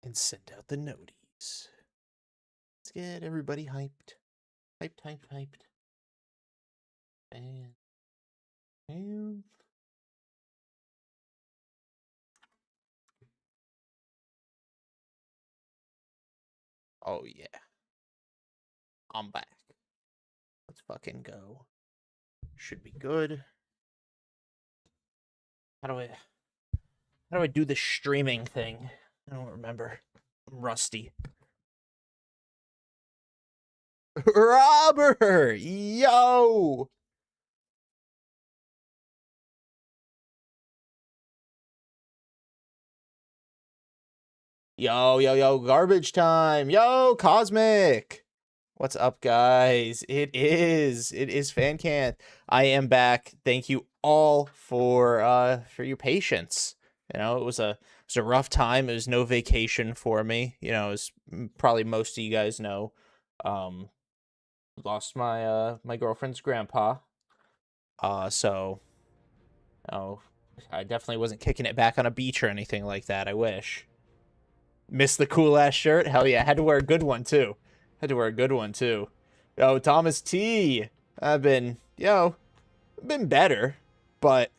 and send out the noties. Let's get everybody hyped. Hyped. And oh yeah. I'm back. Let's fucking go. Should be good. How do I do the streaming thing? I don't remember. I'm rusty. Robert! Yo! Yo, garbage time. Yo, Cosmic. What's up, guys? It is Fancanth. I am back. Thank you all for your patience. You know, it was a rough time. It was no vacation for me. You know, as probably most of you guys know, lost my my girlfriend's grandpa. So, oh, I definitely wasn't kicking it back on a beach or anything like that. I wish. Missed the cool ass shirt? Hell yeah, had to wear a good one too. Yo, Thomas T. I've been better, but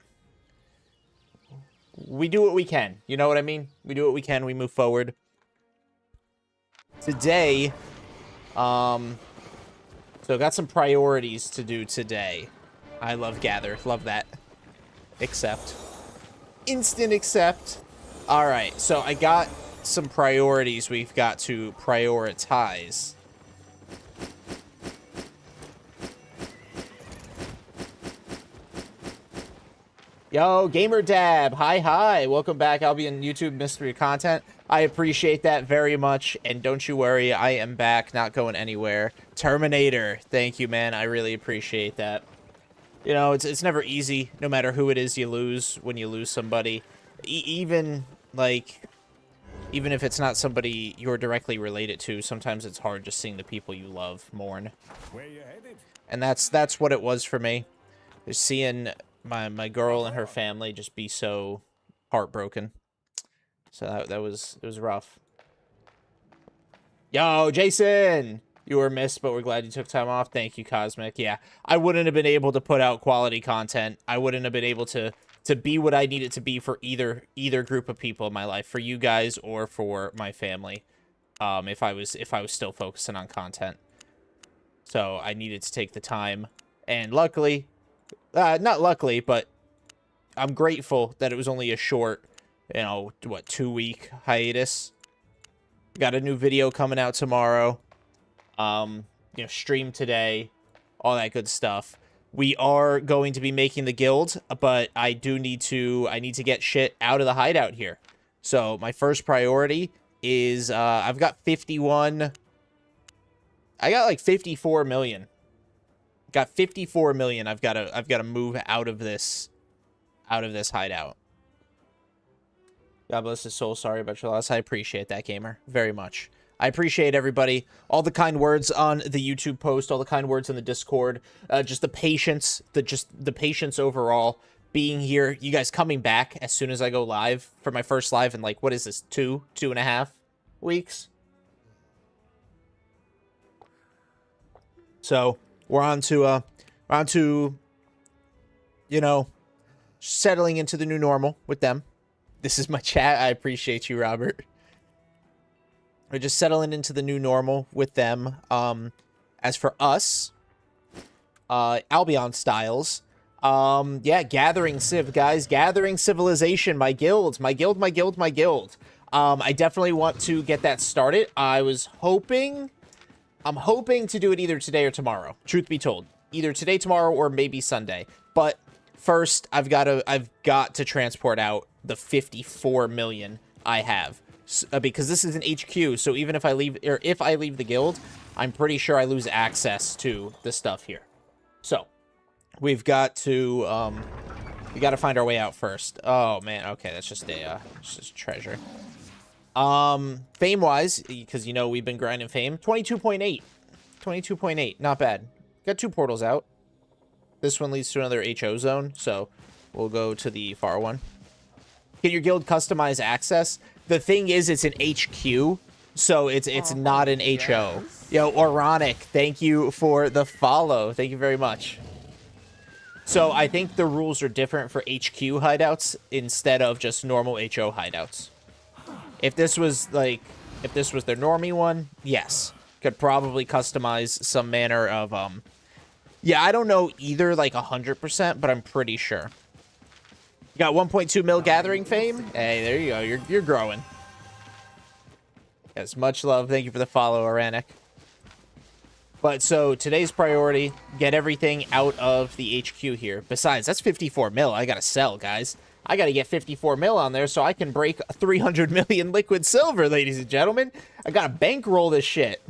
we do what we can. You know what I mean? We do what we can. We move forward. Today, so got some priorities to do today. I love Gather. Love that. Accept. Instant accept. All right, so I got some priorities we've got to prioritize. Yo, Gamer Dab, hi. Welcome back, Albion YouTube mystery content. I appreciate that very much, and don't you worry, I am back, not going anywhere. Terminator, thank you, man. I really appreciate that. You know, it's never easy, no matter who it is you lose when you lose somebody. Even if it's not somebody you're directly related to, sometimes it's hard just seeing the people you love mourn. Where you headed? And that's what it was for me. Just seeing my girl and her family just be so heartbroken. So it was rough. Yo, Jason! You were missed, but we're glad you took time off. Thank you, Cosmic. Yeah, I wouldn't have been able to put out quality content. I wouldn't have been able to be what I needed to be for either group of people in my life, for you guys or for my family. If I was still focusing on content. So I needed to take the time, and luckily, not luckily, but I'm grateful that it was only a short, you know, what, 2-week hiatus. Got a new video coming out tomorrow. You know, stream today, all that good stuff. We are going to be making the guild, but I need to get shit out of the hideout here. So my first priority is I've got 51. I got like 54 million. Got 54 million. I've got to move out of this hideout. God bless his soul. Sorry about your loss. I appreciate that, gamer, very much. I appreciate everybody, all the kind words on the YouTube post, all the kind words in the Discord, just the patience, the patience overall, being here, you guys coming back as soon as I go live for my first live in, like, what is this, 2.5 weeks? So we're on to, you know, settling into the new normal with them. This is my chat. I appreciate you, Robert. We're just settling into the new normal with them. As for us, Albion Styles, yeah, Gathering Civ, guys. Gathering Civilization, my guild. I definitely want to get that started. I'm hoping to do it either today or tomorrow, truth be told. Either today, tomorrow, or maybe Sunday. But first, I've got to transport out the 54 million I have. Because this is an HQ, so even if I leave the guild, I'm pretty sure I lose access to the stuff here. So we've got to find our way out first. Oh man, okay, that's just a treasure. Fame wise, because you know we've been grinding fame, 22.8, not bad. Got 2 portals out. This one leads to another HO zone, so we'll go to the far one. Can your guild customize access? The thing is, it's an HQ, so it's not an HO. Yes. Yo, Oronic, thank you for the follow. Thank you very much. So I think the rules are different for HQ hideouts instead of just normal HO hideouts. If this was their normie one, yes. Could probably customize some manner of, yeah, I don't know either, like, 100%, but I'm pretty sure. You got 1.2 mil gathering fame? Hey, there you go. You're growing. Yes, much love. Thank you for the follow, Oranic. But so today's priority, get everything out of the HQ here. Besides, that's 54 mil. I gotta sell, guys. I gotta get 54 mil on there so I can break 300 million liquid silver, ladies and gentlemen. I gotta bankroll this shit.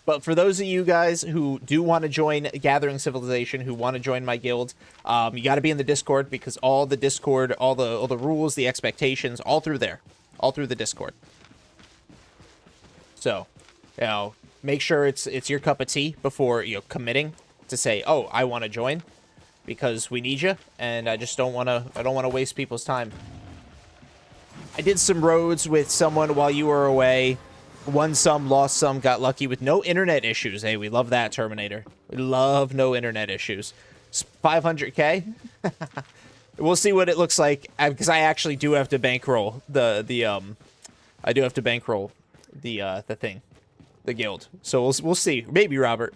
But for those of you guys who do want to join Gathering Civilization, who want to join my guild, you got to be in the Discord, because all the Discord, all the rules, the expectations, all through there, all through the Discord. So, you know, make sure it's your cup of tea before, you know, committing to say, oh, I want to join, because we need you, and I just don't want to waste people's time. I did some roads with someone while you were away. Won some, lost some, got lucky with no internet issues. Hey, we love that, Terminator. We love no internet issues. 500k. We'll see what it looks like, because I actually do have to bankroll the thing, the guild. So we'll see. Maybe, Robert.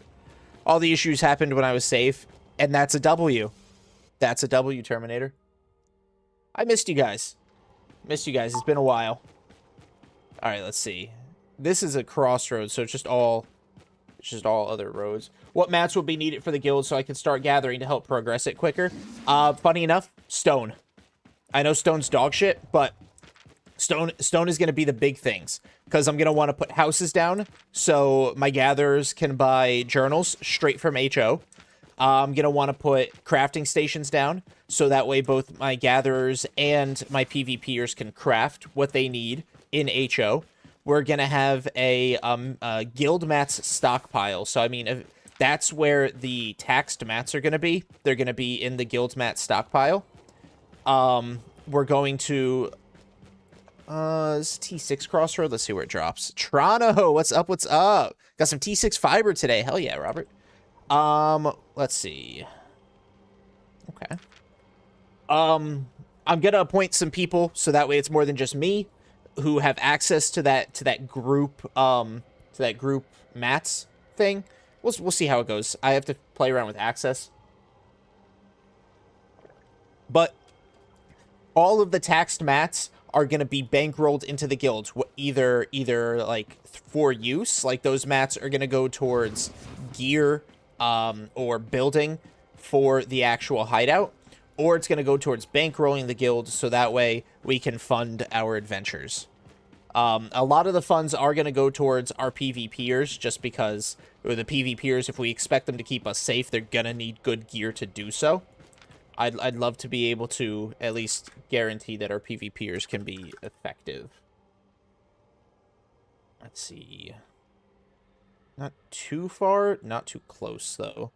All the issues happened when I was safe, and that's a W. That's a W, Terminator. I missed you guys. Missed you guys. It's been a while. All right, let's see. This is a crossroads, so it's just all other roads. What mats will be needed for the guild so I can start gathering to help progress it quicker? Funny enough, stone. I know stone's dog shit, but stone is going to be the big things, because I'm going to want to put houses down so my gatherers can buy journals straight from HO. I'm going to want to put crafting stations down so that way both my gatherers and my PvPers can craft what they need in HO. We're going to have a guild mats stockpile. So, I mean, that's where the taxed mats are going to be. They're going to be in the guild mat stockpile. We're going to... this is T6 Crossroad. Let's see where it drops. Toronto, what's up, what's up? Got some T6 fiber today. Hell yeah, Robert. Let's see. Okay. I'm going to appoint some people so that way it's more than just me who have access to that group mats thing. We'll see how it goes. I have to play around with access. But all of the taxed mats are going to be bankrolled into the guild, either like for use, like those mats are going to go towards gear or building for the actual hideout, or it's going to go towards bankrolling the guild so that way we can fund our adventures. A lot of the funds are going to go towards our PvPers, just because the PvPers, if we expect them to keep us safe, they're going to need good gear to do so. I'd love to be able to at least guarantee that our PvPers can be effective. Let's see. Not too far, not too close, though,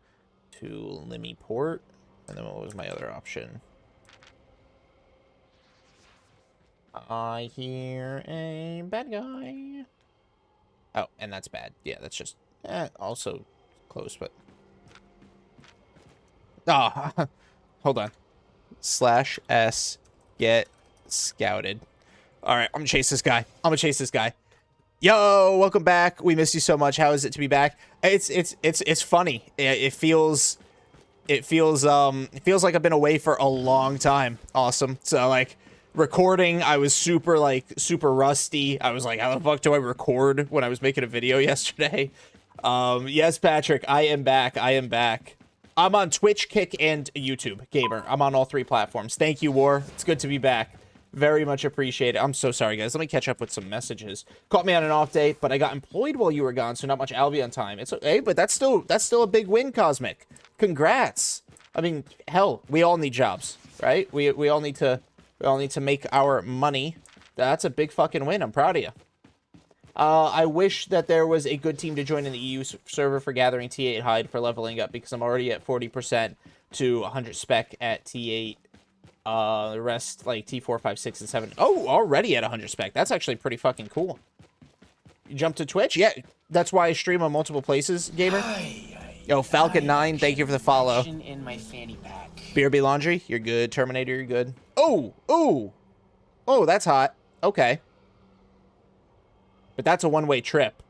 to Limmy Port. And then what was my other option? I hear a bad guy. Oh, and that's bad. Yeah, that's just also close, but... Ah, hold on. /S get scouted. All right, I'm gonna chase this guy. Yo, welcome back. We missed you so much. How is it to be back? It's funny. It feels like I've been away for a long time. Awesome. So like recording, I was super rusty. I was like, how the fuck do I record when I was making a video yesterday? Yes, Patrick, I am back. I'm on Twitch, Kick, and YouTube Gamer. I'm on all 3 platforms. Thank you, War. It's good to be back. Very much appreciate it. I'm so sorry, guys. Let me catch up with some messages. Caught me on an off day, but I got employed while you were gone, so not much Albion time. It's okay, but that's still a big win, Cosmic. Congrats. I mean, hell, we all need jobs, right? We all need to make our money. That's a big fucking win. I'm proud of you. I wish that there was a good team to join in the EU server for gathering T8 hide for leveling up, because I'm already at 40% to 100 spec at T8 The rest, like, T4, 5, 6, and 7. Oh, already at 100 spec. That's actually pretty fucking cool. You jump to Twitch? Yeah, that's why I stream on multiple places, gamer. Yo, Falcon9, thank you for the follow. In my fanny pack. BRB Laundry, you're good. Terminator, you're good. Oh, ooh. Oh, that's hot. Okay. But that's a one-way trip.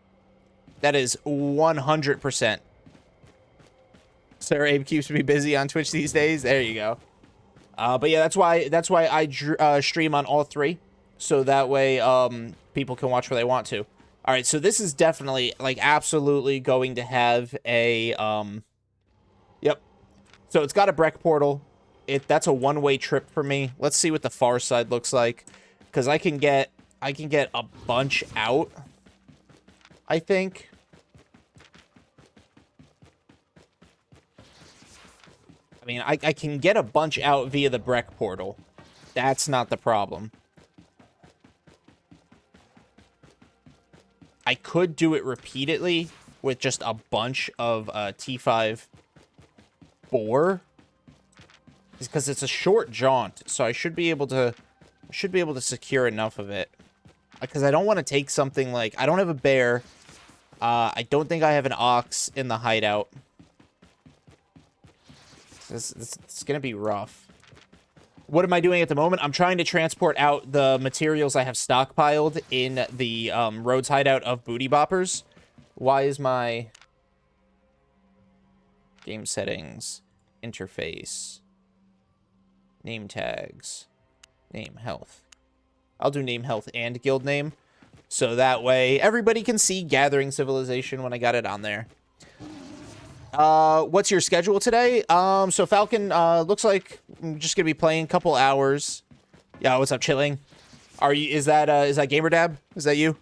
That is 100%. Sarah Abe keeps me busy on Twitch these days. There you go. But yeah, that's why I stream on all three, so that way people can watch where they want to. All right, so this is definitely, like, absolutely going to have a yep. So it's got a Breck portal. That's a one-way trip for me. Let's see what the far side looks like, because I can get a bunch out, I think. I mean, I can get a bunch out via the Breck portal. That's not the problem. I could do it repeatedly with just a bunch of T5 boar, because it's a short jaunt, so I should be able to secure enough of it. Because I don't want to take something like, I don't have a bear. I don't think I have an ox in the hideout. It's going to be rough. What am I doing at the moment? I'm trying to transport out the materials I have stockpiled in the Rhodes hideout of Booty Boppers. Why is my game settings, interface, name tags, name health? I'll do name health and guild name, so that way everybody can see Gathering Civilization when I got it on there. What's your schedule today? So Falcon, looks like I'm just gonna be playing a couple hours. Yeah, what's up, chilling? Is that GamerDab? Is that you?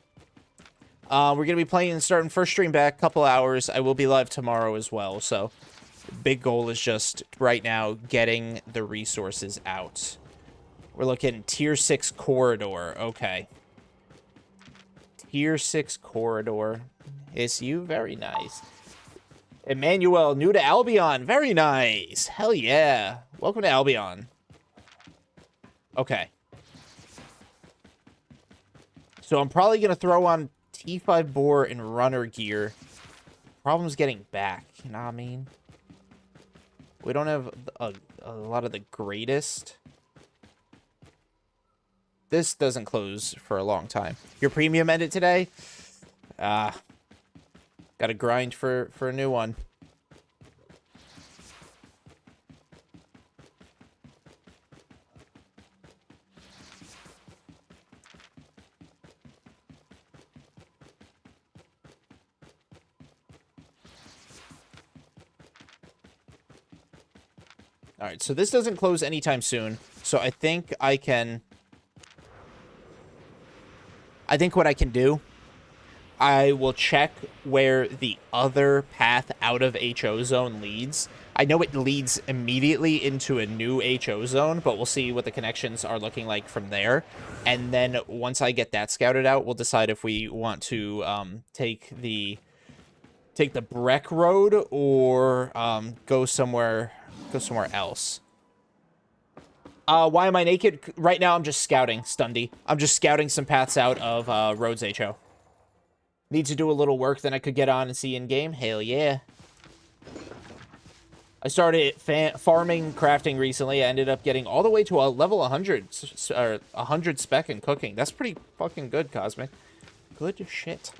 We're gonna be playing and starting first stream back, couple hours. I will be live tomorrow as well, so big goal is just right now getting the resources out. We're looking tier 6 corridor. Okay. Tier 6 corridor. It's you, very nice. Emmanuel, new to Albion. Very nice. Hell yeah. Welcome to Albion. Okay. So I'm probably going to throw on T5 boar and runner gear. Problem's getting back. You know what I mean? We don't have a lot of the greatest. This doesn't close for a long time. Your premium ended today? Gotta grind for a new one. All right, so this doesn't close anytime soon. So I think I can... I think what I can do, I will check where the other path out of HO zone leads. I know it leads immediately into a new HO zone, but we'll see what the connections are looking like from there. And then once I get that scouted out, we'll decide if we want to take the Breck Road or go somewhere else. Why am I naked? Right now, I'm just scouting, Stundy. I'm just scouting some paths out of Rhodes HO. Need to do a little work, then I could get on and see in-game. Hell yeah. I started farming crafting recently. I ended up getting all the way to a level 100, or 100 spec in cooking. That's pretty fucking good, Cosmic. Good shit.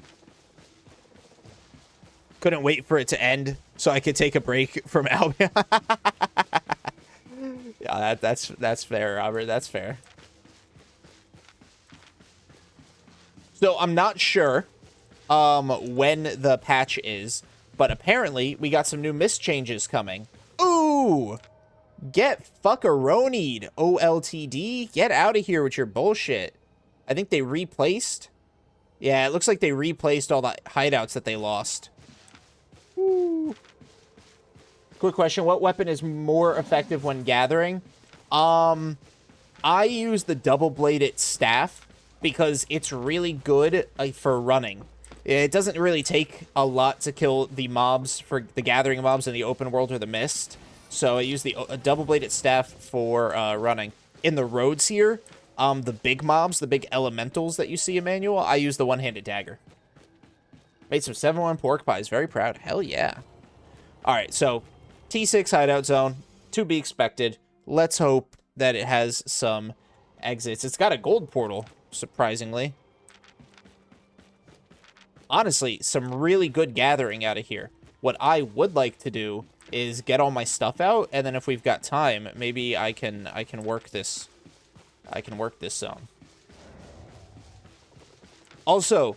Couldn't wait for it to end so I could take a break from Albion. Yeah, that's fair, Robert. That's fair. So I'm not sure when the patch is, but apparently we got some new mist changes coming. Ooh! Get fuckaronied, OLTD. Get out of here with your bullshit. I think they replaced. Yeah, it looks like they replaced all the hideouts that they lost. Ooh. Quick question, what weapon is more effective when gathering? I use the double-bladed staff because it's really good for running. It doesn't really take a lot to kill the mobs, for the gathering mobs in the open world or the mist. So I use the double-bladed staff for running. in the roads here, the big mobs, the big elementals that you see, Emmanuel, I use the one-handed dagger. Made some 7-1 pork pies. Very proud. Hell yeah. All right, so T6 hideout zone, to be expected. Let's hope that it has some exits. It's got a gold portal, surprisingly. Honestly, some really good gathering out of here. What I would like to do is get all my stuff out, and then if we've got time, maybe I can work this. I can work this zone. Also,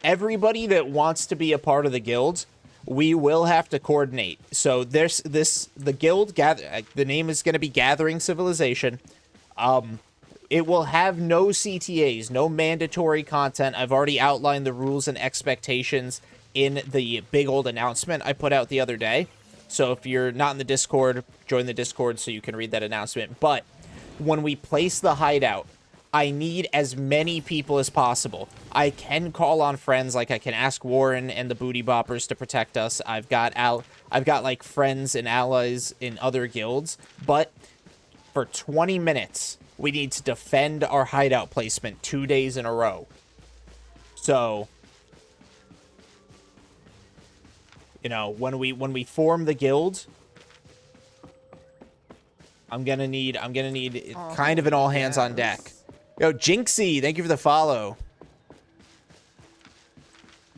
everybody that wants to be a part of the guild, we will have to coordinate. So the guild the name is going to be Gathering Civilization. It will have no CTAs, no mandatory content. I've already outlined the rules and expectations in the big old announcement I put out the other day. So if you're not in the Discord, join the Discord so you can read that announcement. But when we place the hideout, I need as many people as possible. I can call on friends, like I can ask Warren and the Booty Boppers to protect us. I've got like friends and allies in other guilds, but for 20 minutes, we need to defend our hideout placement 2 days in a row. So, you know, when we form the guild, I'm gonna need kind of an all hands on deck. Yo, Jinxie, thank you for the follow.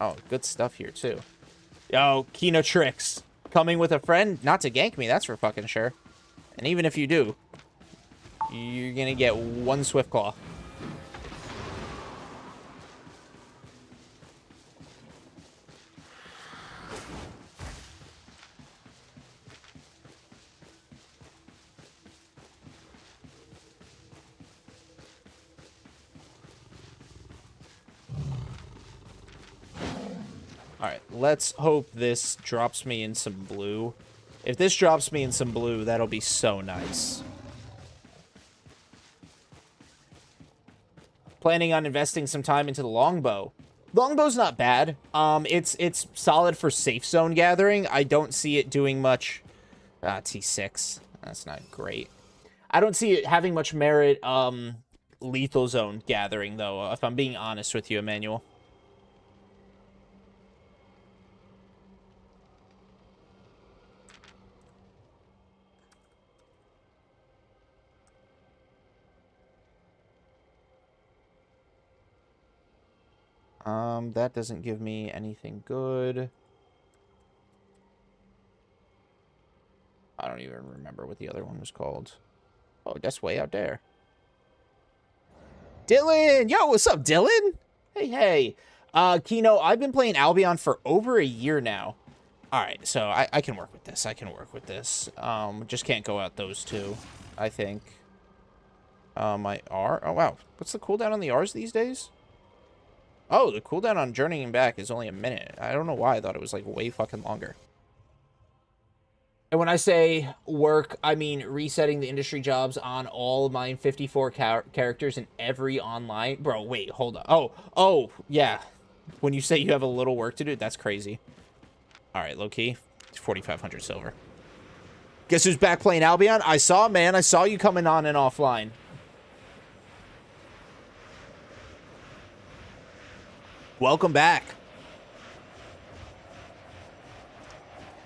Oh, good stuff here too. Yo, Kino Tricks, coming with a friend, not to gank me, that's for fucking sure. And even if you do, you're gonna get one Swift Claw. Alright, let's hope this drops me in some blue. If this drops me in some blue, that'll be so nice. Planning on investing some time into the longbow. Longbow's not bad. It's solid for safe zone gathering. I don't see it doing much. T6. That's not great. I don't see it having much merit lethal zone gathering, though, if I'm being honest with you, Emmanuel. That doesn't give me anything good. I don't even remember what the other one was called. Oh, that's way out there. Dylan! Yo, what's up, Dylan? Hey, hey. Kino, I've been playing Albion for over a year now. Alright, so I can work with this. I can work with this. Just can't go out those two, I think. My R? Oh, wow. What's the cooldown on the Rs these days? Oh, the cooldown on journeying back is only a minute. I don't know why I thought it was, like, way fucking longer. And when I say work, I mean resetting the industry jobs on all my 54 characters in every online... Bro, wait, hold on. Oh, yeah. When you say you have a little work to do, that's crazy. Alright, low-key. 4,500 silver. Guess who's back playing Albion? I saw, man. I saw you coming on and offline. Welcome back.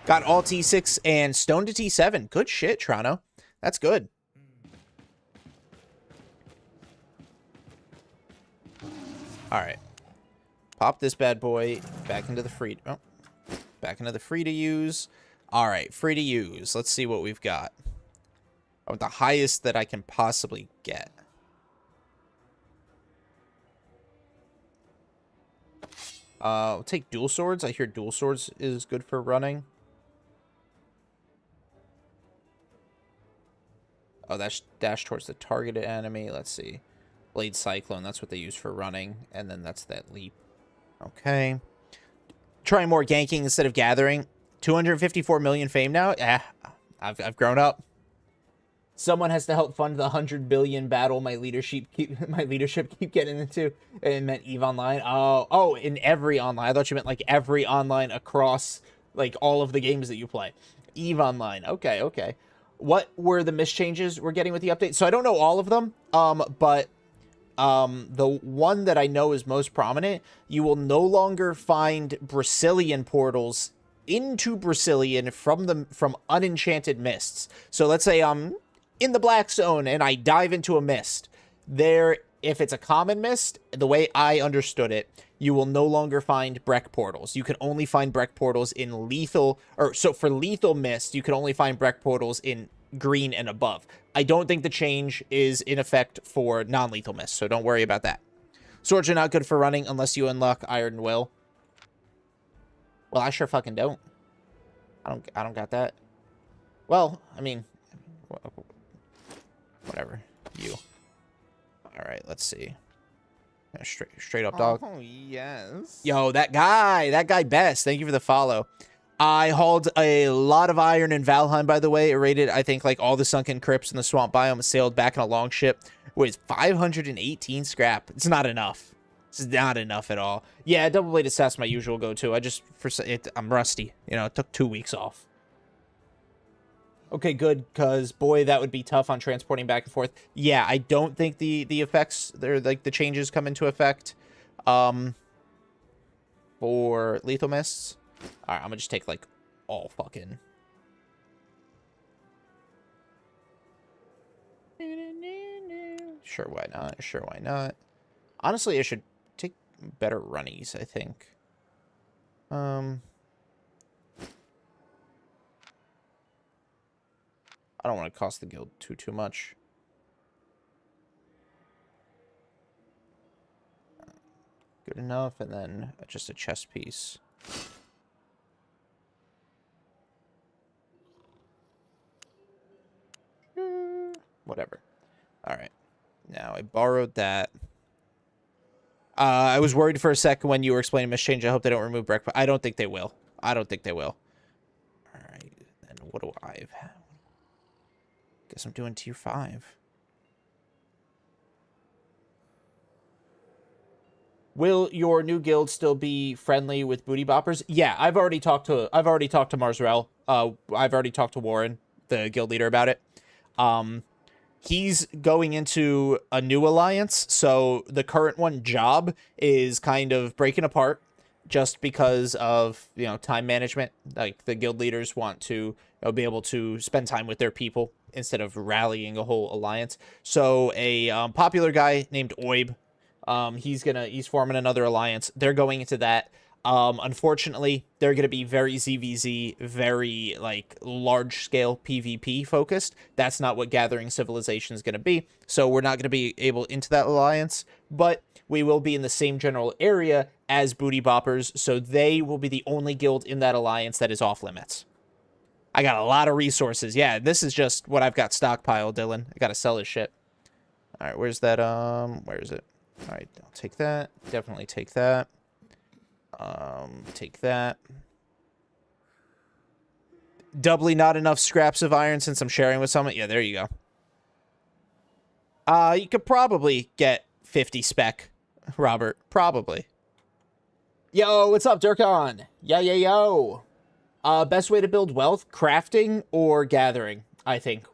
Got all T6 and Stone to T7. Good shit, Toronto. That's good. Alright. Pop this bad boy back into the free... Oh. Back into the free to use. Alright, free to use. Let's see what we've got. Oh, the highest that I can possibly get. We'll take dual swords. I hear dual swords is good for running. Oh, that's dash towards the targeted enemy. Let's see. Blade Cyclone, that's what they use for running. And then that's that leap. Okay. Trying more ganking instead of gathering. 254 million fame now. Yeah, I've grown up. Someone has to help fund the 100 billion battle my leadership keep getting into. It meant EVE Online. Oh, in every online. I thought you meant like every online across like all of the games that you play. EVE Online. Okay. what were the mischanges we're getting with the update? So I don't know all of them, but the one that I know is most prominent, you will no longer find Brazilian portals into Brazilian from unenchanted mists. So let's say I'm in the Black Zone and I dive into a mist. There, if it's a common mist, the way I understood it, you will no longer find Breck portals. You can only find Breck portals in lethal, or so for lethal mist, you can only find Breck portals in green and above. I don't think the change is in effect for non-lethal mist, so don't worry about that. Swords are not good for running unless you unlock Iron Will. Well, I sure fucking don't. I don't got that. Well, I mean, whatever. You. All right, let's see. Straight up, dog. Oh, yes. Yo, that guy Best. Thank you for the follow. I hauled a lot of iron in Valheim, by the way. It raided, I think, like all the sunken crypts in the swamp biome, sailed back in a longship with 518 scrap. It's not enough. It's not enough at all. Yeah, double-bladed staff's my usual go-to. I'm rusty. You know, it took 2 weeks off. Okay, good, because, boy, that would be tough on transporting back and forth. Yeah, I don't think the effects, like, the changes come into effect for lethal mists. All right, I'm gonna just take, like, all fucking... Sure, why not? Sure, why not? Honestly, I should take better runnies, I think. I don't want to cost the guild too much. Good enough, and then just a chest piece. Whatever. All right. Now, I borrowed that. I was worried for a second when you were explaining mischange. I hope they don't remove breakfast. I don't think they will. I don't think they will. All right. Then what do I have? Guess I'm doing tier 5. Will your new guild still be friendly with booty boppers? Yeah, I've already talked to Marzrel. I've already talked to Warren, the guild leader, about it. He's going into a new alliance, so the current one, Job, is kind of breaking apart just because of, you know, time management. Like, the guild leaders want to, you know, be able to spend time with their people instead of rallying a whole alliance. So a popular guy named Oib, he's forming another alliance. They're going into that. Unfortunately, they're going to be very ZVZ, very, like, large-scale PvP focused. That's not what Gathering Civilization is going to be, so we're not going to be able into that alliance, but we will be in the same general area as Booty Boppers, so they will be the only guild in that alliance that is off-limits. I got a lot of resources. Yeah, this is just what I've got stockpiled, Dylan. I got to sell this shit. All right, where's that, where is it? All right, I'll take that. Definitely take that. Take that. Doubly not enough scraps of iron since I'm sharing with someone. Yeah, there you go. You could probably get 50 spec, Robert. Probably. Yo, what's up, Durkon? Yo. Best way to build wealth? Crafting or gathering, I think.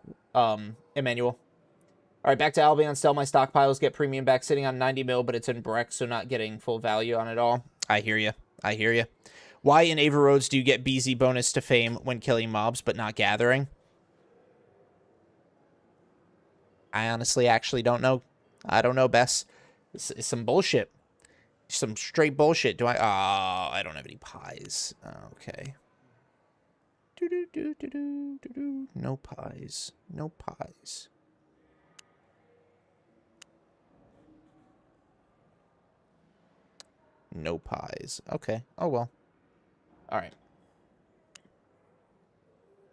Emmanuel. All right, back to Albion. Sell my stockpiles, get premium back, sitting on 90 mil, but it's in Breck, so not getting full value on it all. I hear you. I hear you. Why in Ava Roads do you get BZ bonus to fame when killing mobs, but not gathering? I honestly actually don't know. I don't know, Bess. It's some bullshit. Some straight bullshit. Do I? Oh, I don't have any pies. Okay. No pies. No pies. No pies. Okay. Oh, well. All right.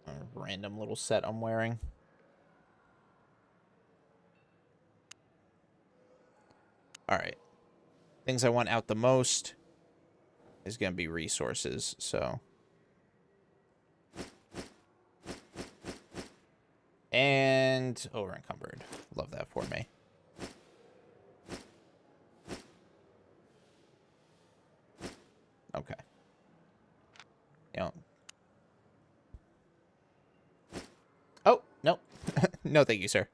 A random little set I'm wearing. All right. Things I want out the most is going to be resources, so. And over encumbered. Love that for me. Okay. Yeah. Oh, no. No, thank you, sir.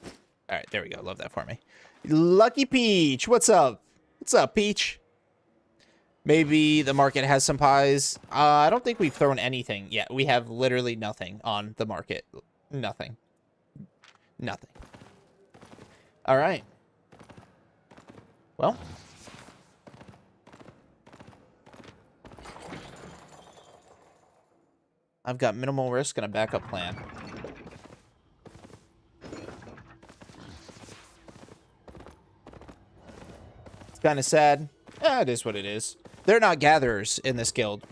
All right, there we go. Love that for me. Lucky Peach, what's up? What's up, Peach? Maybe the market has some pies. I don't think we've thrown anything yet. We have literally nothing on the market. Nothing. Nothing. All right. Well. I've got minimal risk and a backup plan. It's kind of sad. It is what it is. They're not gatherers in this guild.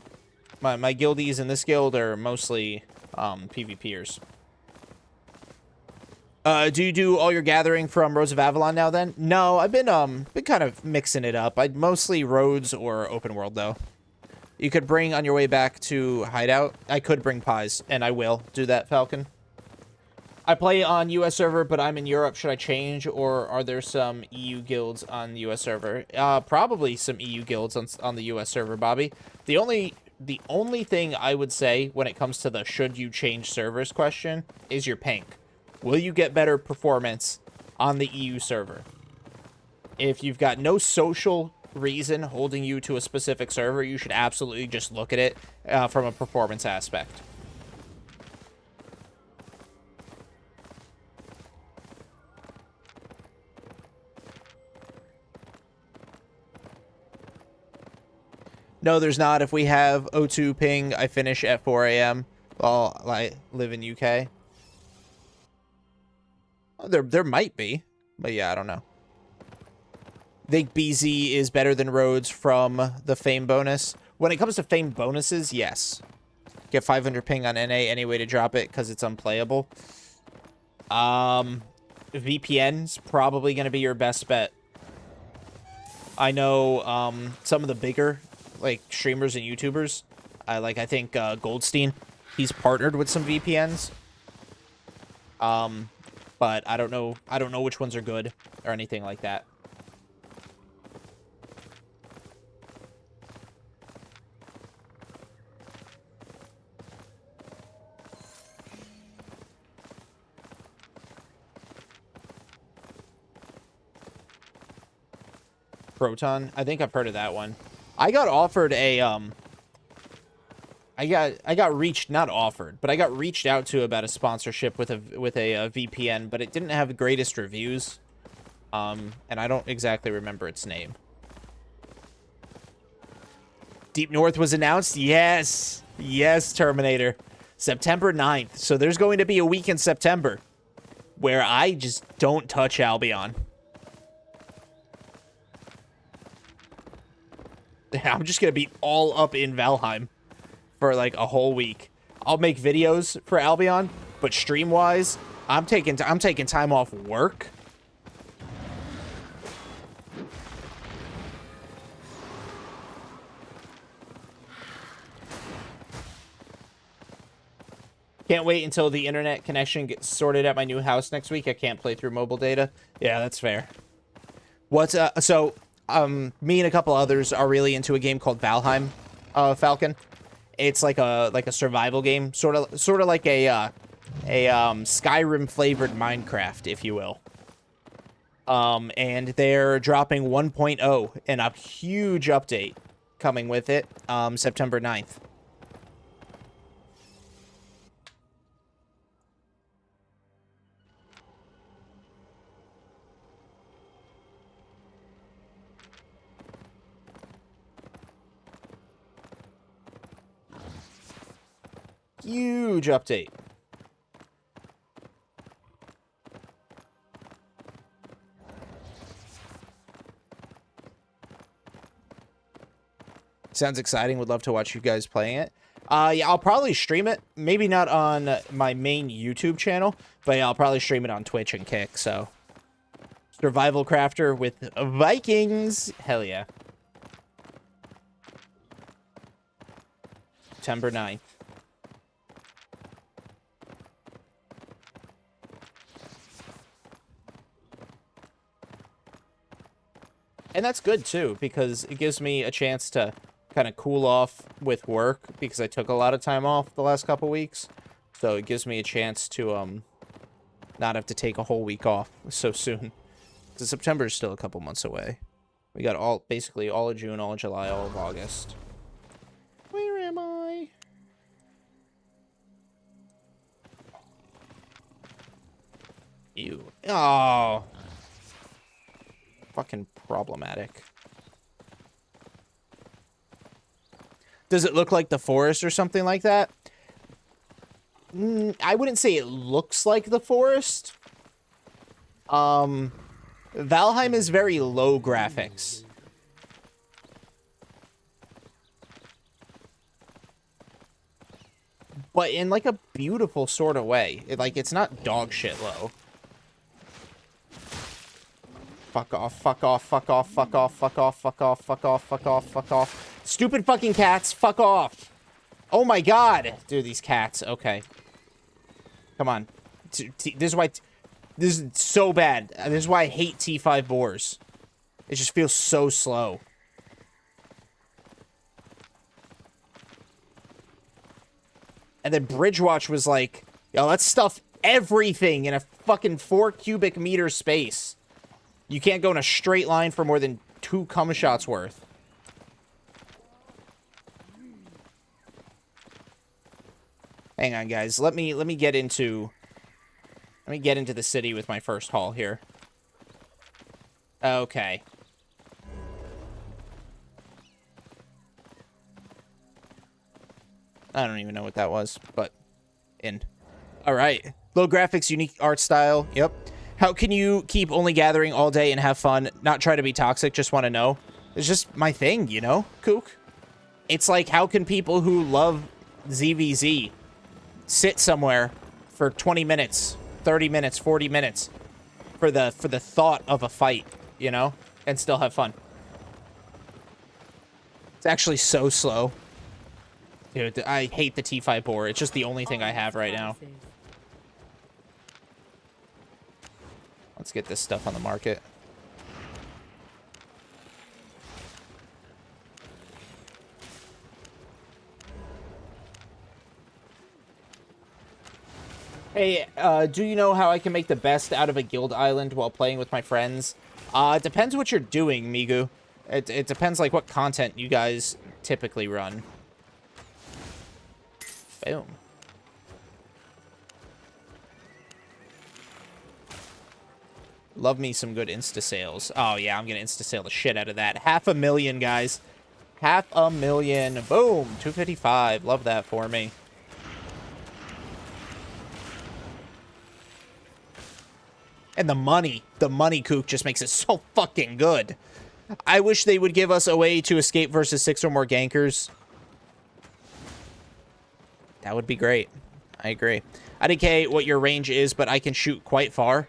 My guildies in this guild are mostly PvPers. Do you do all your gathering from Roads of Avalon now then? No, I've been kind of mixing it up. I'd mostly Roads or open world though. You could bring on your way back to Hideout. I could bring pies, and I will do that, Falcon. I play on US server, but I'm in Europe. Should I change, or are there some EU guilds on the US server? Probably some EU guilds on the US server, Bobby. The only thing I would say when it comes to the should you change servers question is your ping. Will you get better performance on the EU server? If you've got no social reason holding you to a specific server, you should absolutely just look at it from a performance aspect. No, there's not. If we have O2 ping, I finish at 4 a.m. while I live in UK. Oh, there might be, but yeah, I don't know. I think BZ is better than Rhodes from the fame bonus. When it comes to fame bonuses, yes. Get 500 ping on NA, any way to drop it because it's unplayable. VPN's probably going to be your best bet. I know some of the bigger like streamers and YouTubers. I think Goldstein, he's partnered with some VPNs. But I don't know which ones are good or anything like that. Proton, I think I've heard of that one. I got offered a I got reached, not offered, but I got reached out to about a sponsorship with a VPN, but it didn't have the greatest reviews. And I don't exactly remember its name. Deep North was announced. Yes. Yes, Terminator. September 9th. So there's going to be a week in September where I just don't touch Albion. I'm just going to be all up in Valheim for like a whole week. I'll make videos for Albion, but stream-wise, I'm taking time off work. Can't wait until the internet connection gets sorted at my new house next week. I can't play through mobile data. Yeah, that's fair. What's me and a couple others are really into a game called Valheim, Falcon. It's like a survival game, sort of like a Skyrim flavored Minecraft, if you will. And they're dropping 1.0 and a huge update coming with it, September 9th. Huge update. Sounds exciting. Would love to watch you guys playing it. Yeah, I'll probably stream it. Maybe not on my main YouTube channel, but yeah, I'll probably stream it on Twitch and Kick, so. Survival Crafter with Vikings. Hell yeah. September 9th. And that's good, too, because it gives me a chance to kind of cool off with work, because I took a lot of time off the last couple weeks. So it gives me a chance to not have to take a whole week off so soon. Because September is still a couple months away. We got basically all of June, all of July, all of August. Where am I? Ew. Oh. Fucking problematic. Does it look like the forest or something like that? I wouldn't say it looks like the forest. Valheim is very low graphics. But in like a beautiful sort of way. It's not dog shit low. Fuck off, fuck off, fuck off, fuck off, fuck off, fuck off, fuck off, fuck off, fuck off. Stupid fucking cats, fuck off. Oh my god. Dude, these cats. Okay. Come on. This is why... This is so bad. This is why I hate T5 boars. It just feels so slow. And then Bridgewatch was like, yo, let's stuff everything in a fucking 4 cubic meter space. You can't go in a straight line for more than 2 cum shots worth. Hang on, guys. Let me get into the city with my first haul here. Okay. I don't even know what that was, but all right. Low graphics, unique art style. Yep. How can you keep only gathering all day and have fun, not try to be toxic, just want to know? It's just my thing, you know, Kook? It's like, how can people who love ZVZ sit somewhere for 20 minutes, 30 minutes, 40 minutes for the thought of a fight, you know, and still have fun? It's actually so slow. Dude, I hate the T5 boar. It's just the only thing I have right now. Let's get this stuff on the market. Hey, do you know how I can make the best out of a guild island while playing with my friends? It depends what you're doing, Migu. It depends, like, what content you guys typically run. Boom. Love me some good insta-sales. Oh, yeah, I'm going to insta-sale the shit out of that. 500,000, guys. 500,000. Boom. 255. Love that for me. And the money, Kook, just makes it so fucking good. I wish they would give us a way to escape versus 6 or more gankers. That would be great. I agree. I didn't care what your range is, but I can shoot quite far.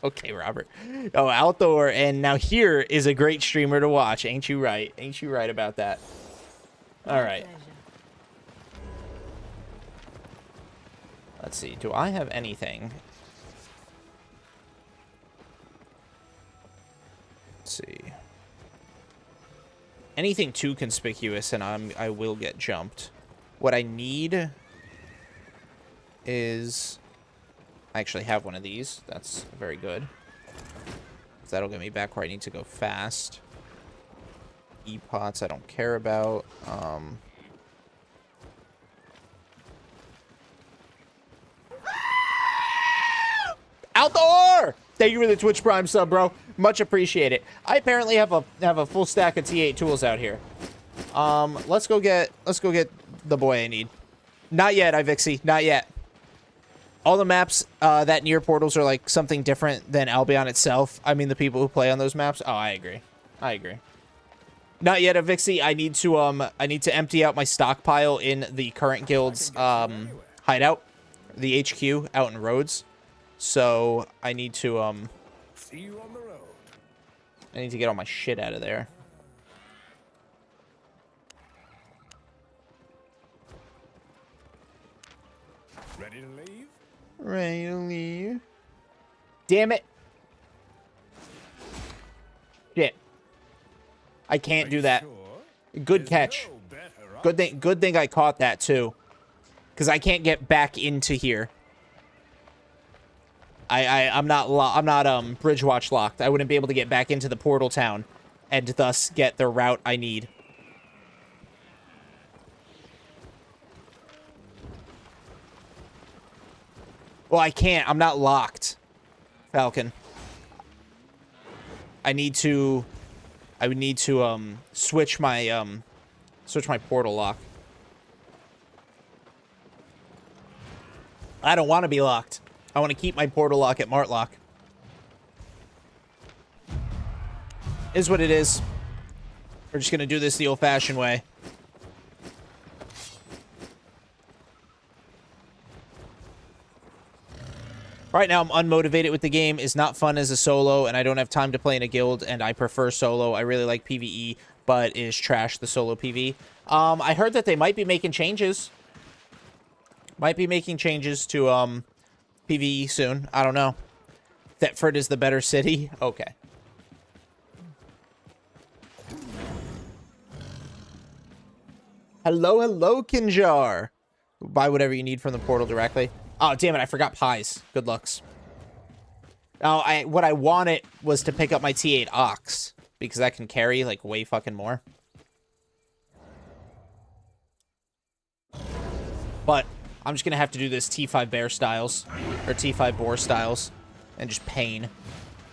Okay, Robert. Oh, outdoor. And now here is a great streamer to watch. Ain't you right? Ain't you right about that? All right. Let's see. Do I have anything? Let's see. Anything too conspicuous and I will get jumped. What I need is... I actually have one of these. That's very good. That'll get me back where I need to go fast. E-pots I don't care about. Outdoor! Thank you for the Twitch Prime sub, bro. Much appreciated. I apparently have a full stack of T8 tools out here. Let's go get the boy I need. Not yet, Ivixie. Not yet. All the maps that near portals are like something different than Albion itself. I mean, the people who play on those maps. Oh, I agree. I agree. Not yet, Avixie. I need to empty out my stockpile in the current guild's hideout, the HQ out in Rhodes. So I need to See you on the road. I need to get all my shit out of there. Ready to leave? Ready to leave. Damn it. Shit. I can't do that. Good catch. Good thing I caught that too. Because I can't get back into here. I'm not bridge watch locked. I wouldn't be able to get back into the portal town and thus get the route I need. Well, I can't. I'm not locked, Falcon. I would need to switch my portal lock. I don't want to be locked. I want to keep my portal lock at Martlock. Is what it is. We're just gonna do this the old-fashioned way. Right now, I'm unmotivated with the game. It's not fun as a solo, and I don't have time to play in a guild, and I prefer solo. I really like PvE, but is trash the solo PvE. I heard that they might be making changes. Might be making changes to PvE soon. I don't know. Thetford is the better city? Okay. Hello, hello, Kinjar. Buy whatever you need from the portal directly. Oh, damn it, I forgot pies. Good looks. Now, what I wanted was to pick up my T8 Ox, because that can carry, like, way fucking more. But I'm just gonna have to do this T5 Bear styles, or T5 Boar styles, and just pain.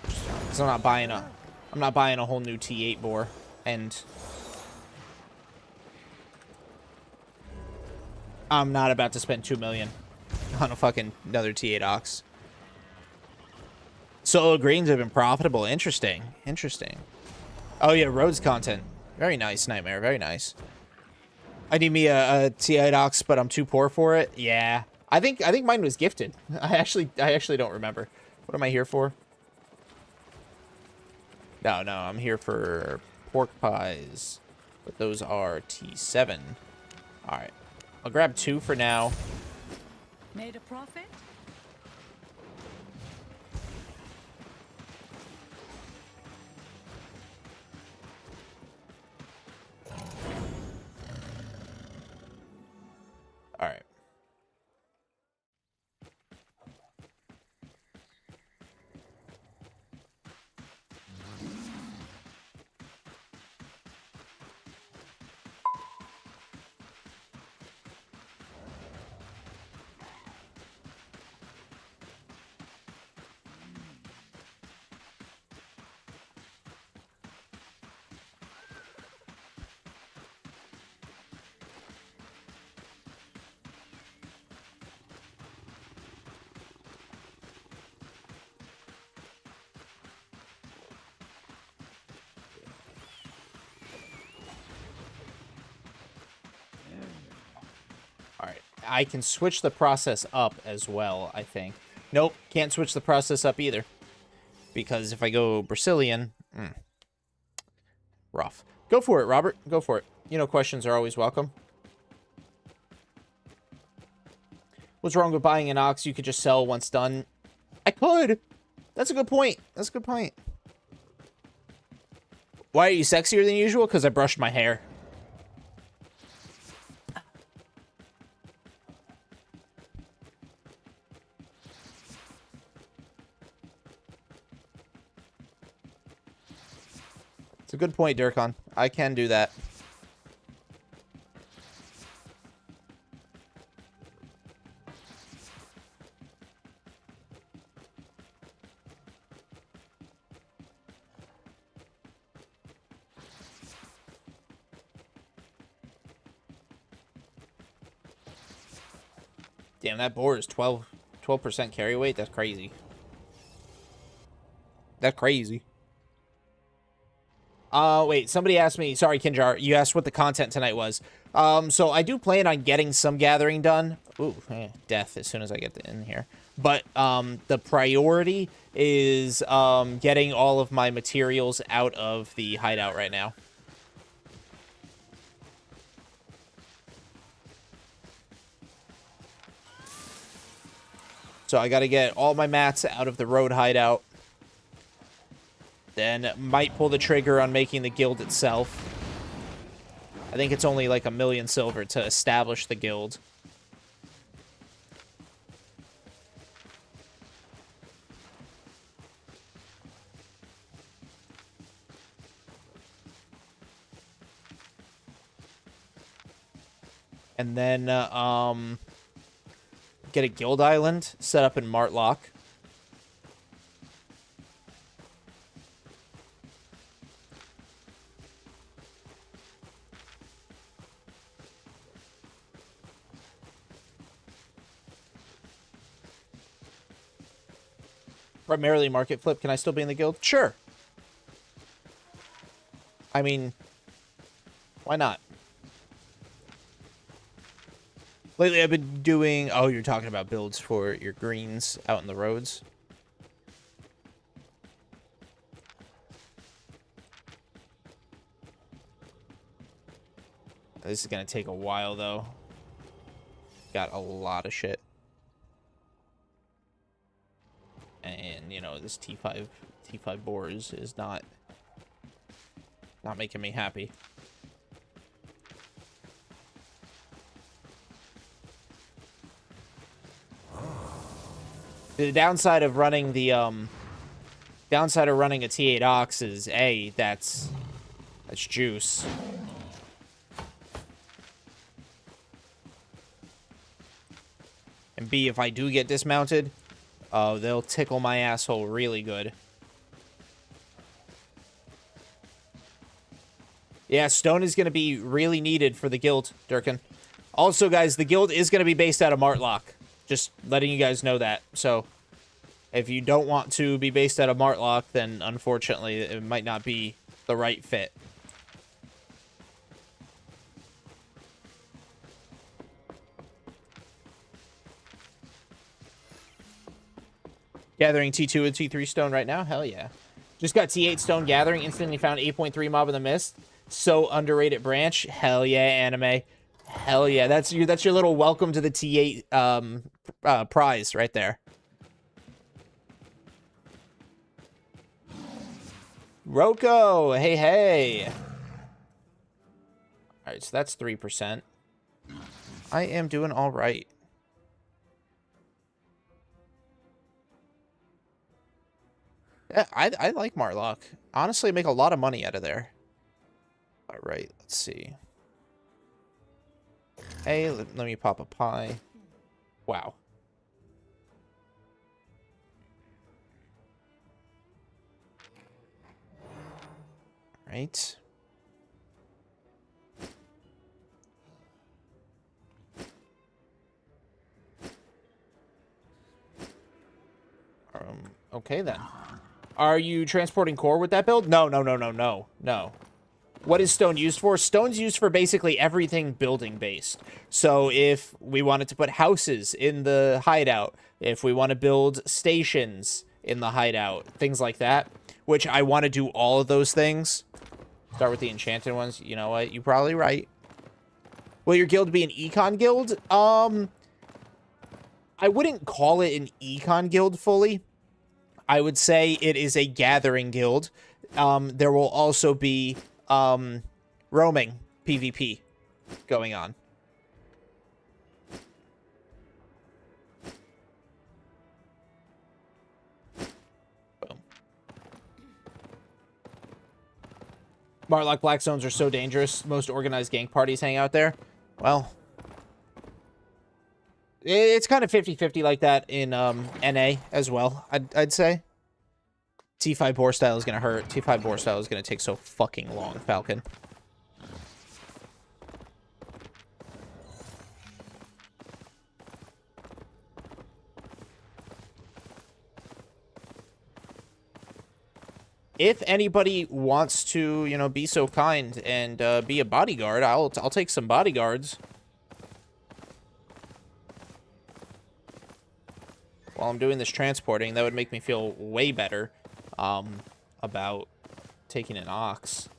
Because I'm not buying a whole new T8 Boar, and I'm not about to spend 2 million on a fucking another T8 Ox. Solo greens have been profitable. Interesting. Interesting. Oh, yeah, Rhodes content. Very nice, Nightmare. Very nice. I need me a T8 Ox, but I'm too poor for it. Yeah. I think mine was gifted. I actually don't remember. What am I here for? No, I'm here for pork pies. But those are T7. All right. I'll grab 2 for now. Made a profit? All right. I can switch the process up as well, I think. Nope, can't switch the process up either. Because if I go Brazilian... rough. Go for it, Robert. Go for it. You know, questions are always welcome. What's wrong with buying an ox you could just sell once done? I could. That's a good point. That's a good point. Why are you sexier than usual? Because I brushed my hair. It's a good point, Durkon. I can do that. Damn, that boar is 12% carry weight? That's crazy. That's crazy. Wait, somebody asked me, sorry, Kinjar, you asked what the content tonight was. So I do plan on getting some gathering done. Ooh, death as soon as I get in here. But, the priority is, getting all of my materials out of the hideout right now. So I gotta get all my mats out of the road hideout. Then might pull the trigger on making the guild itself. I think it's only like 1 million silver to establish the guild. And then, get a guild island set up in Martlock. Primarily market flip. Can I still be in the guild? Sure. I mean, why not? Lately, I've been doing... Oh, you're talking about builds for your greens out in the roads? This is going to take a while, though. Got a lot of shit. And, you know, this T5 boars is not making me happy. The downside of running the a T8 Ox is A, that's juice. And B, if I do get dismounted, they'll tickle my asshole really good. Yeah, stone is going to be really needed for the guild, Durkin. Also, guys, the guild is going to be based out of Martlock. Just letting you guys know that. So, if you don't want to be based out of Martlock, then unfortunately, it might not be the right fit. Gathering T2 and T3 stone right now? Hell yeah. Just got T8 stone gathering. Instantly found 8.3 mob in the mist. So underrated branch. Hell yeah, anime. Hell yeah. That's your little welcome to the T8 prize right there. Roko, hey, hey. All right, so that's 3%. I am doing all right. Yeah, I like Martlock. Honestly, make a lot of money out of there. All right, let's see. Hey, let me pop a pie. Wow. Right. Okay then. Are you transporting core with that build? No. What is stone used for? Stone's used for basically everything building based. So if we wanted to put houses in the hideout, if we want to build stations in the hideout, things like that, which I want to do all of those things. Start with the enchanted ones. You know what? You're probably right. Will your guild be an econ guild? I wouldn't call it an econ guild fully. I would say it is a gathering guild. There will also be roaming PvP going on. Boom. Martlock Black Zones are so dangerous. Most organized gank parties hang out there. Well, it's kind of 50-50 like that in NA as well, I'd say. T5 boar style is going to hurt. T5 boar style is going to take so fucking long, Falcon. If anybody wants to, you know, be so kind and be a bodyguard, I'll take some bodyguards. While I'm doing this transporting, that would make me feel way better about taking an ox.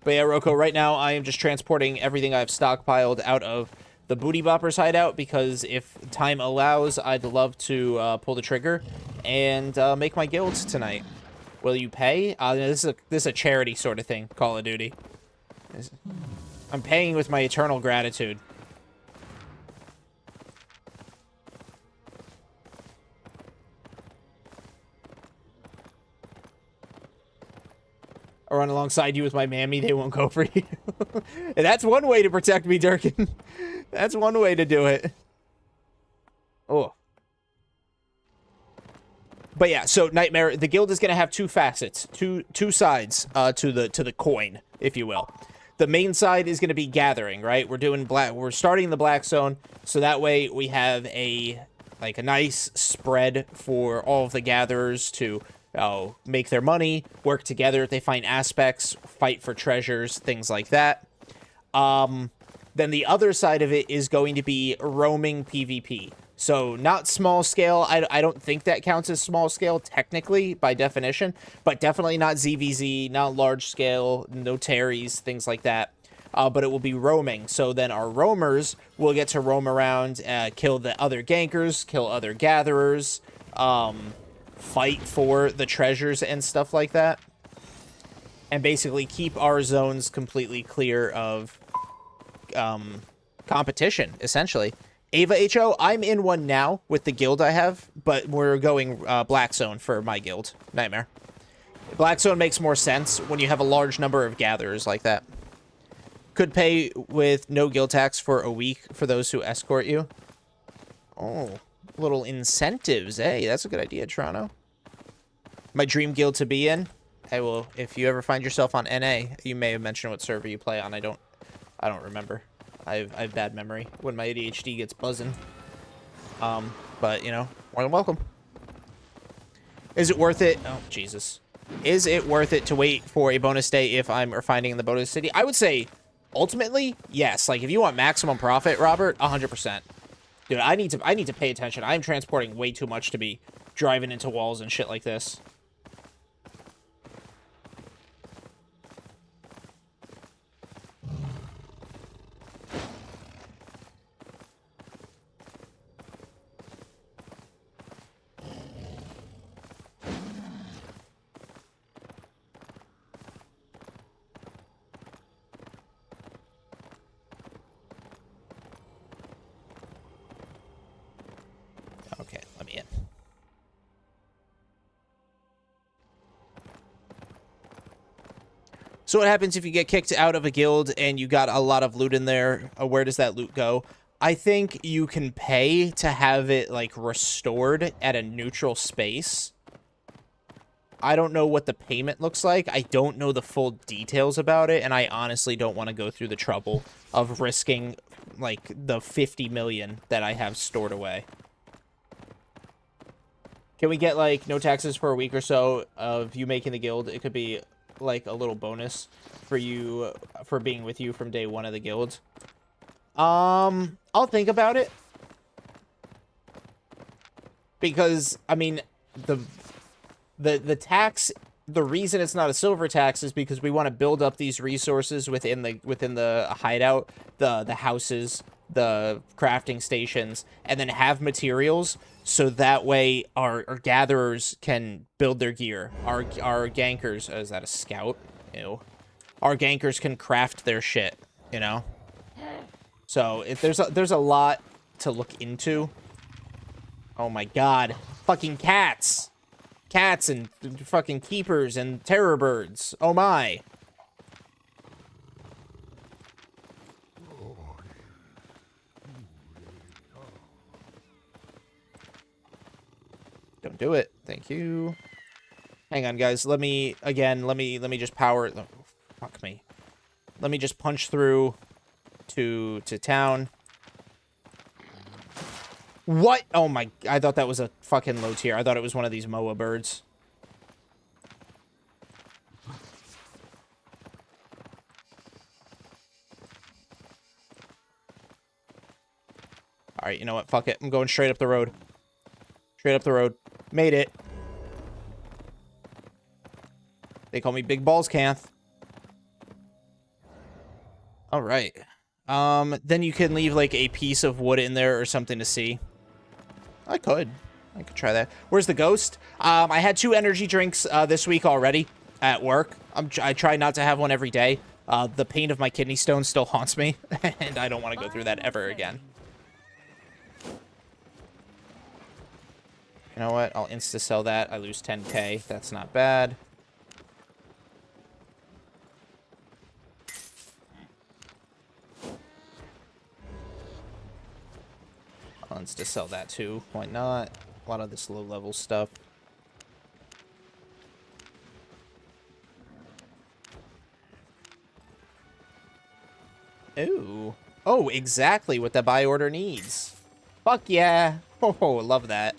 But yeah, Roko, right now I am just transporting everything I've stockpiled out of the Booty Boppers hideout, because if time allows, I'd love to pull the trigger and make my guilds tonight. Will you pay? This is a charity sort of thing, Call of Duty. I'm paying with my eternal gratitude. I'll run alongside you with my mammy. They won't go for you. And that's one way to protect me, Durkin. That's one way to do it. Oh. But yeah, so Nightmare, the guild is going to have two facets, two sides to the coin, if you will. The main side is going to be gathering, right? We're starting the Black Zone, so that way we have a nice spread for all of the gatherers to make their money, work together if they find aspects, fight for treasures, things like that. Then the other side of it is going to be roaming PvP. So not small scale. I don't think that counts as small scale technically by definition, but definitely not ZVZ, not large scale, no Terries, things like that. But it will be roaming. So then our roamers will get to roam around, kill the other gankers, kill other gatherers, fight for the treasures and stuff like that. And basically keep our zones completely clear of competition, essentially. Ava HO, I'm in one now with the guild I have, but we're going Black Zone for my guild, Nightmare. Black Zone makes more sense when you have a large number of gatherers like that. Could pay with no guild tax for a week for those who escort you. Oh, little incentives. Hey, that's a good idea, Toronto. My dream guild to be in. Hey, well, if you ever find yourself on NA, you may have mentioned what server you play on. I don't remember. I have bad memory when my ADHD gets buzzing. But, you know, more than welcome. Is it worth it? Oh, Jesus. Is it worth it to wait for a bonus day if I'm refining in the bonus city? I would say, ultimately, yes. Like, if you want maximum profit, Robert, 100%. Dude, I need to pay attention. I'm transporting way too much to be driving into walls and shit like this. Okay, let me in. So what happens if you get kicked out of a guild and you got a lot of loot in there? Where does that loot go? I think you can pay to have it, like, restored at a neutral space. I don't know what the payment looks like. I don't know the full details about it, and I honestly don't want to go through the trouble of risking, like, the 50 million that I have stored away. Can we get, like, no taxes for a week or so of you making the guild? It could be, like, a little bonus for you, for being with you from day one of the guild. I'll think about it. Because, I mean, the tax, the reason it's not a silver tax is because we want to build up these resources within the hideout, the houses, the crafting stations, and then have materials so that way our gatherers can build their gear. Our gankers, is that a scout? Ew. Our gankers can craft their shit, you know? So if there's a lot to look into. Oh my god. Fucking cats. Cats and fucking keepers and terror birds. Oh my. Don't do it. Thank you. Hang on, guys. Let me just power. Oh, fuck me. Let me just punch through to town. What? Oh my, I thought that was a fucking low tier. I thought it was one of these MOA birds. Alright, you know what? Fuck it. I'm going straight up the road. Straight up the road. Made it. They call me Big Balls Canth. Alright. Then you can leave, like, a piece of wood in there or something to see. I could try that. Where's the ghost? I had 2 energy drinks this week already at work. I try not to have one every day. The pain of my kidney stone still haunts me, and I don't want to go through that ever again. You know what? I'll insta-sell that. I lose 10k. That's not bad. to sell that too. Why not? A lot of this low-level stuff. Ooh. Oh, exactly what the buy order needs. Fuck yeah. Oh, love that.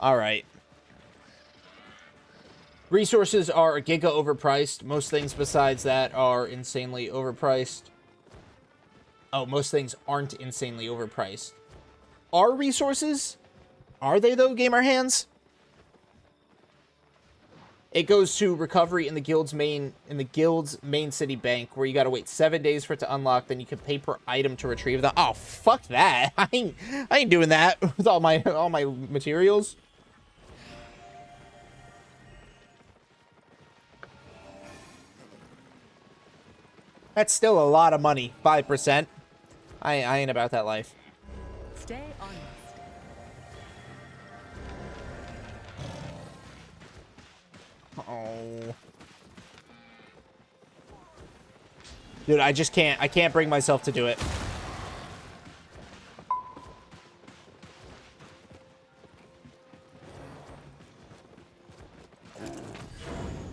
All right. Resources are giga overpriced. Most things besides that are insanely overpriced. Oh, most things aren't insanely overpriced. Are resources? Are they though, gamer hands? It goes to recovery in the guild's main city bank, where you gotta wait 7 days for it to unlock. Then you can pay per item to retrieve them. Oh, fuck that! I ain't doing that with all my materials. That's still a lot of money. 5%. I ain't about that life. Stay honest. Oh. Dude, I just can't. I can't bring myself to do it.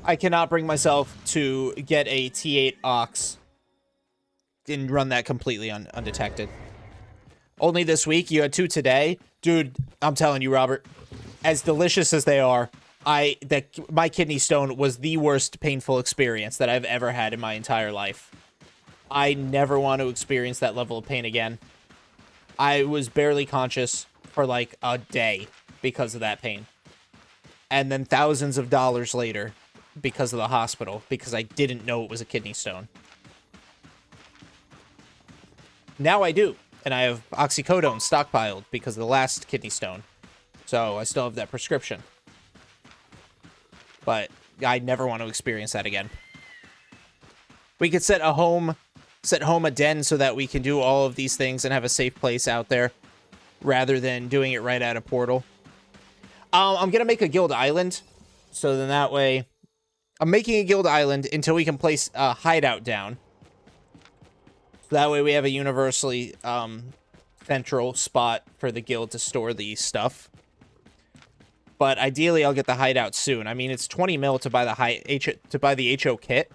I cannot bring myself to get a T8 Ox and run that completely undetected. Only this week. You had 2 today. Dude, I'm telling you, Robert, as delicious as they are, my kidney stone was the worst painful experience that I've ever had in my entire life. I never want to experience that level of pain again. I was barely conscious for like a day because of that pain. And then thousands of dollars later because of the hospital, because I didn't know it was a kidney stone. Now I do, and I have oxycodone stockpiled because of the last kidney stone. So I still have that prescription. But I never want to experience that again. We could set home a den so that we can do all of these things and have a safe place out there, rather than doing it right at a portal. I'm gonna make a guild island, so then that way, I'm making a guild island until we can place a hideout down. So that way we have a universally central spot for the guild to store the stuff. But ideally, I'll get the hideout soon. I mean, it's 20 mil to buy the HO kit.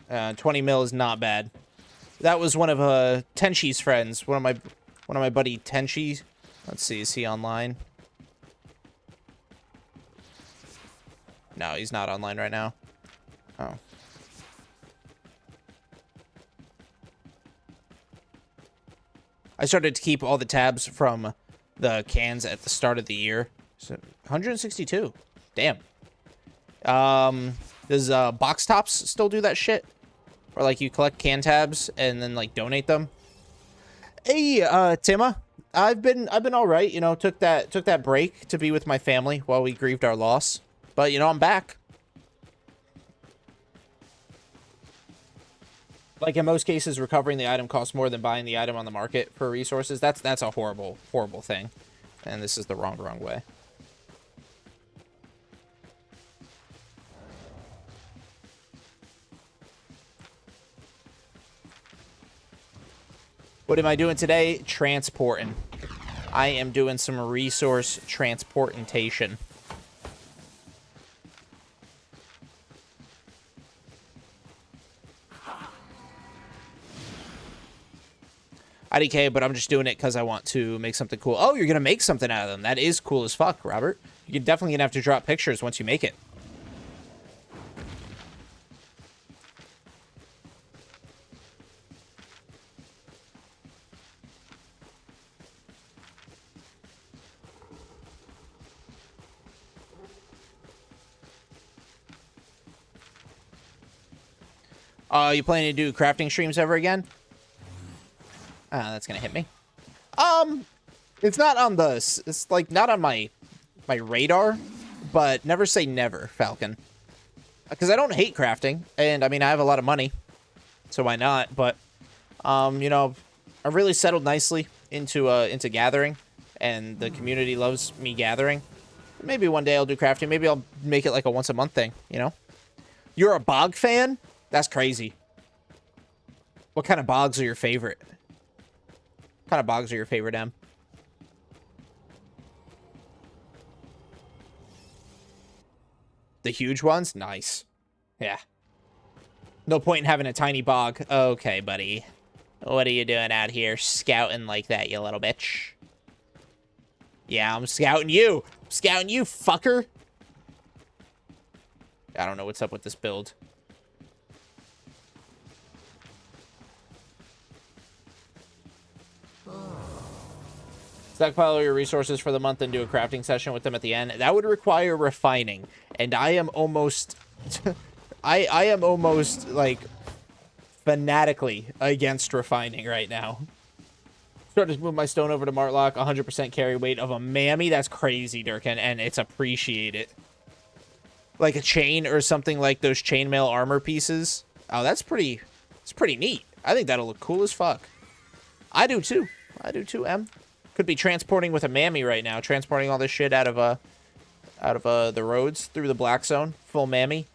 $20 mil is not bad. That was one of Tenshi's friends. One of my buddy Tenshi. Let's see, is he online? No, he's not online right now. Oh. I started to keep all the tabs from the cans at the start of the year. So 162. Damn. Does Box Tops still do that shit? Or like you collect can tabs and then like donate them? Hey, Tima. I've been all right, you know, took that break to be with my family while we grieved our loss. But, you know, I'm back. Like, in most cases, recovering the item costs more than buying the item on the market for resources. That's a horrible, horrible thing. And this is the wrong way. What am I doing today? Transporting. I am doing some resource transportation. IDK, but I'm just doing it because I want to make something cool. Oh, you're going to make something out of them. That is cool as fuck, Robert. You're definitely going to have to drop pictures once you make it. You planning to do crafting streams ever again? That's gonna hit me. It's not on the, it's like not on my radar, but never say never, Falcon. Because I don't hate crafting, and I mean I have a lot of money, so why not? But, you know, I've really settled nicely into gathering, and the community loves me gathering. Maybe one day I'll do crafting. Maybe I'll make it like a once-a-month thing, you know? You're a bog fan? That's crazy. What kind of bogs are your favorite? What kind of bogs are your favorite, Em? The huge ones? Nice. Yeah. No point in having a tiny bog. Okay, buddy. What are you doing out here scouting like that, you little bitch? Yeah, I'm scouting you. I'm scouting you, fucker. I don't know what's up with this build. Stockpile all your resources for the month and do a crafting session with them at the end. That would require refining. And I am almost... I am almost, like, fanatically against refining right now. Start to move my stone over to Martlock. 100% carry weight of a mammy. That's crazy, Durkin, and it's appreciated. Like a chain or something like those chainmail armor pieces. Oh, that's pretty... It's pretty neat. I think that'll look cool as fuck. I do, too. I do, too, Em. Could be transporting with a mammy right now. Transporting all this shit out of the roads through the black zone. Full mammy.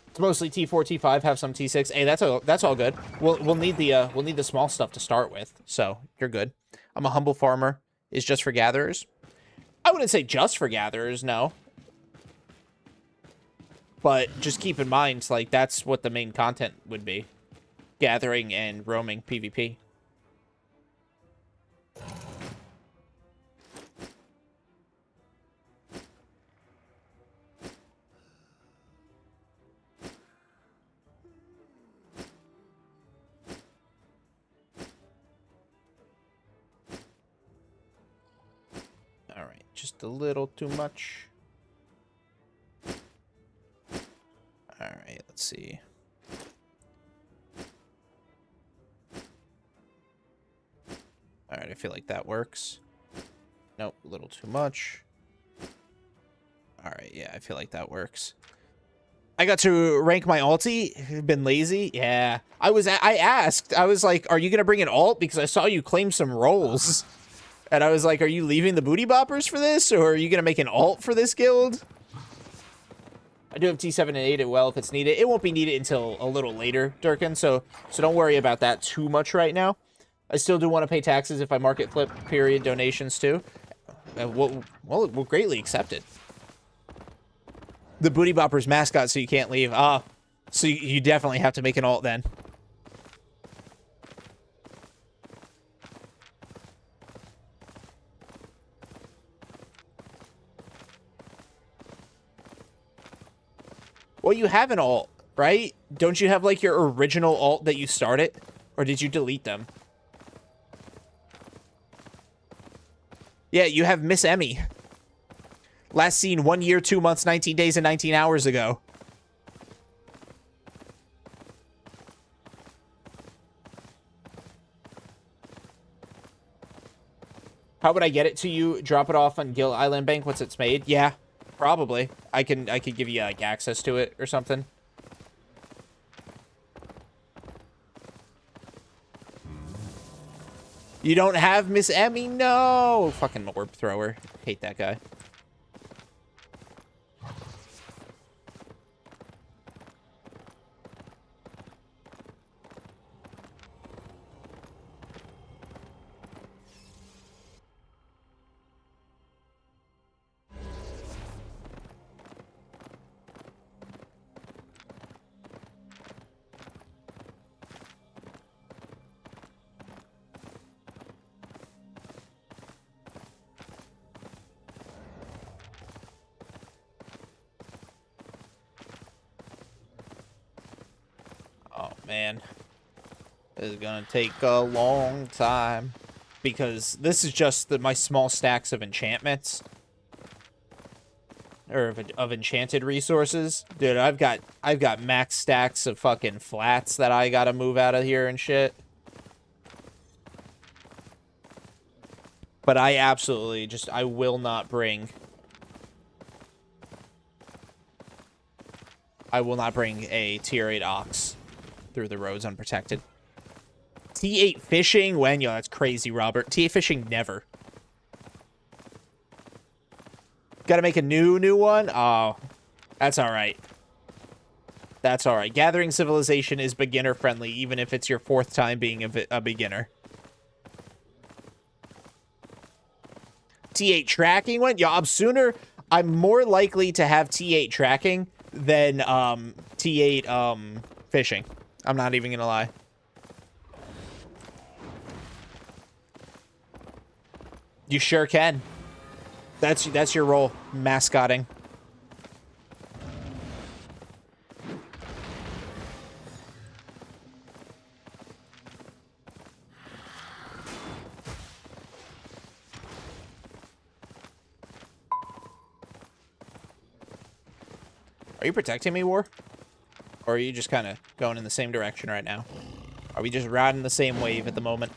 It's mostly T4, T5, have some T6. Hey, that's all good. We'll need the small stuff to start with. So, you're good. I'm a humble farmer. Is just for gatherers. I wouldn't say just for gatherers, no. But just keep in mind, like, that's what the main content would be. Gathering and roaming PvP. Alright, just a little too much. Alright, let's see. Alright, I feel like that works. Nope, a little too much. Alright, yeah, I feel like that works. I got to rank my ulti. Been lazy. Yeah. I asked. I was like, are you going to bring an ult? Because I saw you claim some roles. And I was like, are you leaving the booty boppers for this? Or are you going to make an ult for this guild? I do have T7 and 8 as well if it's needed. It won't be needed until a little later, Durkin. So don't worry about that too much right now. I still do want to pay taxes if I market flip period donations too. We'll greatly accept it. The booty boppers mascot, so you can't leave. Ah, so you definitely have to make an ult then. Well, you have an ult, right? Don't you have like your original ult that you started, or did you delete them? Yeah, you have Miss Emmy. Last seen 1 year, 2 months, 19 days, and 19 hours ago. How would I get it to you? Drop it off on Gill Island Bank once it's made? Yeah, probably. I could give you like access to it or something. You don't have Miss Emmy? No! Fucking orb thrower. Hate that guy. Man, this is gonna take a long time because this is just my small stacks of enchantments. or of enchanted resources. Dude, I've got max stacks of fucking flats that I gotta move out of here and shit. But I absolutely just, I will not bring a tier 8 ox through the roads unprotected. T8 fishing? When? Yo, that's crazy, Robert. T8 fishing, never. Gotta make a new one? Oh, that's alright. That's alright. Gathering Civilization is beginner friendly, even if it's your 4th time being a beginner. T8 tracking one? Yeah, I'm more likely to have T8 tracking than T8 fishing. I'm not even gonna lie. You sure can. That's your role, mascotting. Are you protecting me, War? Or are you just kind of going in the same direction right now? Are we just riding the same wave at the moment?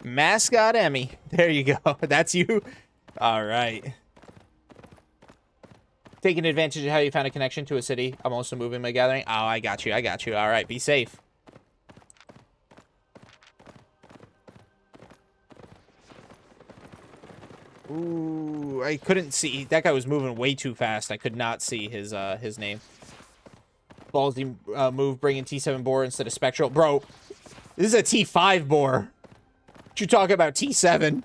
Mascot Emmy. There you go. That's you? All right. Taking advantage of how you found a connection to a city. I'm also moving my gathering. Oh, I got you. I got you. All right. Be safe. Ooh, I couldn't see. That guy was moving way too fast. I could not see his name. Ballsy move, bringing T7 boar instead of spectral. Bro, this is a T5 boar. What you talking about, T7?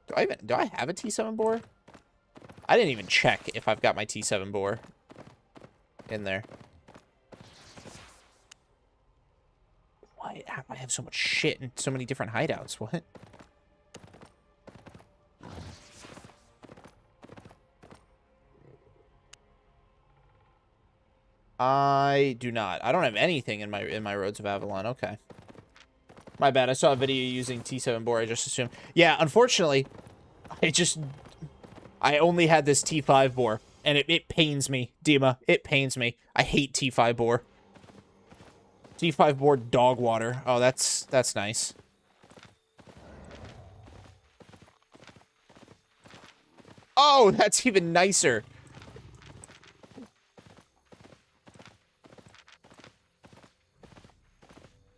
Do I have a T7 boar? I didn't even check if I've got my T7 boar in there. Why? How do I have so much shit in so many different hideouts? What? I do not. I don't have anything in my Roads of Avalon. Okay. My bad. I saw a video using T7 boar. I just assumed. Yeah, unfortunately, I only had this T5 boar, and it pains me, Dima. It pains me. I hate T5 boar. T5 boar dog water. Oh, that's nice. Oh, that's even nicer.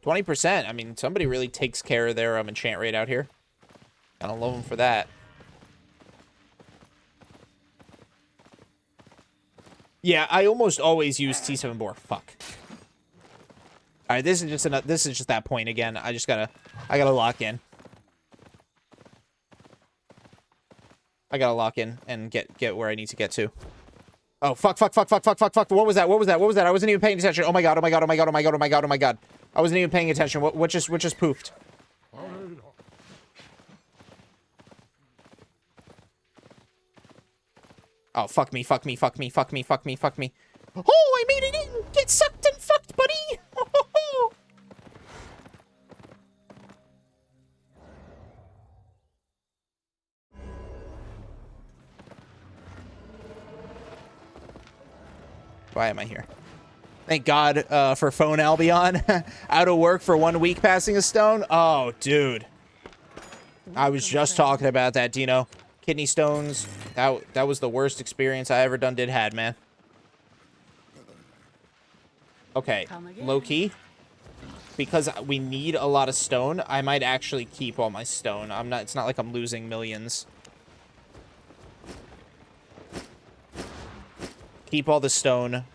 %. I mean, somebody really takes care of their enchant rate out here. I don't love them for that. Yeah, I almost always use T7 boar. Fuck. All right, this is just that point again. I gotta lock in. I gotta lock in and get where I need to get to. Oh, fuck. What was that? I wasn't even paying attention. Oh my god. I wasn't even paying attention. What just poofed? Oh, fuck me. Oh, I made it in! Get sucked and fucked, buddy! Why am I here? Thank God for phone Albion. Out of work for 1 week passing a stone? Oh, dude. I was just talking about that, Dino. Kidney stones. That was the worst experience I ever had, man. Okay, low-key. Because we need a lot of stone, I might actually keep all my stone. It's not like I'm losing millions. Keep all the stone.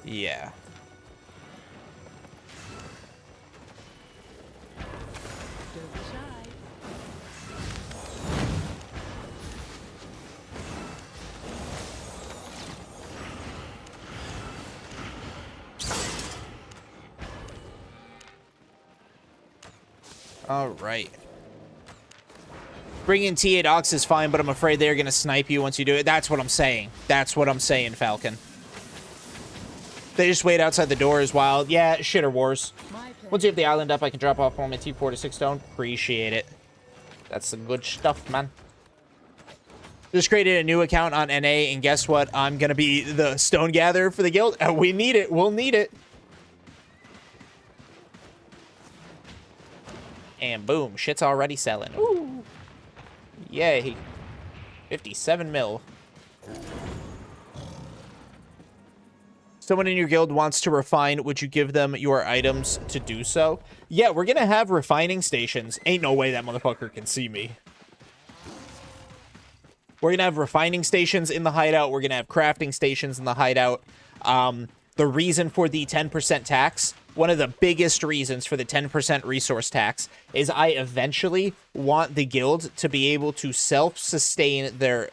Yeah. All right. Bringing T8 Ox is fine, but I'm afraid they're going to snipe you once you do it. That's what I'm saying. That's what I'm saying, Falcon. They just wait outside the door is wild. Yeah, shitter wars. Once you have the island up, I can drop off all my T4 to 6 stone. Appreciate it. That's some good stuff, man. Just created a new account on NA, and guess what? I'm going to be the stone gatherer for the guild. We need it. We'll need it. And boom, shit's already selling. Ooh. Yay. 57 mil. Someone in your guild wants to refine. Would you give them your items to do so? Yeah, we're going to have refining stations. Ain't no way that motherfucker can see me. We're going to have refining stations in the hideout. We're going to have crafting stations in the hideout. The reason for the 10% tax, one of the biggest reasons for the 10% resource tax, is I eventually want the guild to be able to self-sustain their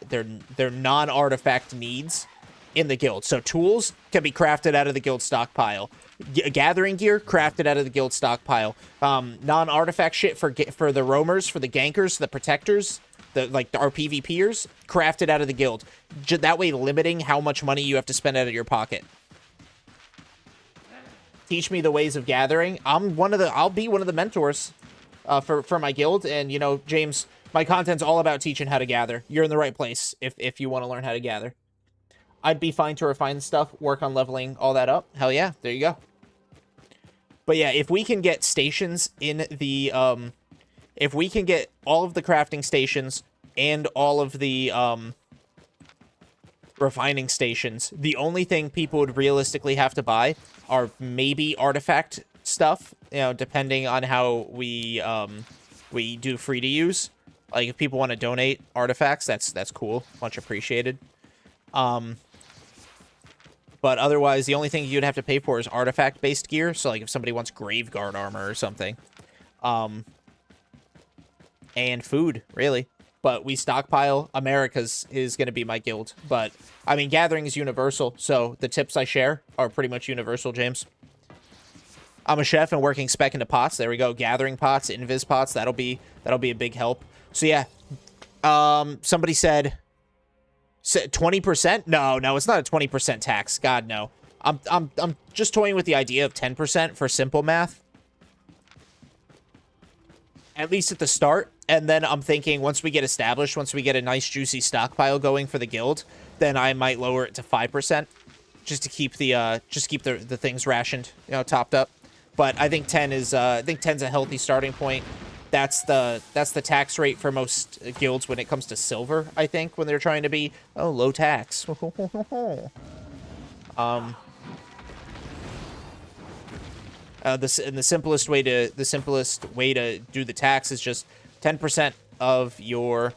non-artifact needs in the guild. So tools can be crafted out of the guild stockpile. Gathering gear crafted out of the guild stockpile. Non-artifact shit for the roamers, for the gankers, the protectors, our PvPers, crafted out of the guild. That way limiting how much money you have to spend out of your pocket. Teach me the ways of gathering. I'll be one of the mentors for my guild. And, you know, James, my content's all about teaching how to gather. You're in the right place if you want to learn how to gather. I'd be fine to refine stuff, work on leveling all that up. Hell yeah, there you go. But yeah, if we can get stations in the, if we can get all of the crafting stations and all of the, refining stations, the only thing people would realistically have to buy are maybe artifact stuff, you know, depending on how we do free to use. Like, if people want to donate artifacts, that's cool. Much appreciated. But otherwise, the only thing you'd have to pay for is artifact-based gear. So, like, if somebody wants Graveguard armor or something. And food, really. But we stockpile. America's is going to be my guild. But, I mean, gathering is universal. So, the tips I share are pretty much universal, James. I'm a chef and working spec into pots. There we go. Gathering pots, invis pots. That'll be a big help. So, yeah. Somebody said... 20%? No, it's not a 20% tax. God, no. I'm just toying with the idea of 10% for simple math. At least at the start. And then I'm thinking once we get established, once we get a nice juicy stockpile going for the guild, then I might lower it to 5% just to keep the the things rationed, you know, topped up. But I think 10 is I think 10's a healthy starting point. That's the tax rate for most guilds when it comes to silver, I think, when they're trying to be, oh, low tax. The simplest way to do the tax is just 10% of the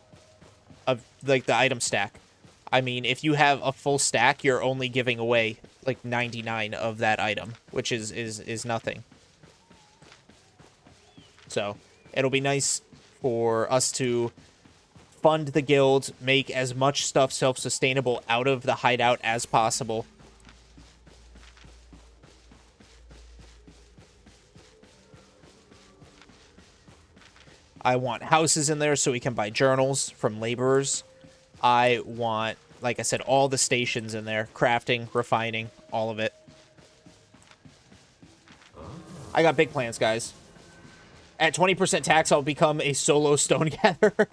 item stack. I mean, if you have a full stack, you're only giving away like 99 of that item, which is nothing. So it'll be nice for us to fund the guild, make as much stuff self-sustainable out of the hideout as possible. I want houses in there so we can buy journals from laborers. I want, like I said, all the stations in there. Crafting, refining, all of it. I got big plans, guys. At 20% tax, I'll become a solo stone gatherer.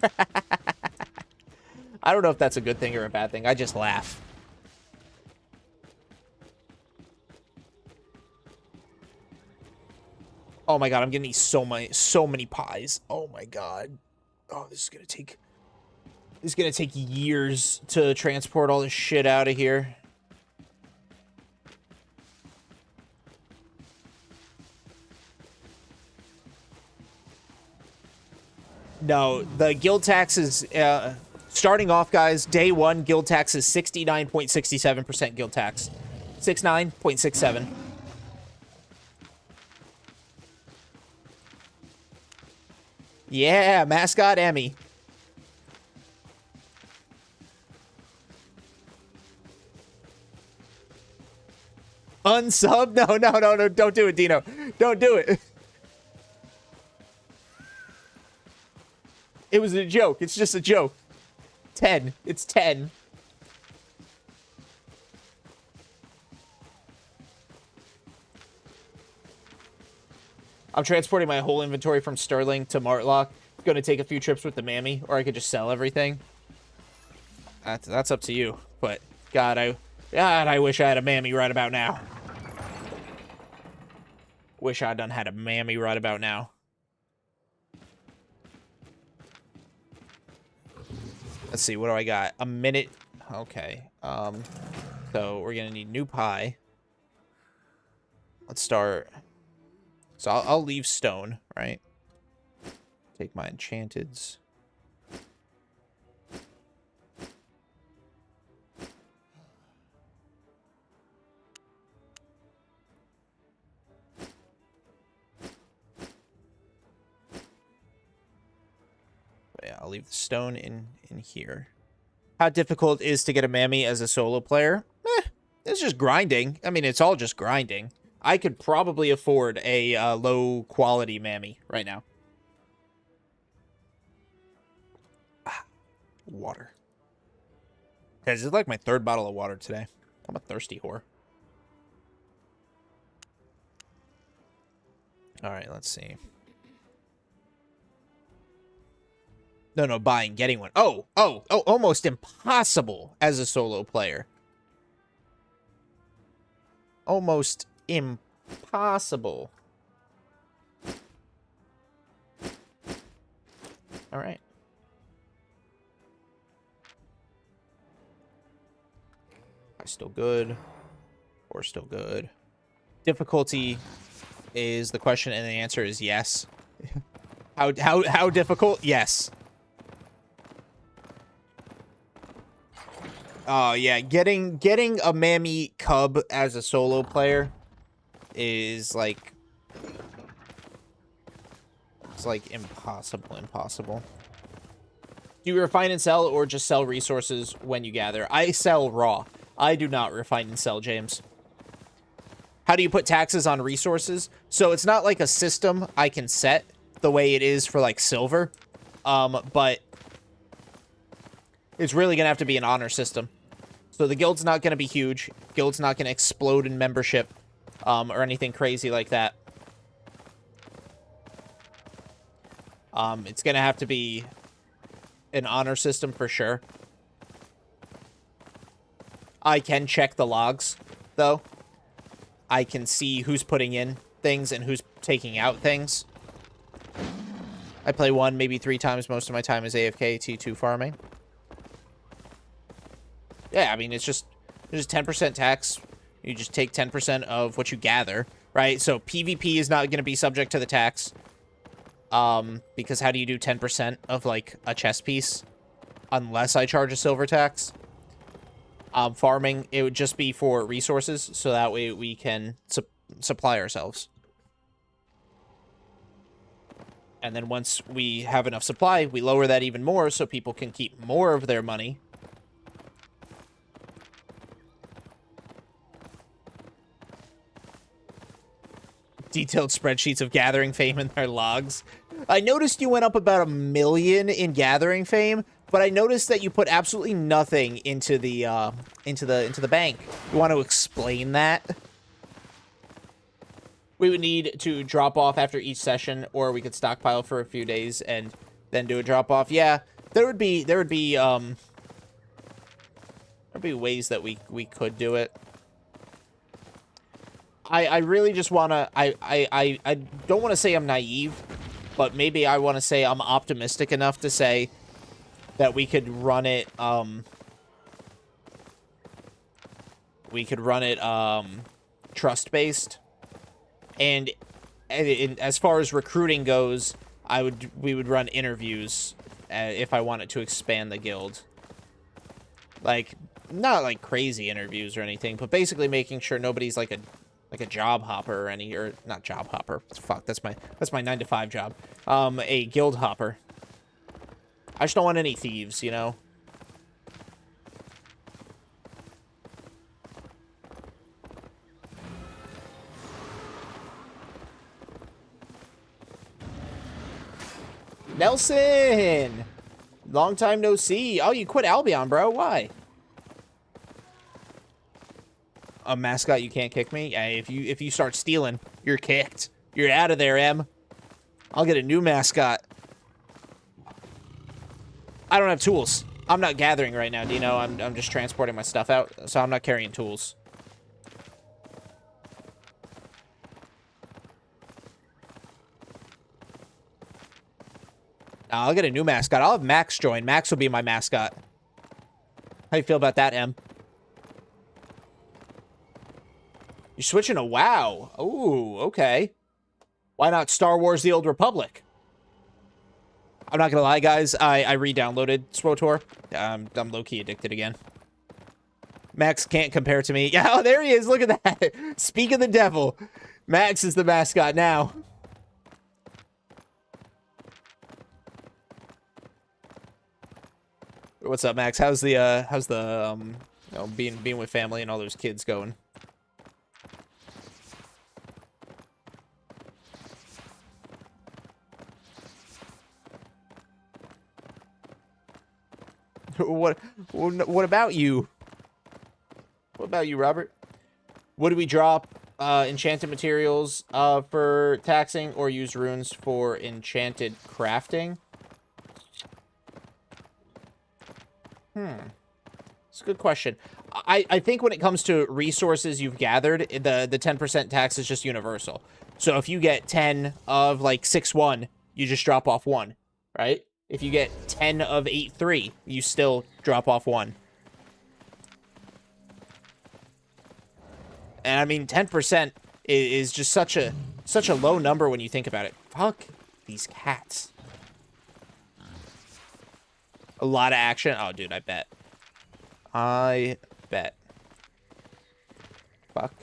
I don't know if that's a good thing or a bad thing. I just laugh. Oh my god, I'm gonna eat so many pies. Oh my god. Oh, this is gonna take years to transport all this shit out of here. No, the guild tax is, starting off, guys, day one, guild tax is 69.67% guild tax. 69.67. Yeah, mascot Emmy. Unsub? No, don't do it, Dino. Don't do it. It was a joke. It's just a joke. 10. It's 10. I'm transporting my whole inventory from Sterling to Martlock. Going to take a few trips with the mammy, or I could just sell everything. That's up to you. But God, I wish I had a mammy right about now. Wish I done had a mammy right about now. Let's see, what do I got? A minute. Okay. So we're gonna need new pie. Let's start. So I'll leave stone, right? Take my enchanteds. But yeah, I'll leave the stone in here. How difficult it is to get a mammy as a solo player? It's just grinding. I mean, it's all just grinding. I could probably afford a low quality mammy right now. Water. Guys, this is like my third bottle of water today. I'm a thirsty whore. All right, let's see. No, buying, getting one. Oh, almost impossible as a solo player. Almost impossible. All right. Still good. Or still good. Difficulty is the question, and the answer is yes. How difficult? Yes. Oh yeah, getting a mammy cub as a solo player is like, it's like impossible. Do you refine and sell, or just sell resources when you gather? I sell raw. I do not refine and sell, James. How do you put taxes on resources? So it's not like a system I can set the way it is for like silver, but it's really gonna have to be an honor system. So the guild's not gonna be huge. Guild's not gonna explode in membership, or anything crazy like that. It's gonna have to be an honor system for sure. I can check the logs, though. I can see who's putting in things and who's taking out things. I play 1, maybe 3 times. Most of my time is AFK, T2 farming. Yeah, I mean, it's just 10% tax. You just take 10% of what you gather, right? So PvP is not going to be subject to the tax. Because how do you do 10% of, like, a chess piece? Unless I charge a silver tax. Farming, it would just be for resources, so that way we can supply ourselves. And then once we have enough supply, we lower that even more so people can keep more of their money. Detailed spreadsheets of gathering fame in their logs. I noticed you went up about 1 million in gathering fame, but I noticed that you put absolutely nothing into the bank. You want to explain that? We would need to drop off after each session, or we could stockpile for a few days and then do a drop off. Yeah, there would be ways that we could do it. I really just want to, I don't want to say I'm naive, but maybe I want to say I'm optimistic enough to say that we could run it, trust-based. And as far as recruiting goes, we would run interviews if I wanted to expand the guild. Like, not like crazy interviews or anything, but basically making sure nobody's like a job hopper or not job hopper. Fuck, that's my 9-to-5 job. A guild hopper. I just don't want any thieves, you know? Nelson! Long time no see. Oh, you quit Albion, bro. Why? A mascot, you can't kick me? Hey, if you start stealing, you're kicked. You're out of there, M. I'll get a new mascot. I don't have tools. I'm not gathering right now, Dino. I'm just transporting my stuff out, so I'm not carrying tools. I'll get a new mascot. I'll have Max join. Max will be my mascot. How you feel about that, M? You're switching to WoW. Ooh, okay. Why not Star Wars The Old Republic? I'm not gonna lie, guys. I re-downloaded SWTOR. I'm low-key addicted again. Max can't compare to me. Yeah, oh, there he is. Look at that. Speak of the devil. Max is the mascot now. What's up, Max? How's the you know, being with family and all those kids going? What about you? What about you, Robert? Would we drop enchanted materials for taxing or use runes for enchanted crafting? It's a good question. I think when it comes to resources you've gathered, the 10% tax is just universal. So if you get 10 of like 6-1, you just drop off 1, right? If you get 10 of 8-3, you still drop off 1. And I mean, 10% is just such a low number when you think about it. Fuck these cats. A lot of action. Oh, dude, I bet. I bet. Fuck.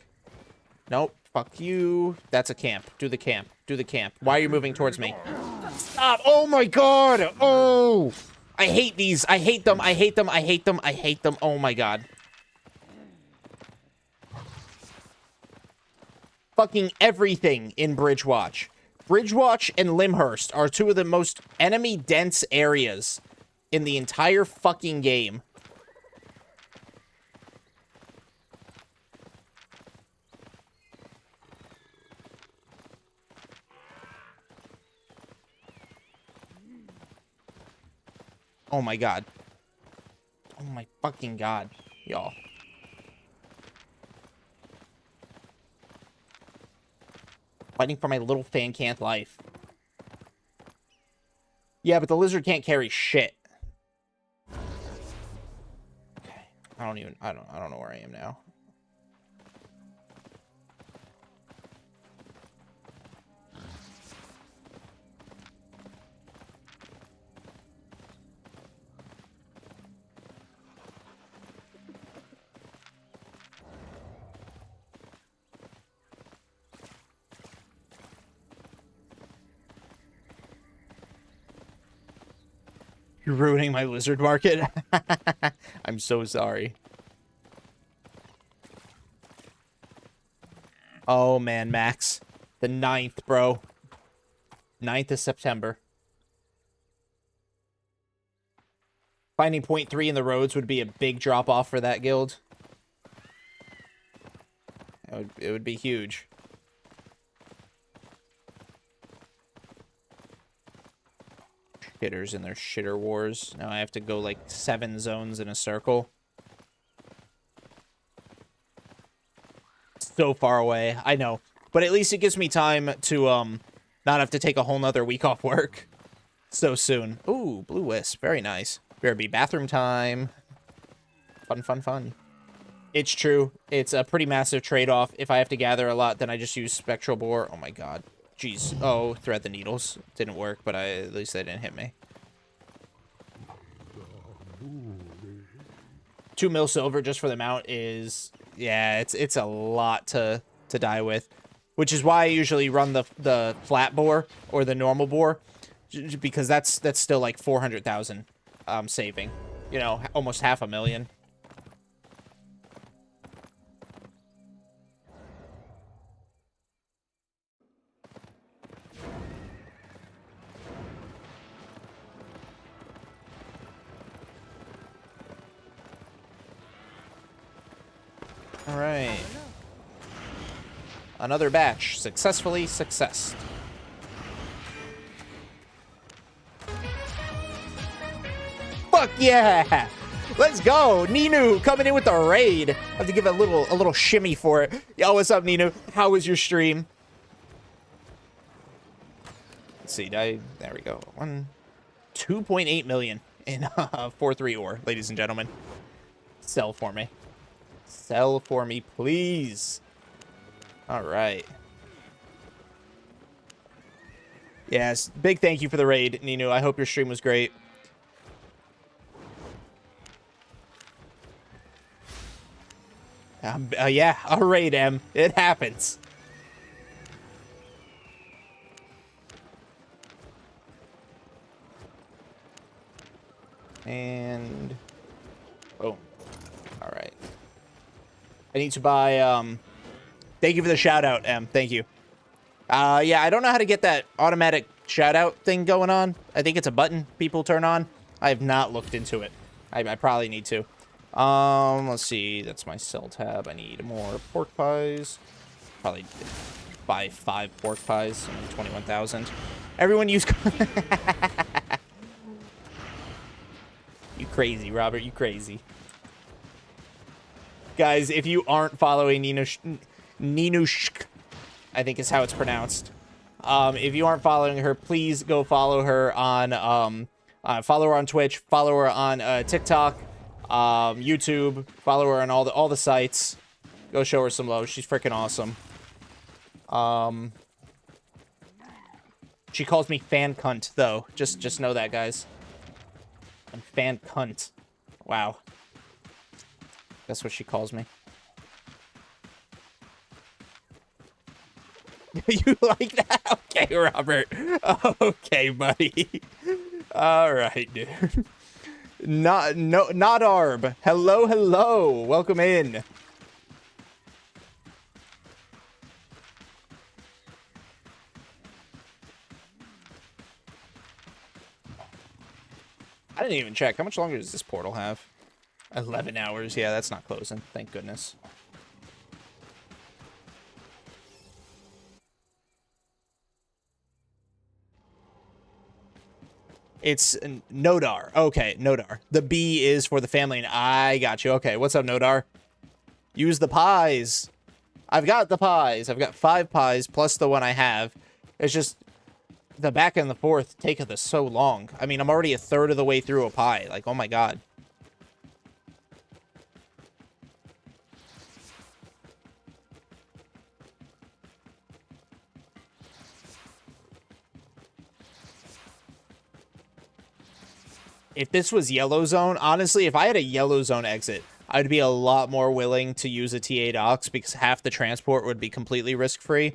Nope. Fuck you. That's a camp. Do the camp. Do the camp. Why are you moving towards me? Stop. Oh, my God. Oh. I hate these. I hate them. I hate them. I hate them. I hate them. Oh, my God. Fucking everything in Bridgewatch. Bridgewatch and Limhurst are two of the most enemy-dense areas in the entire fucking game. Oh my God. Oh my fucking God. Y'all. Fighting for my little Fancanth life. Yeah, but the lizard can't carry shit. Okay. I don't know where I am now. You're ruining my lizard market. I'm so sorry. Oh, man, Max. The 9th, bro. 9th of September. Finding point 3 in the roads would be a big drop-off for that guild. It would be huge. Shitters in their shitter wars. Now I have to go like 7 zones in a circle. So far away. I know. But at least it gives me time to not have to take a whole nother week off work so soon. Ooh, blue wisp. Very nice. Better be bathroom time. Fun, fun, fun. It's true. It's a pretty massive trade-off. If I have to gather a lot, then I just use spectral bore. Oh my God. Jeez. Oh, thread the needles. Didn't work, but at least they didn't hit me. 2 mil silver just for the mount is, yeah, it's a lot to die with, which is why I usually run the flat bore or the normal bore, because that's still like 400,000 saving, you know, almost 500,000. Another batch. Successfully successed. Fuck yeah! Let's go! Ninu coming in with the raid. I have to give a little shimmy for it. Yo, what's up, Ninu? How was your stream? Let's see. There we go. 2.8 million in 4-3 ore, ladies and gentlemen. Sell for me. Sell for me, please. All right. Yes, big thank you for the raid, Ninu. I hope your stream was great. Yeah, a raid, M. It happens. And boom. All right. I need to buy. Thank you for the shout out, M. Thank you. Yeah, I don't know how to get that automatic shout out thing going on. I think it's a button people turn on. I have not looked into it. I probably need to. Let's see. That's my sell tab. I need more pork pies. Probably buy 5 pork pies. 21,000. Everyone use. You crazy, Robert. You crazy. Guys, if you aren't following Ninushk, I think is how it's pronounced. If you aren't following her, please go follow her on Twitch, follow her on TikTok, YouTube, follow her on all the sites. Go show her some love. She's freaking awesome. She calls me Fancanth though. Just know that, guys. I'm Fancanth. Wow. That's what she calls me. You like that? Okay, Robert. Okay, buddy. All right, dude. Not Arb. Hello. Welcome in. I didn't even check. How much longer does this portal have? 11 hours. Yeah, that's not closing. Thank goodness. It's Nodar. Okay, Nodar. The B is for the family, and I got you. Okay, what's up, Nodar? Use the pies. I've got the pies. I've got 5 pies plus the one I have. It's just the back and the forth taketh us so long. I mean, I'm already a third of the way through a pie. Like, oh my god. If this was yellow zone, honestly, if I had a yellow zone exit, I'd be a lot more willing to use a T8 Ox because half the transport would be completely risk-free.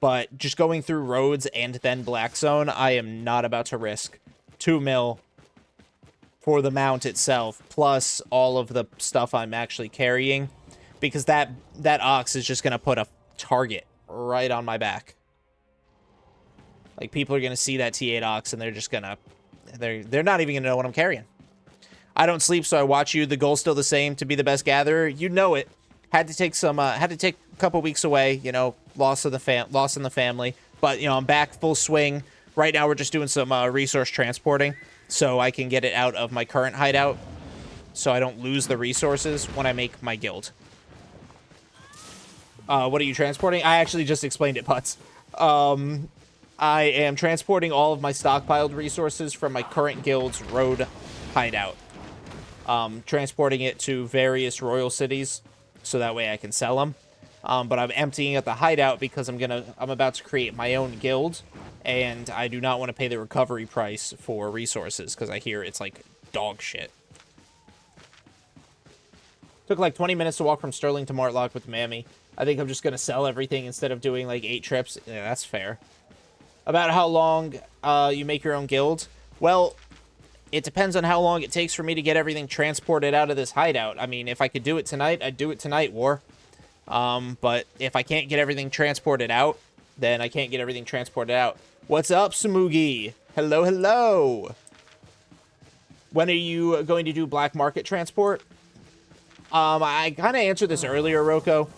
But just going through roads and then black zone, I am not about to risk 2 mil for the mount itself, plus all of the stuff I'm actually carrying, because that Ox is just going to put a target right on my back. Like, people are going to see that T8 Ox and they're just going to... They're not even gonna know what I'm carrying. I don't sleep, so I watch you. The goal's still the same, to be the best gatherer. You know it. Had to take a couple weeks away. You know, loss in the family. But you know, I'm back full swing. Right now, we're just doing some resource transporting, so I can get it out of my current hideout, so I don't lose the resources when I make my guild. What are you transporting? I actually just explained it, Putz. I am transporting all of my stockpiled resources from my current guild's road hideout. Transporting it to various royal cities, so that way I can sell them. But I'm emptying out the hideout because I'm about to create my own guild, and I do not want to pay the recovery price for resources, because I hear it's like dog shit. Took like 20 minutes to walk from Sterling to Martlock with Mammy. I think I'm just going to sell everything instead of doing like 8 trips. Yeah, that's fair. About how long you make your own guild? Well, it depends on how long it takes for me to get everything transported out of this hideout. I mean, if I could do it tonight, I'd do it tonight, War. But if I can't get everything transported out, then I can't get everything transported out. What's up, Samugi? Hello. When are you going to do black market transport? I kind of answered this earlier, Roko.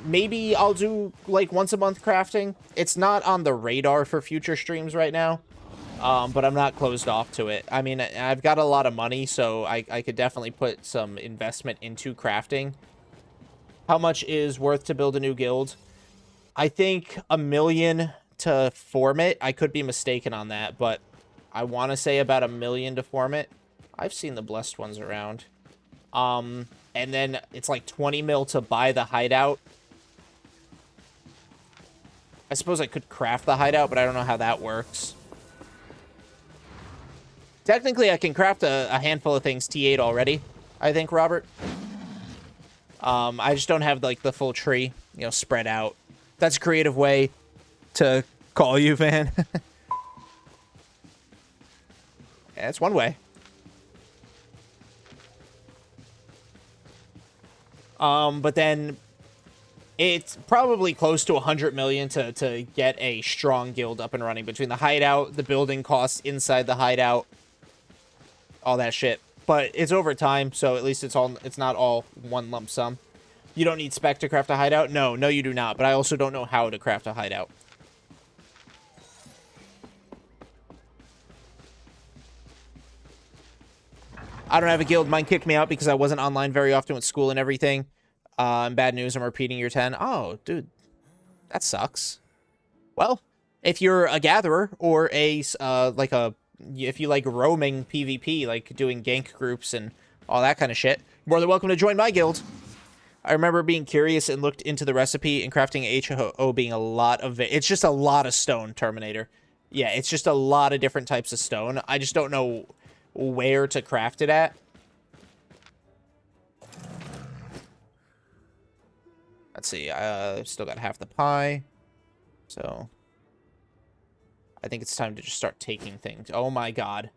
maybe I'll do, like, once a month crafting. It's not on the radar for future streams right now, but I'm not closed off to it. I mean, I've got a lot of money, so I could definitely put some investment into crafting. How much is worth to build a new guild? I think $1 million to form it. I could be mistaken on that, but I want to say about $1 million to form it. I've seen the blessed ones around. And then it's like 20 mil to buy the hideout. I suppose I could craft the hideout, but I don't know how that works. Technically, I can craft a handful of things T8 already, I think, Robert. I just don't have, like, the full tree, you know, spread out. That's a creative way to call you, Van. Yeah, it's one way. But then it's probably close to 100 million to get a strong guild up and running between the hideout, the building costs inside the hideout, all that shit. But it's over time, so at least it's not all one lump sum. You don't need spec to craft a hideout? No, you do not. But I also don't know how to craft a hideout. I don't have a guild. Mine kicked me out because I wasn't online very often with school and everything. And bad news, I'm repeating year 10. Oh, dude. That sucks. Well, if you're a gatherer or a, if you like roaming PvP, like doing gank groups and all that kind of shit, more than welcome to join my guild. I remember being curious and looked into the recipe and crafting HO being a lot of it. It's just a lot of stone, Terminator. Yeah, it's just a lot of different types of stone. I just don't know where to craft it at. Let's see. Still got half the pie. So I think it's time to just start taking things. Oh my god.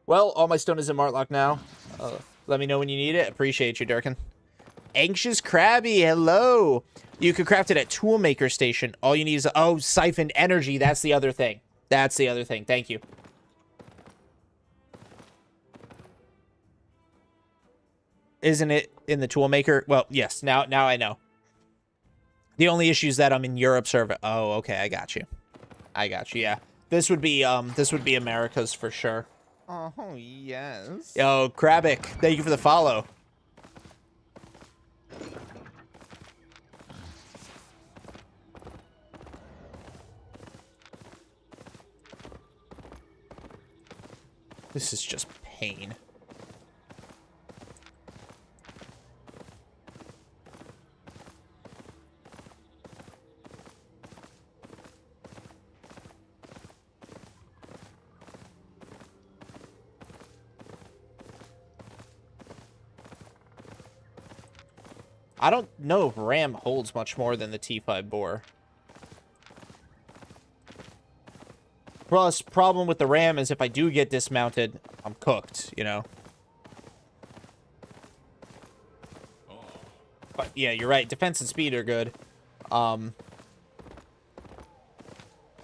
Well, all my stone is in Martlock now. Let me know when you need it. Appreciate you, Durkin. Anxious Krabby, hello. You could craft it at Toolmaker Station. All you need is... Oh, siphoned energy. That's the other thing. That's the other thing. Thank you. Isn't it in the Toolmaker? Well, yes. Now I know. The only issue is that I'm in Europe server. Oh, okay. I got you. Yeah. This would be America's for sure. Oh, yes. Yo, Krabic, thank you for the follow. This is just pain. I don't know if RAM holds much more than the T5 bore. Plus, problem with the RAM is if I do get dismounted, I'm cooked, you know? But yeah, you're right. Defense and speed are good. I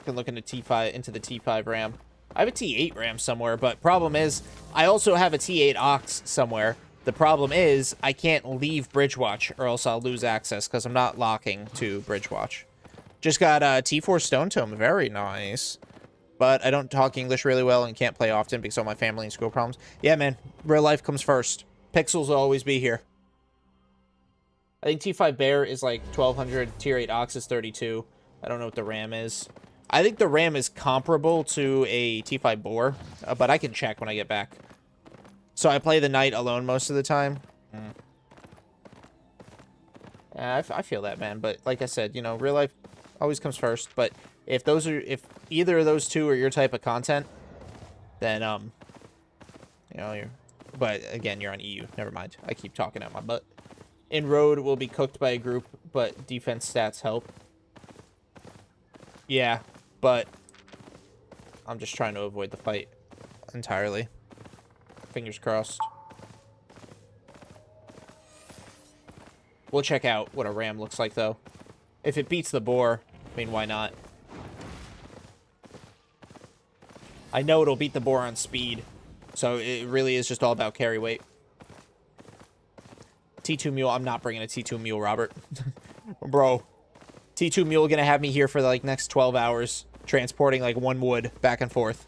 can look into the T5 RAM. I have a T8 RAM somewhere, but problem is, I also have a T8 aux somewhere. The problem is, I can't leave Bridgewatch, or else I'll lose access, because I'm not locking to Bridgewatch. Just got a T4 Stone Tome. Very nice. But I don't talk English really well and can't play often because of my family and school problems. Yeah, man. Real life comes first. Pixels will always be here. I think T5 Bear is like 1200. Tier 8 Ox is 32. I don't know what the RAM is. I think the RAM is comparable to a T5 Boar, but I can check when I get back. So I play the knight alone most of the time. Yeah, I feel that, man. But like I said, you know, real life always comes first. But if either of those two are your type of content, then you know, but again, you're on EU. Never mind. I keep talking out my butt. In road will be cooked by a group, but defense stats help. Yeah, but I'm just trying to avoid the fight entirely. Fingers crossed. We'll check out what a ram looks like, though. If it beats the boar, I mean, why not? I know it'll beat the boar on speed, so it really is just all about carry weight. T2 mule. I'm not bringing a T2 mule, Robert. Bro. T2 mule gonna have me here for the, like, next 12 hours. Transporting, like, one wood back and forth.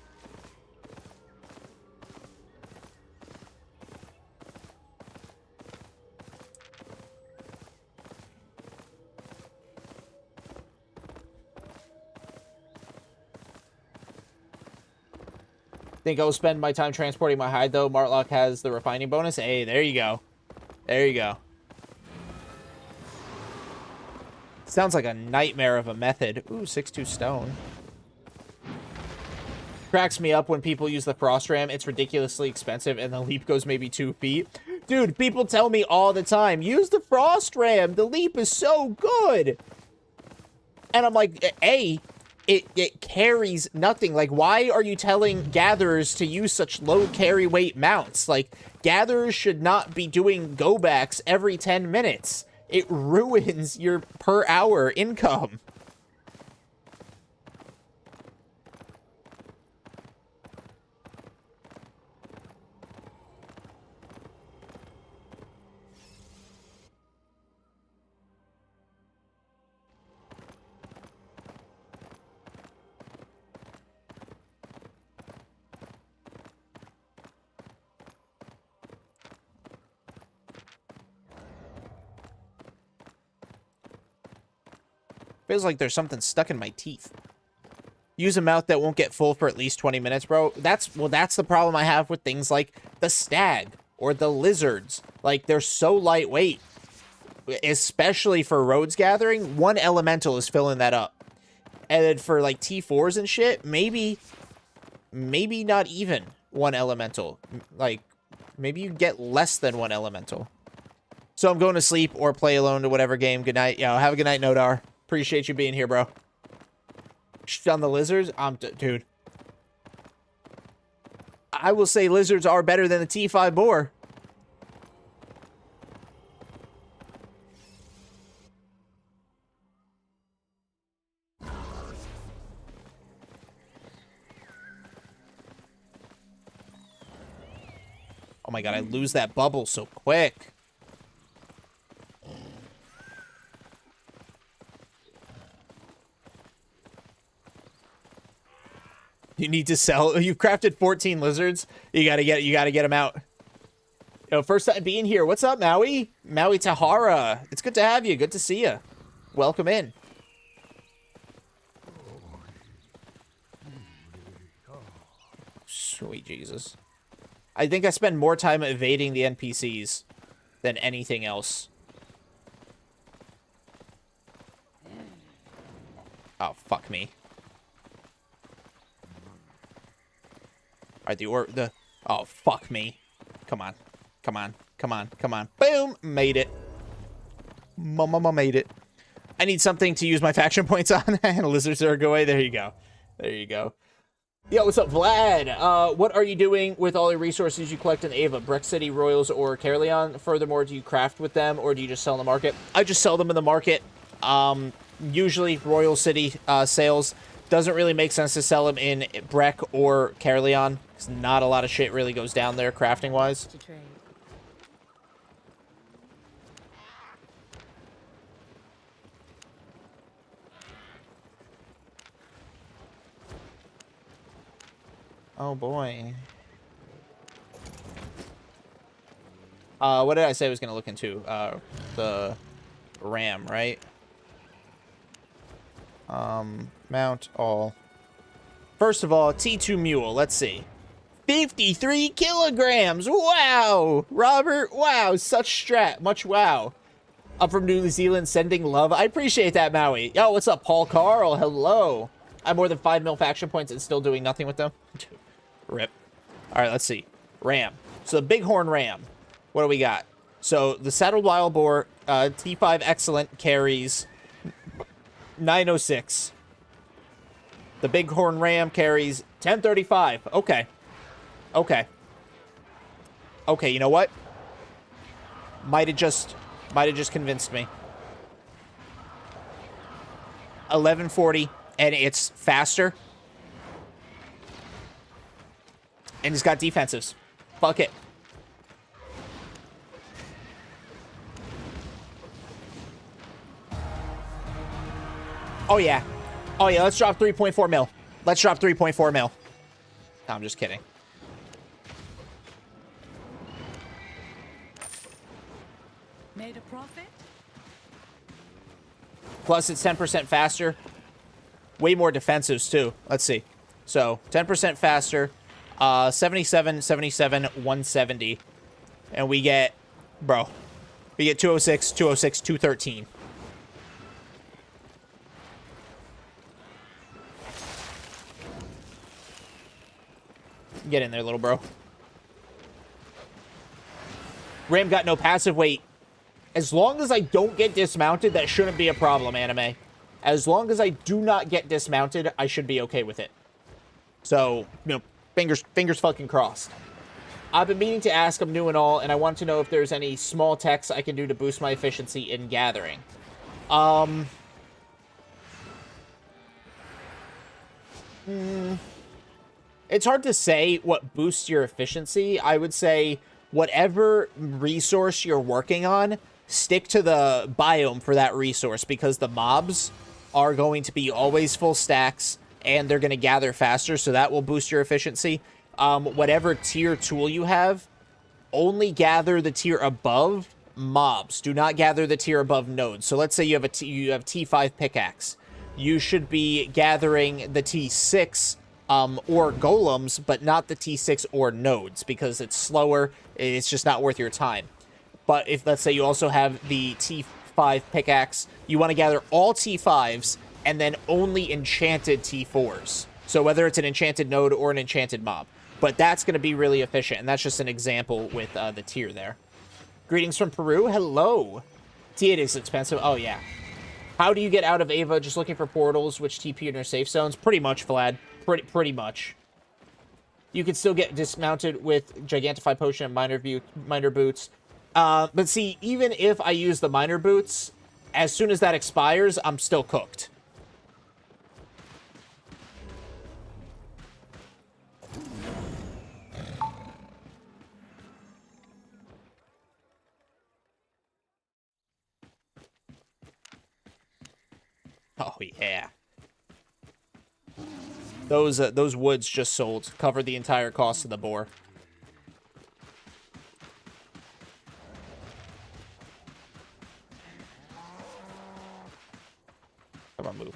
Think I will spend my time transporting my hide, though. Martlock has the refining bonus. Hey, there you go. There you go. Sounds like a nightmare of a method. Ooh, 6-2 stone. Cracks me up when people use the frost ram. It's ridiculously expensive, and the leap goes maybe 2 feet. Dude, people tell me all the time, use the frost ram. The leap is so good. And I'm like, A, it carries nothing. Like, why are you telling gatherers to use such low carry weight mounts? Like, gatherers should not be doing go backs every 10 minutes. It ruins your per hour income. Feels like there's something stuck in my teeth. Use a mount that won't get full for at least 20 minutes, bro. That's the problem I have with things like the stag or the lizards. Like, they're so lightweight, especially for roads gathering. One elemental is filling that up. And then for, like, T4s and shit, maybe not even one elemental. Like, maybe you get less than one elemental. So I'm going to sleep or play alone to whatever game. Good night. Yo, have a good night, Nodar. Appreciate you being here, bro. On the lizards, dude. I will say lizards are better than the T5 boar. Oh my god, I lose that bubble so quick. You need to sell. You've crafted 14 lizards. You gotta get them out. Yo, first time being here. What's up, Maui? Maui Tahara. It's good to have you. Good to see you. Welcome in. Sweet Jesus. I think I spend more time evading the NPCs than anything else. Oh, fuck me. Alright, oh, fuck me. Come on. Come on. Come on. Come on. Boom! Made it. Mama made it. I need something to use my faction points on. And lizards are go away. There you go. There you go. Yo, what's up, Vlad? What are you doing with all the resources you collect in Ava? Breck City, Royals, or Caerleon? Furthermore, do you craft with them, or do you just sell in the market? I just sell them in the market. Usually Royal City sales. Doesn't really make sense to sell them in Breck or Caerleon. Because not a lot of shit really goes down there crafting-wise. Oh, boy. What did I say I was going to look into? The RAM, right? Mount all. First of all, T2 mule. Let's see. 53 kilograms. Wow. Robert, wow. Such strat. Much wow. I'm from New Zealand, sending love. I appreciate that, Maui. Yo, what's up, Paul Carl? Hello. I have more than 5 mil faction points and still doing nothing with them. Rip. All right, let's see. Ram. So the Bighorn Ram. What do we got? So the Saddled Wild Boar, T5 Excellent carries 906. The Bighorn Ram carries 1035. Okay. Okay. Okay, you know what? Might have just convinced me. 1140, and it's faster. And it's got defensives. Fuck it. Oh, yeah. Oh, yeah, let's drop 3.4 mil. Let's drop 3.4 mil. No, I'm just kidding. Made a profit? Plus, it's 10% faster. Way more defensives, too. Let's see. So, 10% faster. 77, 77, 170. And we get... Bro. We get 206, 206, 213. Get in there, little bro. Ram got no passive weight. As long as I don't get dismounted, that shouldn't be a problem, anime. As long as I do not get dismounted, I should be okay with it. So, you know, fingers fucking crossed. I've been meaning to ask, I'm new and all, and I want to know if there's any small techs I can do to boost my efficiency in gathering. It's hard to say what boosts your efficiency. I would say whatever resource you're working on, stick to the biome for that resource, because the mobs are going to be always full stacks and they're going to gather faster, so that will boost your efficiency. Whatever tier tool you have, only gather the tier above mobs. Do not gather the tier above nodes. So let's say you have T5 pickaxe. You should be gathering the T6 or golems, but not the T6 or nodes, because it's slower. It's just not worth your time. But if, let's say, you also have the T5 pickaxe, you want to gather all T5s and then only enchanted T4s. So whether it's an enchanted node or an enchanted mob. But that's going to be really efficient, and that's just an example with the tier there. Greetings from Peru. Hello. T8 is expensive. Oh, yeah. How do you get out of Ava? Just looking for portals, which TP in your safe zones? Pretty much, Vlad. Pretty much. You can still get dismounted with Gigantify Potion and Miner Boots. But see, even if I use the Miner Boots, as soon as that expires, I'm still cooked. Oh, yeah. Those woods just sold. Covered the entire cost of the boar. Come on, move.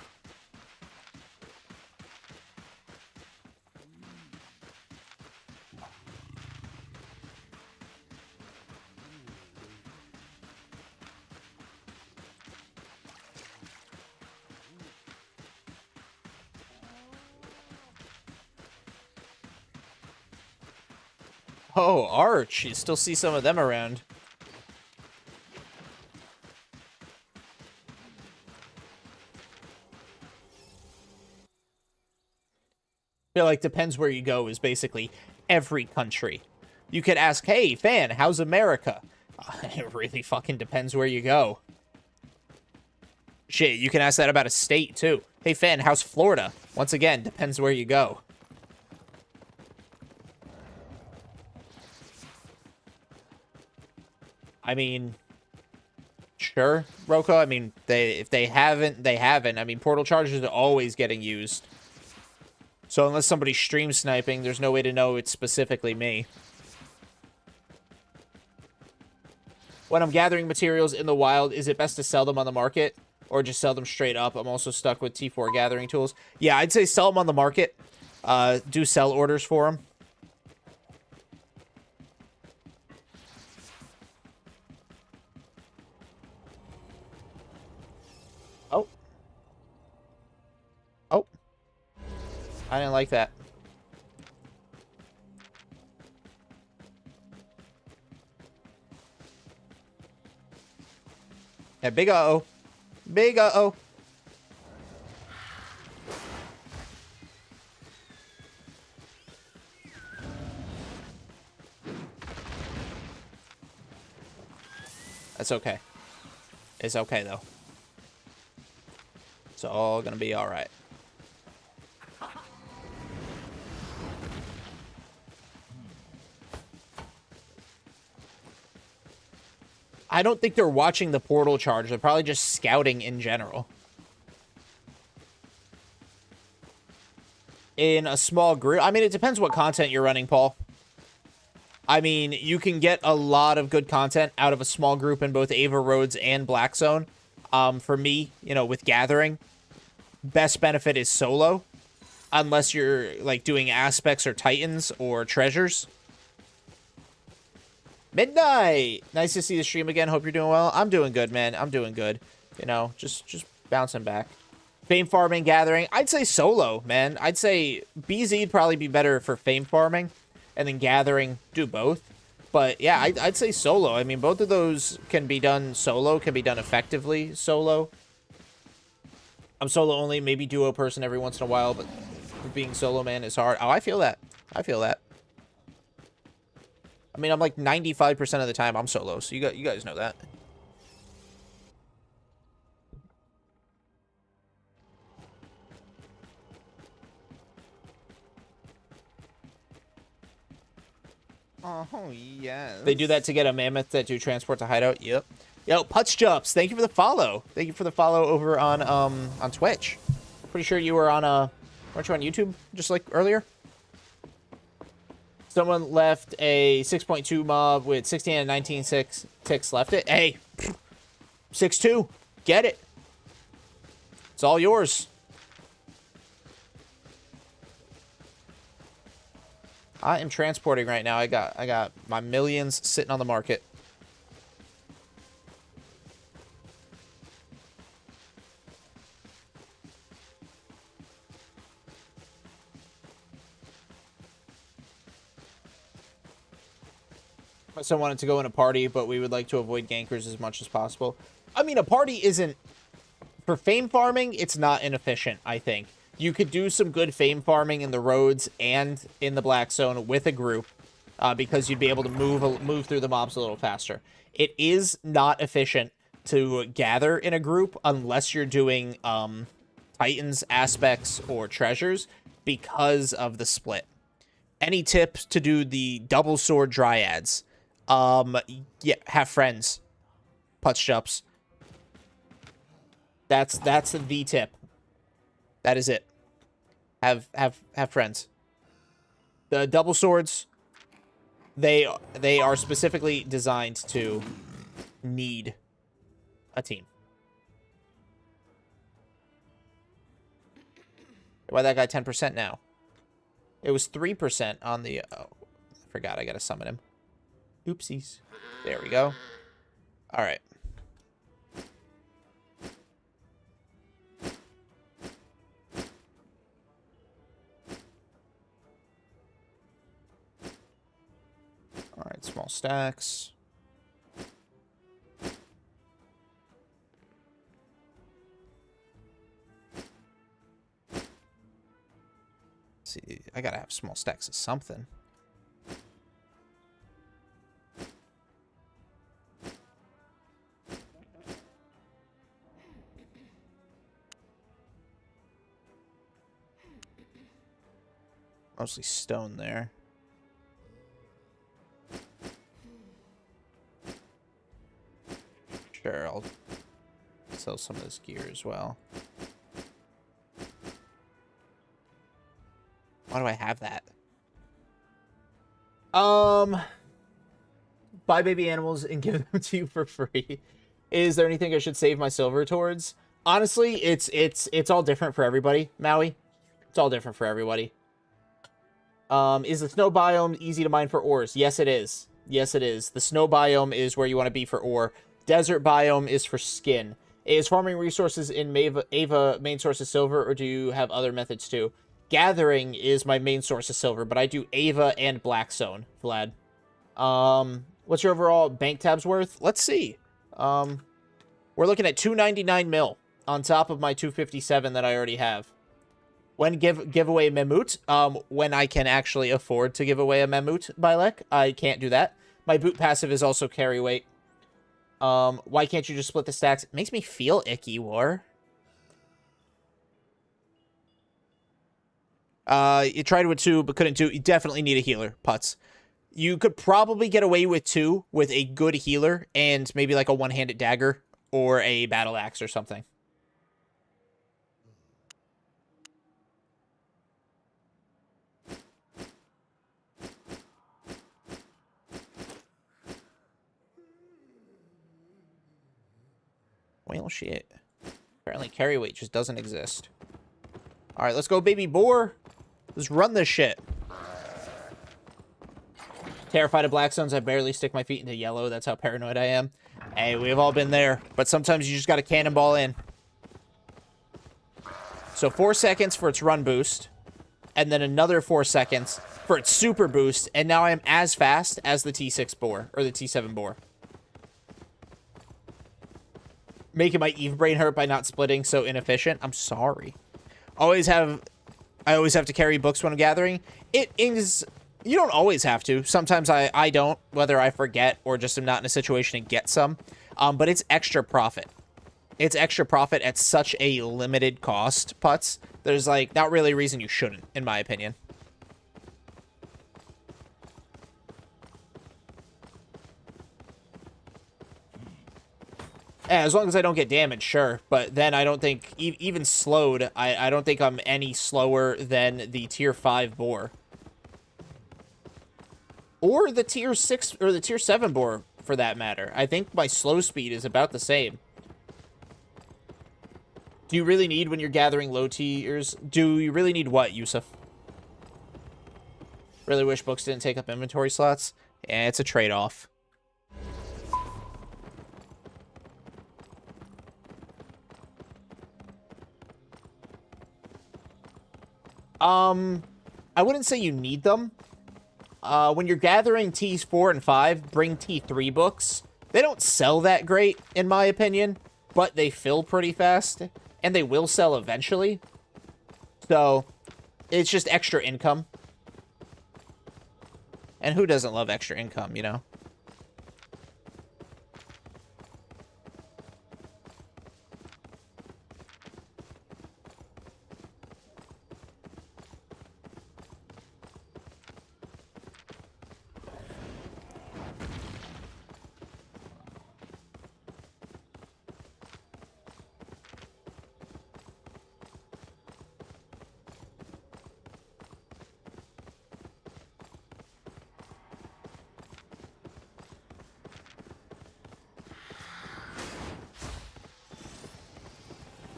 Oh, Arch. You still see some of them around. I feel like depends where you go is basically every country. You could ask, hey, fan, how's America? It really fucking depends where you go. Shit, you can ask that about a state, too. Hey, fan, how's Florida? Once again, depends where you go. I mean, sure, Roko. I mean, if they haven't, they haven't. I mean, portal charges are always getting used. So unless somebody's stream sniping, there's no way to know it's specifically me. When I'm gathering materials in the wild, is it best to sell them on the market or just sell them straight up? I'm also stuck with T4 gathering tools. Yeah, I'd say sell them on the market. Do sell orders for them. Oh. Oh. I didn't like that. Yeah, big uh-oh. Big uh-oh. That's okay. It's okay, though. It's all gonna be alright. I don't think they're watching the portal charge. They're probably just scouting in general. in a small group. I mean, it depends what content you're running, Paul. I mean, you can get a lot of good content out of a small group in both Ava Roads and Black Zone. For me, you know, with Gathering, best benefit is solo. Unless you're, like, doing Aspects or Titans or Treasures. Midnight! Nice to see the stream again. Hope you're doing well. I'm doing good, man. I'm doing good. You know, just bouncing back. Fame farming, Gathering. I'd say solo, man. I'd say BZ'd probably be better for fame farming. And then Gathering, do both. But, yeah, I'd say solo. I mean, both of those can be done solo. Can be done effectively solo. I'm solo only. Maybe duo person every once in a while. But being solo, man, is hard. Oh, I feel that. I feel that. I mean, I'm like 95% of the time I'm solo. So you guys know that. Oh, yes. They do that to get a mammoth that do transport to hideout. Yep. Yo, Putz Jumps, thank you for the follow. Thank you for the follow over on Twitch. Pretty sure you were on weren't you on YouTube just like earlier? Someone left a 6.2 mob with 16 and 19 ticks left it. Hey, 6.2, get it. It's all yours. I am transporting right now. I got my millions sitting on the market. My son wanted to go in a party, but we would like to avoid gankers as much as possible. I mean, a party isn't... For fame farming, it's not inefficient, I think. You could do some good fame farming in the roads and in the Black Zone with a group, because you'd be able to move through the mobs a little faster. It is not efficient to gather in a group unless you're doing Titans, Aspects, or Treasures because of the split. Any tips to do the double sword Dryads? Yeah, have friends. Putz Jups. That's the tip. That is it. Have friends. The double swords, they are specifically designed to need a team. Why that guy 10% now? It was 3% on the... Oh, I forgot. I gotta summon him. Oopsies. There we go. All right. All right, small stacks. See, I gotta have small stacks of something. Mostly stone there. Sure, I'll sell some of this gear as well. Why do I have that? Buy baby animals and give them to you for free. Is there anything I should save my silver towards? Honestly, it's all different for everybody, Maui. It's all different for everybody. Is the snow biome easy to mine for ores? Yes, it is. Yes, it is. The snow biome is where you want to be for ore. Desert biome is for skin. Is farming resources in Ava main source of silver, or do you have other methods too? Gathering is my main source of silver, but I do Ava and Black Zone, Vlad. What's your overall bank tabs worth? Let's see. We're looking at 299 mil on top of my 257 that I already have. When give away Mammut? When I can actually afford to give away a Mammut, Bylek. I can't do that. My boot passive is also carry weight. Why can't you just split the stacks? It makes me feel icky, War. You tried with 2, but couldn't do. You definitely need a healer, Putz. You could probably get away with 2 with a good healer and maybe like a one-handed dagger or a battle axe or something. Well, shit. Apparently carry weight just doesn't exist. All right, let's go, baby boar. Let's run this shit. Terrified of black zones. I barely stick my feet into yellow. That's how paranoid I am. Hey, we've all been there. But sometimes you just got to cannonball in. So 4 seconds for its run boost. And then another 4 seconds for its super boost. And now I am as fast as the T6 boar. Or the T7 boar. Making my Eve brain hurt by not splitting. So inefficient. I'm sorry. I always have to carry books when I'm gathering. It is... You don't always have to. Sometimes I don't, whether I forget or just am not in a situation to get some. But it's extra profit. It's extra profit at such a limited cost, Putz. There's, like, not really a reason you shouldn't, in my opinion. Yeah, as long as I don't get damaged, sure. But then I don't think, even slowed, I don't think I'm any slower than the tier 5 boar. Or the tier 6, or the tier 7 boar, for that matter. I think my slow speed is about the same. Do you really need, when you're gathering low tiers, do you really need what, Yusuf? Really wish books didn't take up inventory slots? Yeah, it's a trade-off. I wouldn't say you need them. When you're gathering Ts 4 and 5, bring T3 books. They don't sell that great, in my opinion, but they fill pretty fast, and they will sell eventually. So, it's just extra income. And who doesn't love extra income, you know?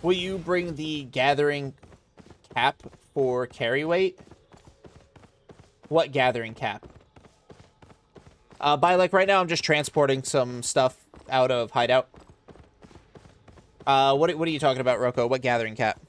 Will you bring the gathering cap for carry weight? What gathering cap? Like right now I'm just transporting some stuff out of hideout. What are you talking about, Rocco? What gathering cap?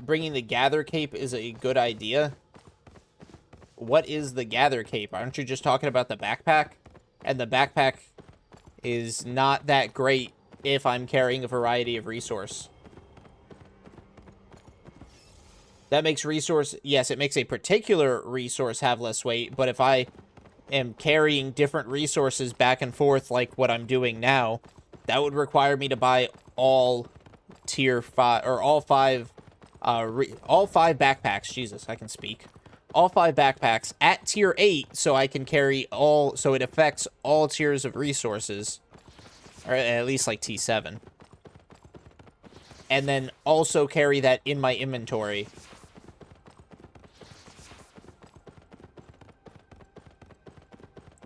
Bringing the gather cape is a good idea. What is the gather cape? Aren't you just talking about the backpack? And the backpack is not that great if I'm carrying a variety of resource. That makes resource... Yes, it makes a particular resource have less weight, but if I am carrying different resources back and forth like what I'm doing now, that would require me to buy all tier 5... Or all 5... all 5 backpacks. Jesus, I can speak. All 5 backpacks at tier 8, so I can carry all... So it affects all tiers of resources. Or at least, like, T7. And then also carry that in my inventory.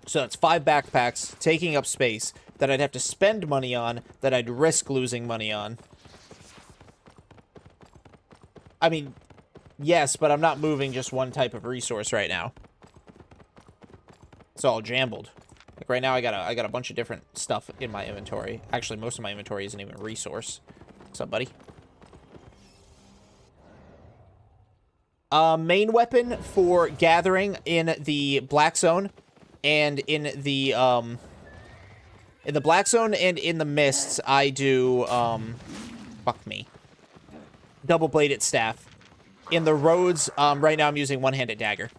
So that's 5 backpacks taking up space that I'd have to spend money on, that I'd risk losing money on. I mean, yes, but I'm not moving just one type of resource right now. It's all jambled. Like right now, I got a bunch of different stuff in my inventory. Actually, most of my inventory isn't even resource. What's up, buddy? Main weapon for gathering in the black zone and in the black zone and in the mists, I do fuck me. Double-bladed staff. In the roads, right now I'm using one-handed dagger.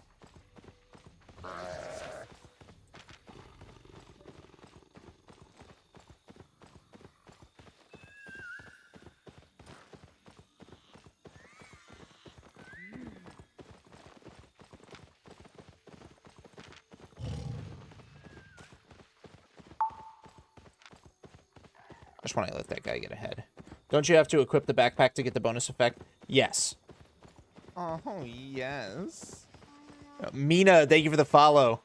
just want to let that guy get ahead. Don't you have to equip the backpack to get the bonus effect? Yes. Oh, yes. Mina, thank you for the follow. All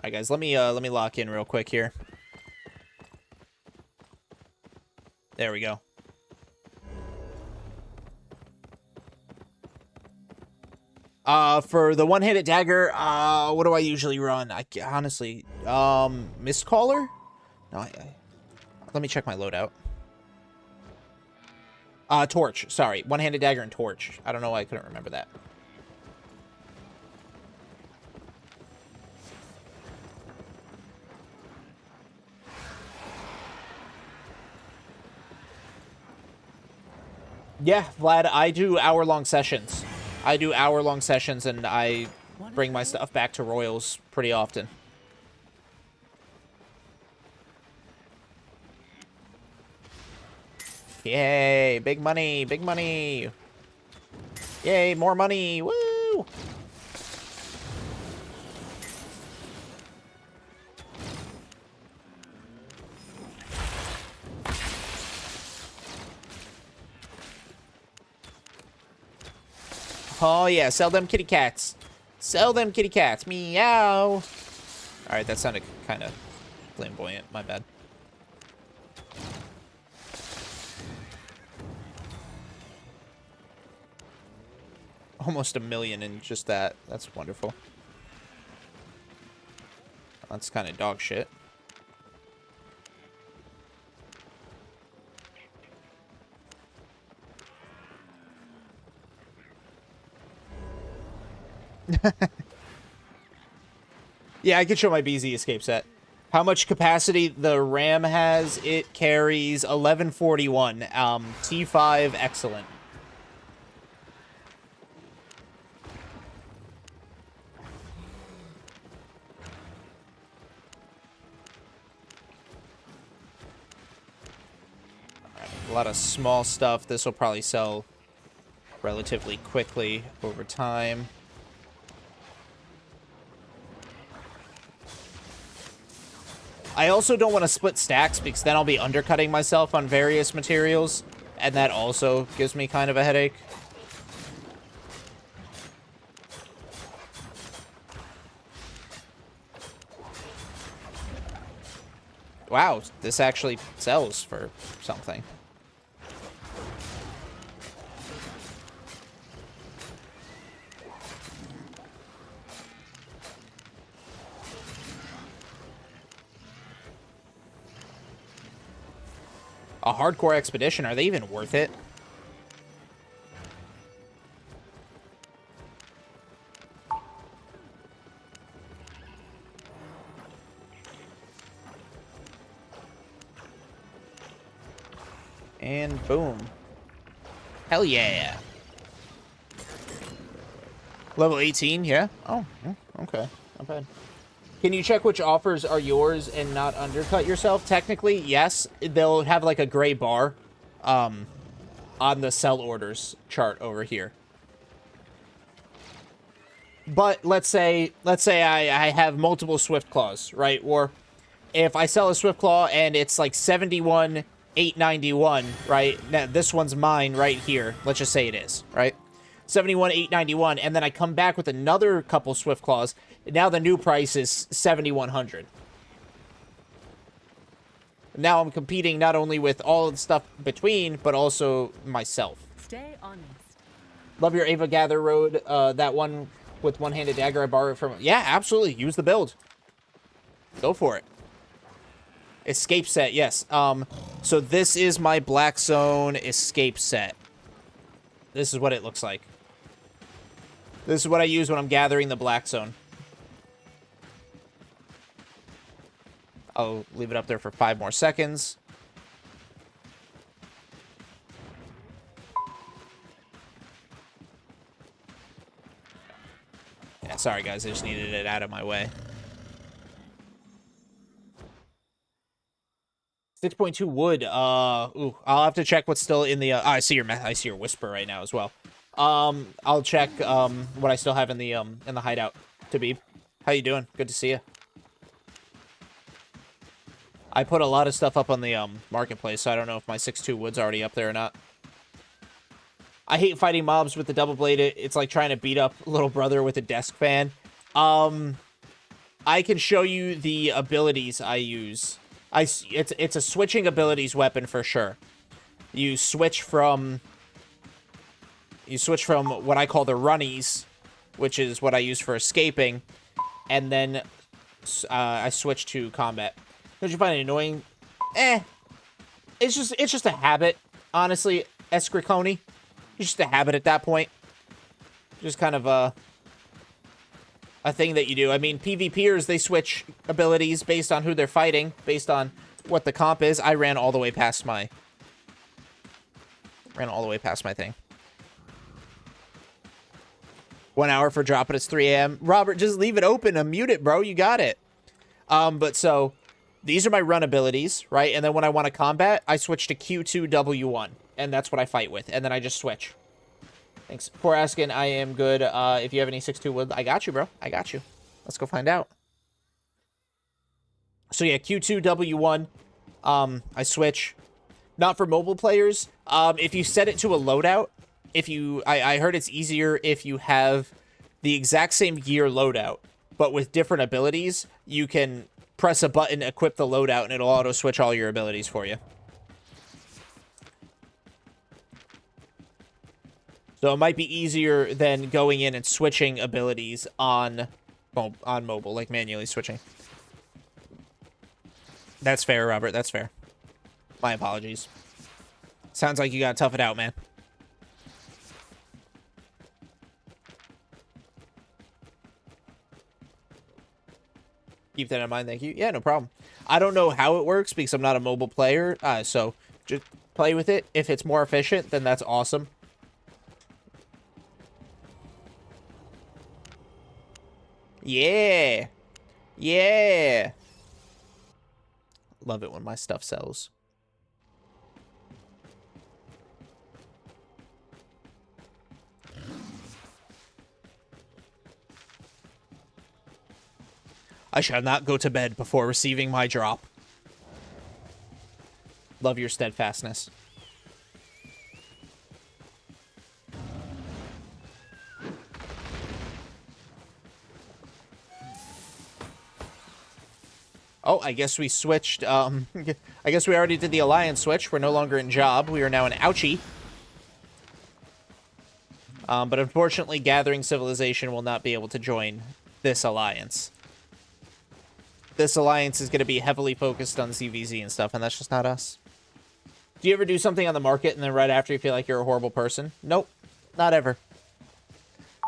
right, guys, let me lock in real quick here. There we go. For the one-handed dagger, what do I usually run? Honestly, Mist Caller? No, let me check my loadout. Torch, sorry. One-handed dagger and torch. I don't know why I couldn't remember that. Yeah, Vlad, I do hour-long sessions. I do hour-long sessions, and I bring my stuff back to Royals pretty often. Yay, big money, big money. Yay, more money, woo! Oh, yeah, sell them kitty cats. Sell them kitty cats. Meow. Alright, that sounded kind of flamboyant. My bad. Almost 1 million in just that. That's wonderful. That's kind of dog shit. Yeah, I could show my BZ escape set. How much capacity the RAM has? It carries 1141. T5, excellent. A lot of small stuff. This will probably sell relatively quickly over time. I also don't want to split stacks because then I'll be undercutting myself on various materials, and that also gives me kind of a headache. Wow, this actually sells for something. A hardcore expedition, are they even worth it? And boom. Hell yeah. Level 18, yeah? Oh, okay. Not bad. Can you check which offers are yours and not undercut yourself? Technically, yes. They'll have like a gray bar on the sell orders chart over here. But let's say I have multiple Swift Claws, right? Or if I sell a Swift Claw and it's like 71,891, right? Now this one's mine right here. Let's just say it is, right? 71,891, and then I come back with another couple Swift Claws. Now the new price is 7,100. Now I'm competing not only with all of the stuff between, but also myself. Stay honest. Love your Ava Gather Road. That one with one-handed dagger I borrowed from. Yeah, absolutely. Use the build. Go for it. Escape set, yes. So this is my Black Zone escape set. This is what it looks like. This is what I use when I'm gathering the Black Zone. I'll leave it up there for 5 more seconds. Yeah, sorry guys, I just needed it out of my way. 6.2 wood. Ooh, I'll have to check what's still in the. I see your whisper right now as well. I'll check what I still have in the hideout. Tabib, how you doing? Good to see you. I put a lot of stuff up on the marketplace, so I don't know if my 6.2 wood's already up there or not. I hate fighting mobs with the double blade. It's like trying to beat up little brother with a desk fan. I can show you the abilities I use. It's a switching abilities weapon for sure. You switch from what I call the runnies, which is what I use for escaping, and then I switch to combat. Don't you find it annoying? It's just a habit, honestly, Escriconi. It's just a habit at that point. Just kind of a thing that you do. I mean, PvPers, they switch abilities based on who they're fighting, based on what the comp is. I ran all the way past my thing. 1 hour for drop, but it's 3 a.m. Robert, just leave it open and mute it, bro. You got it. But so these are my run abilities, right? And then when I want to combat, I switch to Q2W1, and that's what I fight with. And then I just switch. Thanks for asking. I am good. If you have any 6.2 wood, I got you, bro. I got you. Let's go find out. So yeah, Q2W1. I switch. Not for mobile players. If you set it to a loadout, I heard it's easier if you have the exact same gear loadout, but with different abilities, you can press a button, equip the loadout, and it'll auto switch all your abilities for you. So it might be easier than going in and switching abilities on mobile, like manually switching. That's fair, Robert. That's fair. My apologies. Sounds like you gotta tough it out, man. Keep that in mind, thank you. Yeah, no problem. I don't know how it works because I'm not a mobile player, so just play with it. If it's more efficient, then that's awesome. Yeah. Yeah. Love it when my stuff sells. I shall not go to bed before receiving my drop. Love your steadfastness. Oh, I guess we switched. I guess we already did the alliance switch. We're no longer in job. We are now in ouchie. But unfortunately, Gathering Civilization will not be able to join this alliance. This alliance is going to be heavily focused on ZVZ and stuff, and that's just not us. Do you ever do something on the market and then right after you feel like you're a horrible person? Nope. Not ever.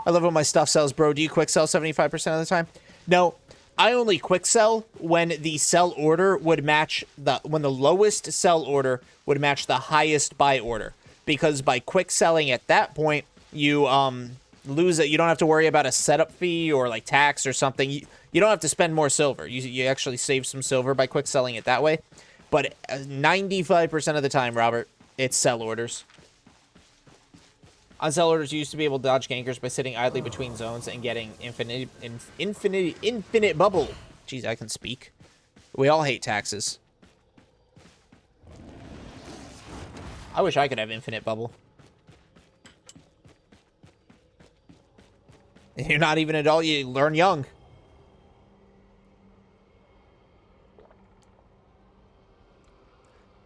I love when my stuff sells, bro. Do you quick sell 75% of the time? No. I only quick sell when the sell order would match when the lowest sell order would match the highest buy order. Because by quick selling at that point, you lose it. You don't have to worry about a setup fee or like tax or something. You don't have to spend more silver. You actually save some silver by quick selling it that way. But 95% of the time, Robert, it's sell orders. On sell orders, you used to be able to dodge gankers by sitting idly between zones and getting infinite bubble. Jeez, I can speak. We all hate taxes. I wish I could have infinite bubble. You're not even an adult, you learn young.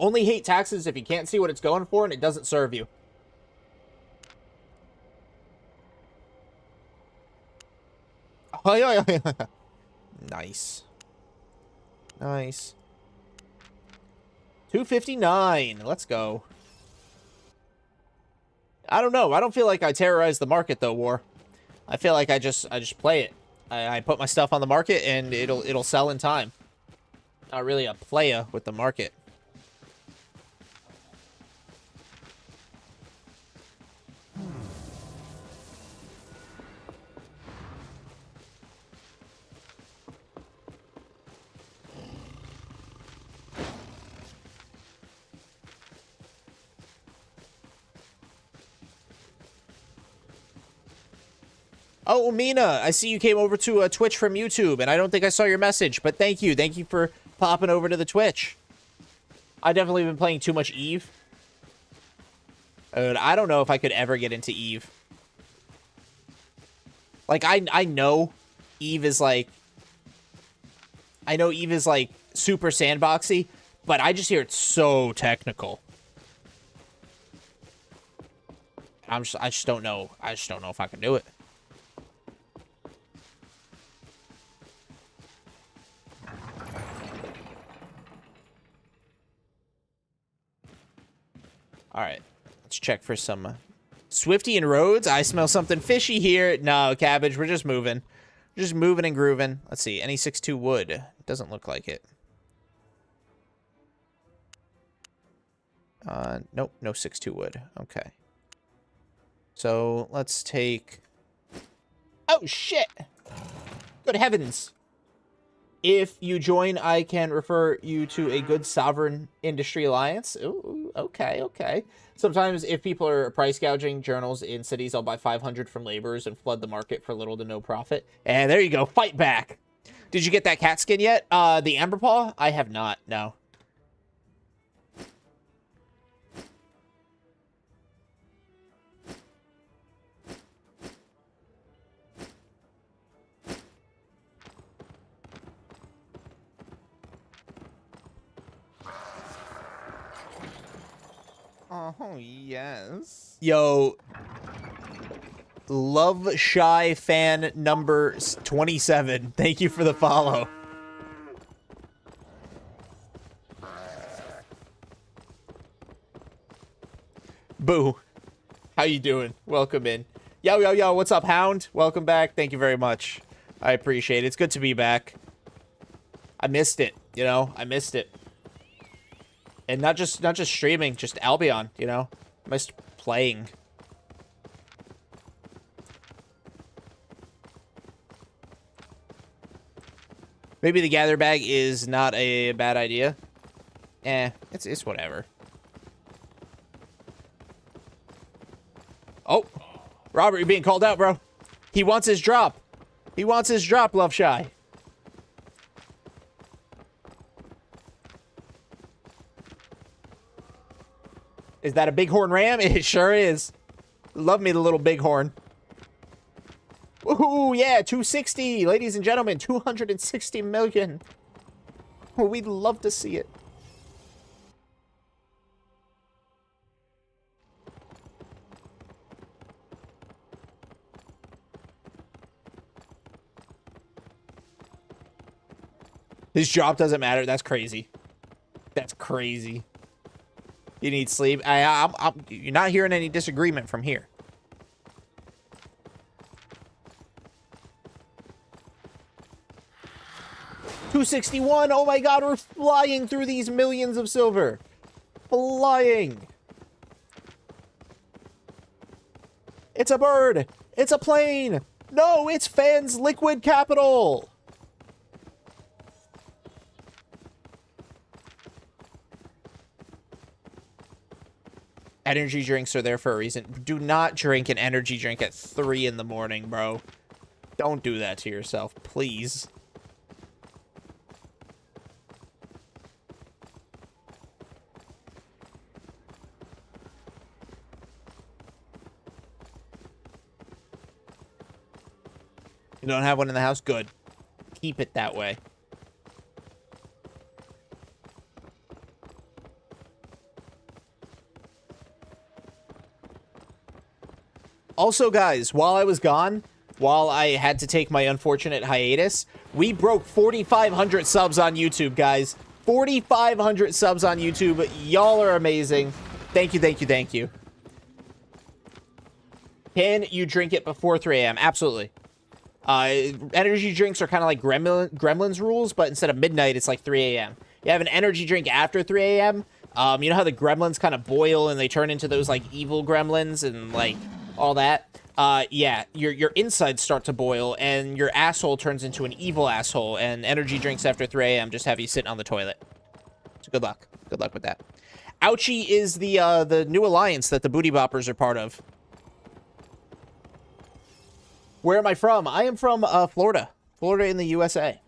Only hate taxes if you can't see what it's going for and it doesn't serve you. Nice. Nice. 259. Let's go. I don't know. I don't feel like I terrorize the market though, War. I feel like I just play it. I put my stuff on the market and it'll sell in time. Not really a playa with the market. Oh, Mina, I see you came over to Twitch from YouTube, and I don't think I saw your message, but thank you. Thank you for popping over to the Twitch. I definitely been playing too much Eve. I don't know if I could ever get into Eve. Like, I know Eve is like... I know Eve is like super sandboxy, but I just hear it's so technical. I just don't know. I just don't know if I can do it. All right, let's check for some Swifty and Rhodes. I smell something fishy here. No, Cabbage, we're just moving. We're just moving and grooving. Let's see, any 6-2 wood. Doesn't look like it. Nope, no 6-2 wood. Okay. So let's take... Oh, shit! Good heavens. If you join, I can refer you to a good sovereign industry alliance. Ooh, okay, okay. Sometimes if people are price gouging journals in cities, I'll buy 500 from laborers and flood the market for little to no profit. And there you go, fight back. Did you get that cat skin yet? The Amber Paw? I have not, no. Oh, yes. Yo, Love Shy fan number 27. Thank you for the follow. Boo. How you doing? Welcome in. Yo, yo, yo, what's up, Hound? Welcome back. Thank you very much. I appreciate it. It's good to be back. I missed it, you know? I missed it. And not just streaming, just Albion, you know? I missed playing. Maybe the gather bag is not a bad idea. It's whatever. Oh, Robert, you're being called out, bro. He wants his drop. He wants his drop, Love Shy. Is that a bighorn ram? It sure is. Love me the little bighorn. Woohoo, yeah, 260. Ladies and gentlemen, 260 million. We'd love to see it. His job doesn't matter. That's crazy. That's crazy. You need sleep. You're not hearing any disagreement from here. $261. Oh my god, we're flying through these millions of silver. Flying. It's a bird. It's a plane. No, it's Fans Liquid Capital. Energy drinks are there for a reason. Do not drink an energy drink at 3 in the morning, bro. Don't do that to yourself, please. You don't have one in the house? Good. Keep it that way. Also, guys, while I was gone, while I had to take my unfortunate hiatus, we broke 4,500 subs on YouTube, guys. 4,500 subs on YouTube. Y'all are amazing. Thank you, thank you, thank you. Can you drink it before 3 a.m.? Absolutely. Energy drinks are kind of like Gremlins rules, but instead of midnight, it's like 3 a.m. You have an energy drink after 3 a.m. You know how the gremlins kind of boil and they turn into those like evil gremlins and like all that? Yeah, your insides start to boil and your asshole turns into an evil asshole, and energy drinks after 3 a.m. just have you sitting on the toilet. So good luck. Good luck with that. Ouchie is the new alliance that the Booty Boppers are part of. Where am I from? I am from Florida. Florida in the USA.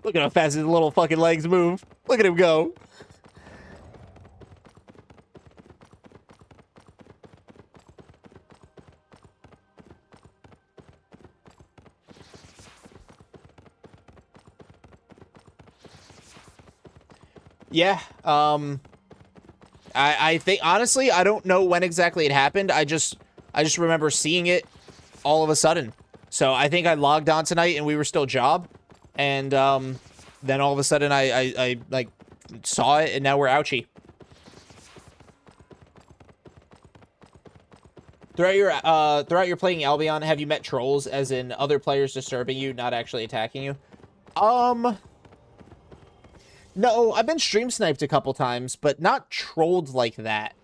Look at how fast his little fucking legs move. Look at him go. Yeah, I think, honestly, I don't know when exactly it happened. I just remember seeing it all of a sudden. So I think I logged on tonight and we were still job. And, then all of a sudden I like, saw it and now we're ouchie. Throughout your playing Albion, have you met trolls, as in other players disturbing you, not actually attacking you? No, I've been stream sniped a couple times, but not trolled like that.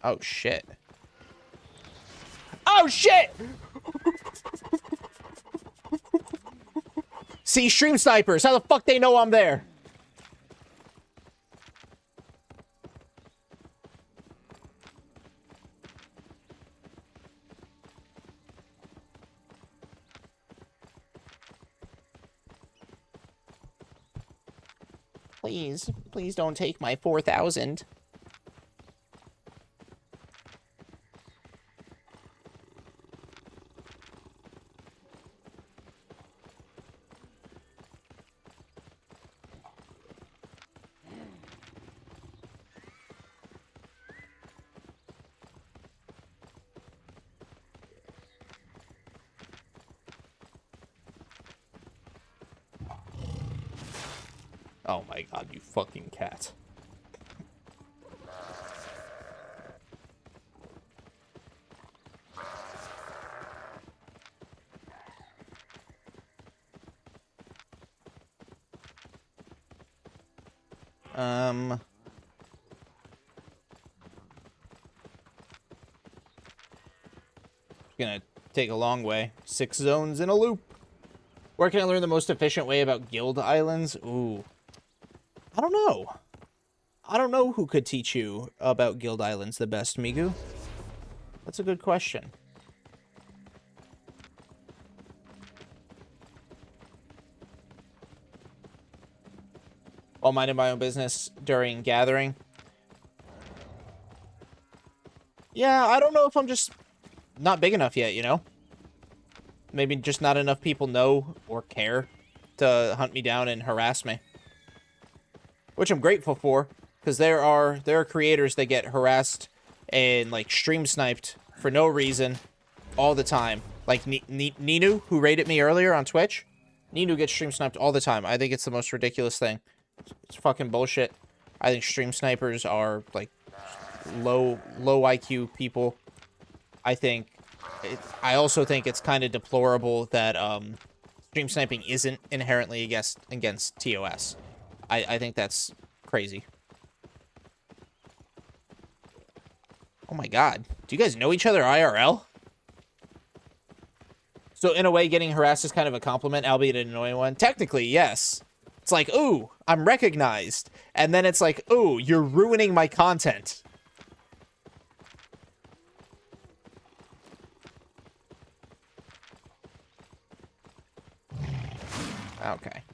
Oh, shit. Oh, shit! See, stream snipers. How the fuck they know I'm there? Please don't take my 4,000. Oh my god, you fucking cat. Gonna take a long way. 6 zones in a loop. Where can I learn the most efficient way about guild islands? Ooh. I don't know. I don't know who could teach you about guild islands the best, Migu. That's a good question. While minding my own business during gathering. Yeah, I don't know if I'm just not big enough yet, you know? Maybe just not enough people know or care to hunt me down and harass me. Which I'm grateful for, because there are creators that get harassed and, like, stream sniped for no reason all the time. Like Ninu, who raided me earlier on Twitch. Ninu gets stream sniped all the time. I think it's the most ridiculous thing. It's fucking bullshit. I think stream snipers are, like, low IQ people. I also think it's kind of deplorable that stream sniping isn't inherently against TOS. I think that's crazy. Oh my god. Do you guys know each other IRL? So in a way, getting harassed is kind of a compliment, albeit an annoying one. Technically, yes. It's like, ooh, I'm recognized. And then it's like, ooh, you're ruining my content. Okay.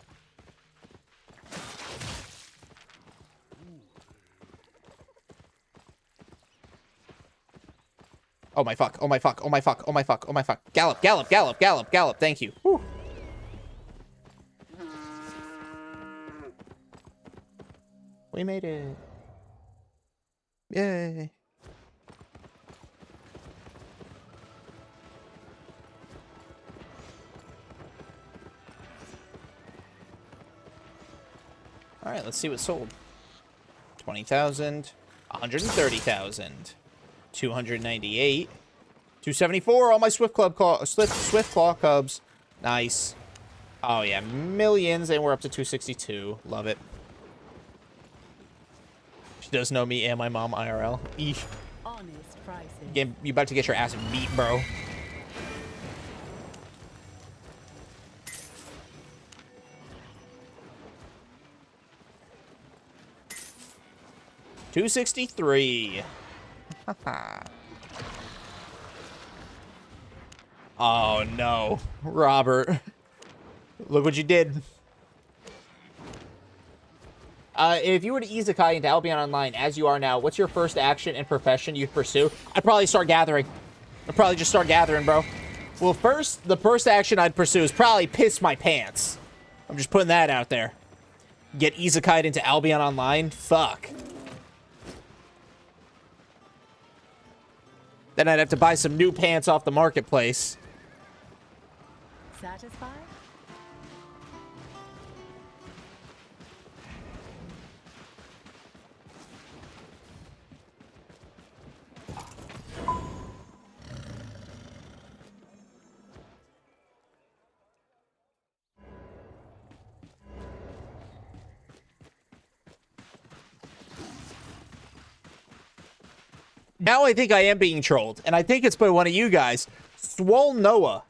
Oh my fuck, oh my fuck, oh my fuck, oh my fuck, oh my fuck. Gallop, gallop, gallop, gallop, gallop, thank you. Whew. We made it. Yay. Alright, let's see what's sold. 20,000, 130,000. 298, 274. All my Swift Claw Cubs. Nice. Oh yeah, millions, and we're up to 262. Love it. She does know me and my mom IRL. Eesh. Honest prices. You about to get your ass beat, bro. $263. Oh no, Robert. Look what you did. If you were to isekai into Albion Online as you are now, what's your first action and profession you'd pursue? I'd probably start gathering. I'd probably just start gathering, bro. Well, the first action I'd pursue is probably piss my pants. I'm just putting that out there. Get isekai'd into Albion Online? Fuck. Then I'd have to buy some new pants off the marketplace. Satisfied? Now I think I am being trolled, and I think it's by one of you guys. Swole Noah.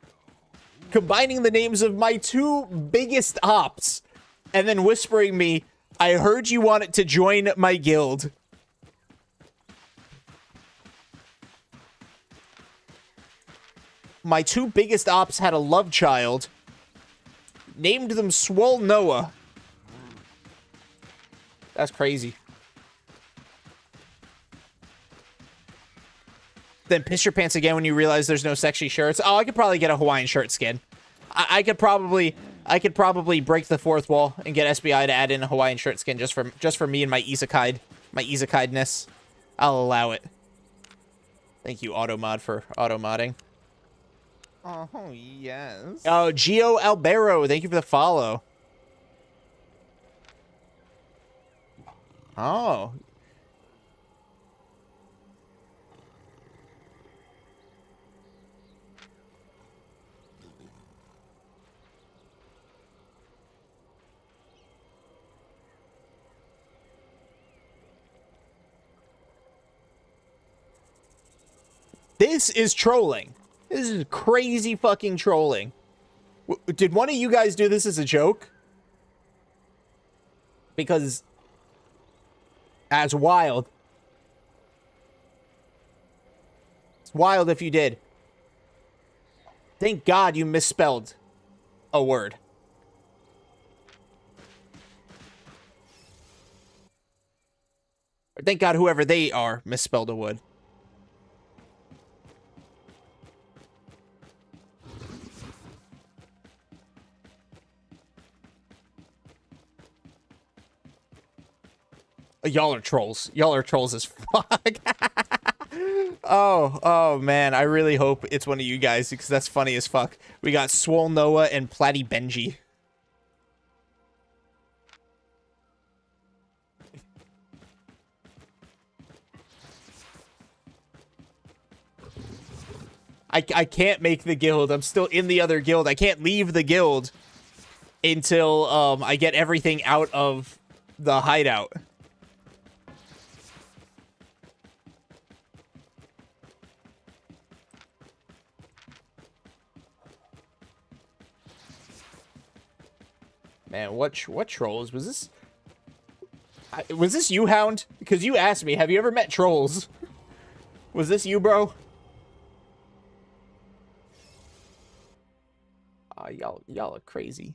Combining the names of my two biggest ops, and then whispering me, I heard you wanted to join my guild. My two biggest ops had a love child. Named them Swole Noah. That's crazy. Then piss your pants again when you realize there's no sexy shirts. Oh, I could probably get a Hawaiian shirt skin. I could probably break the fourth wall and get SBI to add in a Hawaiian shirt skin just for me and my isekai-ness. I'll allow it. Thank you, Automod, for auto-modding. Oh, yes. Oh, Gio Albero, thank you for the follow. Oh. This is trolling. This is crazy fucking trolling. Did one of you guys do this as a joke? Because that's wild. It's wild if you did. Thank God you misspelled a word. Or thank God whoever they are misspelled a word. Y'all are trolls. Y'all are trolls as fuck. Oh man, I really hope it's one of you guys because that's funny as fuck. We got Swole Noah and Platty Benji. I can't make the guild. I'm still in the other guild. I can't leave the guild until I get everything out of the hideout. Man, what trolls was this? Was this you, Hound? Because you asked me, have you ever met trolls? Was this you, bro? Y'all are crazy.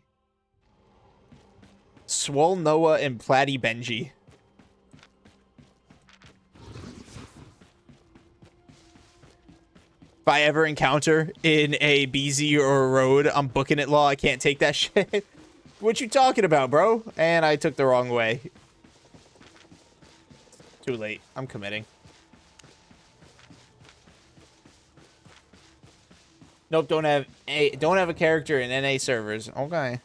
Swole Noah and Platty Benji. If I ever encounter in a BZ or a road, I'm booking it law. I can't take that shit. What you talking about, bro? And I took the wrong way. Too late. I'm committing. Nope, don't have a character in NA servers. Okay.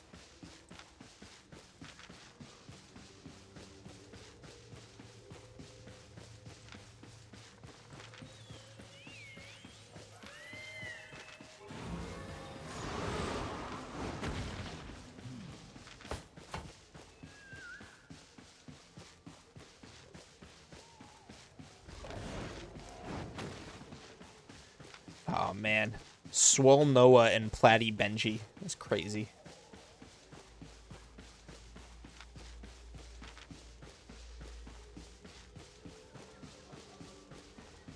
man. Swole Noah and Platty Benji. That's crazy.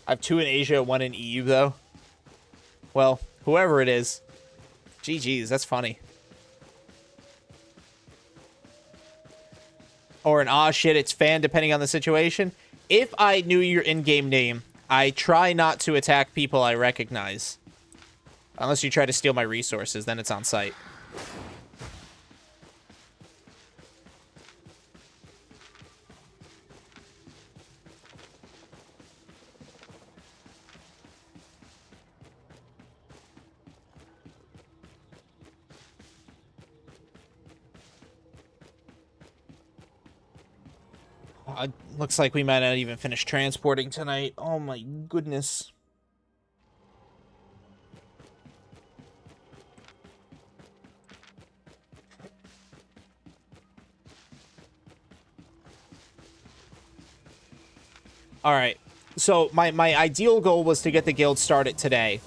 I have 2 in Asia, 1 in EU, though. Well, whoever it is. GG's, that's funny. Or an aw shit, it's fan, depending on the situation. If I knew your in-game name, I try not to attack people I recognize. Unless you try to steal my resources, then it's on site. Looks like we might not even finish transporting tonight. Oh my goodness. Alright. So my ideal goal was to get the guild started today.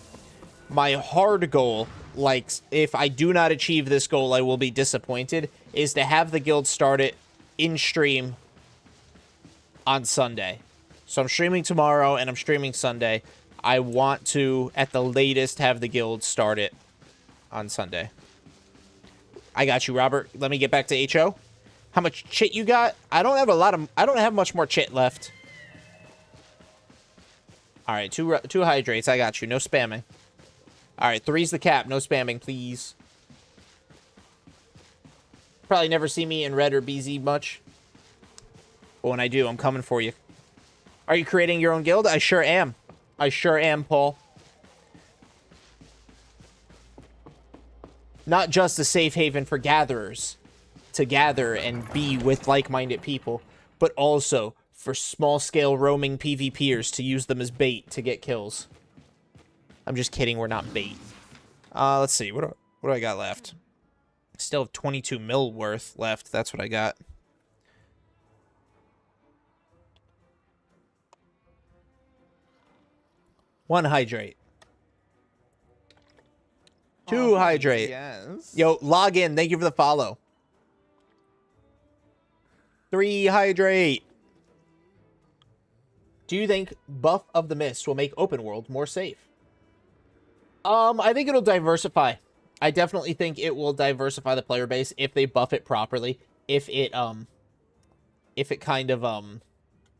My hard goal, like, if I do not achieve this goal, I will be disappointed, is to have the guild started in stream on Sunday. So I'm streaming tomorrow and I'm streaming Sunday. I want to, at the latest, have the guild started on Sunday. I got you, Robert. Let me get back to HO. How much chit you got? I don't have much more chit left. All right, two hydrates. I got you. No spamming. All right, 3's the cap. No spamming, please. Probably never see me in red or BZ much. But when I do, I'm coming for you. Are you creating your own guild? I sure am. I sure am, Paul. Not just a safe haven for gatherers to gather and be with like-minded people, but also for small-scale roaming PvPers to use them as bait to get kills. I'm just kidding, we're not bait. Let's see, what do I got left? Still have 22 mil worth left, that's what I got. One hydrate. 2 hydrate. Yes. Yo, log in. Thank you for the follow. 3 hydrate. Do you think buff of the mist will make open world more safe? I think it'll diversify. I definitely think it will diversify the player base if they buff it properly. If it kind of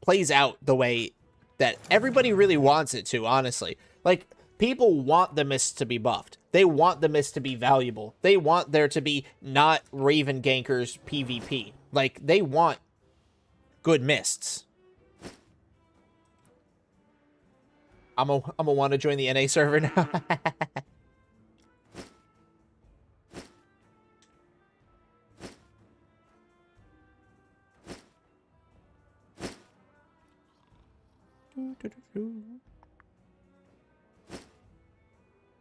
plays out the way that everybody really wants it to, honestly. Like, people want the mist to be buffed. They want the mist to be valuable. They want there to be not Raven gankers PvP. Like, they want good mists. I'm gonna want to join the NA server now.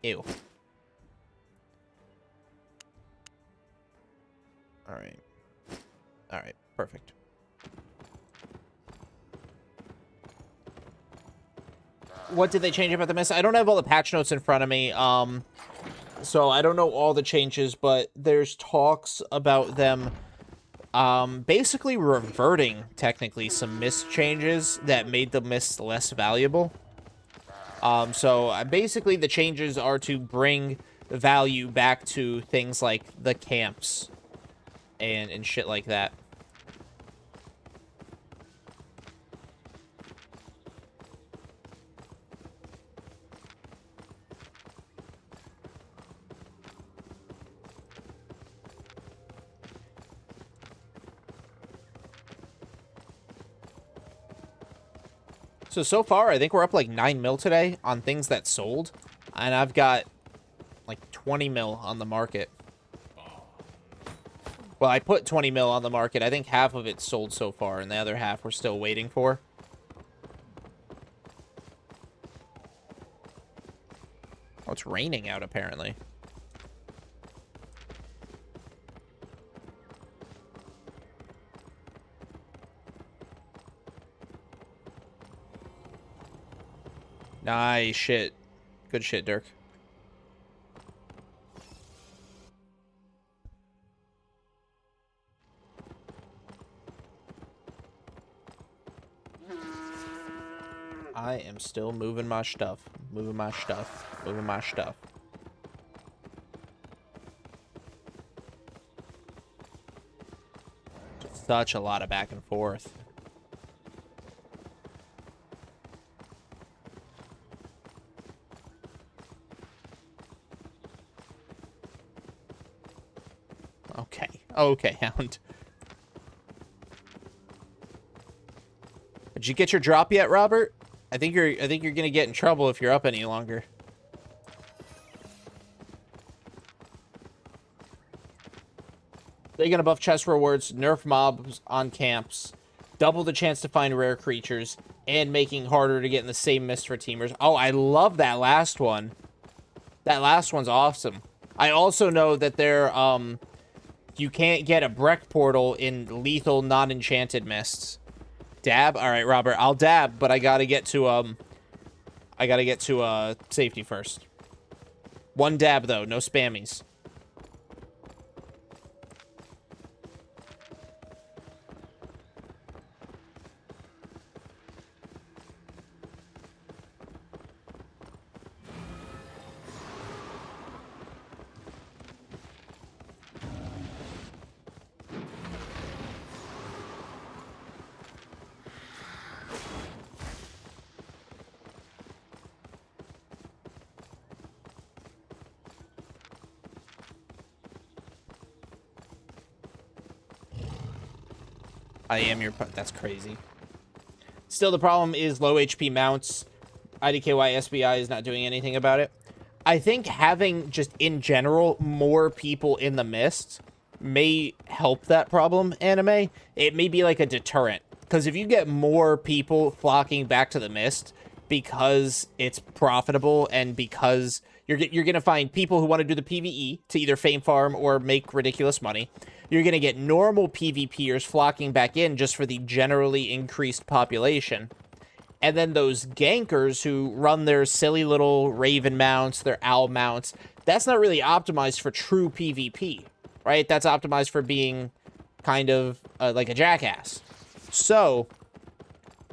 Ew. Alright, perfect. What did they change about the mist? I don't have all the patch notes in front of me, so I don't know all the changes, but there's talks about them basically reverting, technically, some mist changes that made the mist less valuable. So basically the changes are to bring value back to things like the camps and shit like that. So far, I think we're up like 9 mil today on things that sold. And I've got like 20 mil on the market. Well, I put 20 mil on the market. I think half of it sold so far, and the other half we're still waiting for. Oh, it's raining out, apparently. Nice shit. Good shit, Dirk. I am still moving my stuff. Moving my stuff. Moving my stuff. Such a lot of back and forth. Okay. Okay, Hound. Did you get your drop yet, Robert? I think you're gonna get in trouble if you're up any longer. They're gonna buff chest rewards, nerf mobs on camps, double the chance to find rare creatures, and making harder to get in the same mist for teamers. Oh, I love that last one. That last one's awesome. I also know that there, you can't get a Breck portal in lethal non-enchanted mists. Dab? Alright, Robert, I'll dab, but I gotta get to safety first. One dab, though, no spammies. I am your... That's crazy. Still, the problem is low HP mounts. IDKY SBI is not doing anything about it. I think having, just in general, more people in the mist may help that problem, anime. It may be like a deterrent. Because if you get more people flocking back to the mist because it's profitable and because you're going to find people who want to do the PvE to either fame farm or make ridiculous money. You're going to get normal PvPers flocking back in just for the generally increased population. And then those gankers who run their silly little Raven mounts, their Owl mounts, that's not really optimized for true PvP, right? That's optimized for being kind of like a jackass. So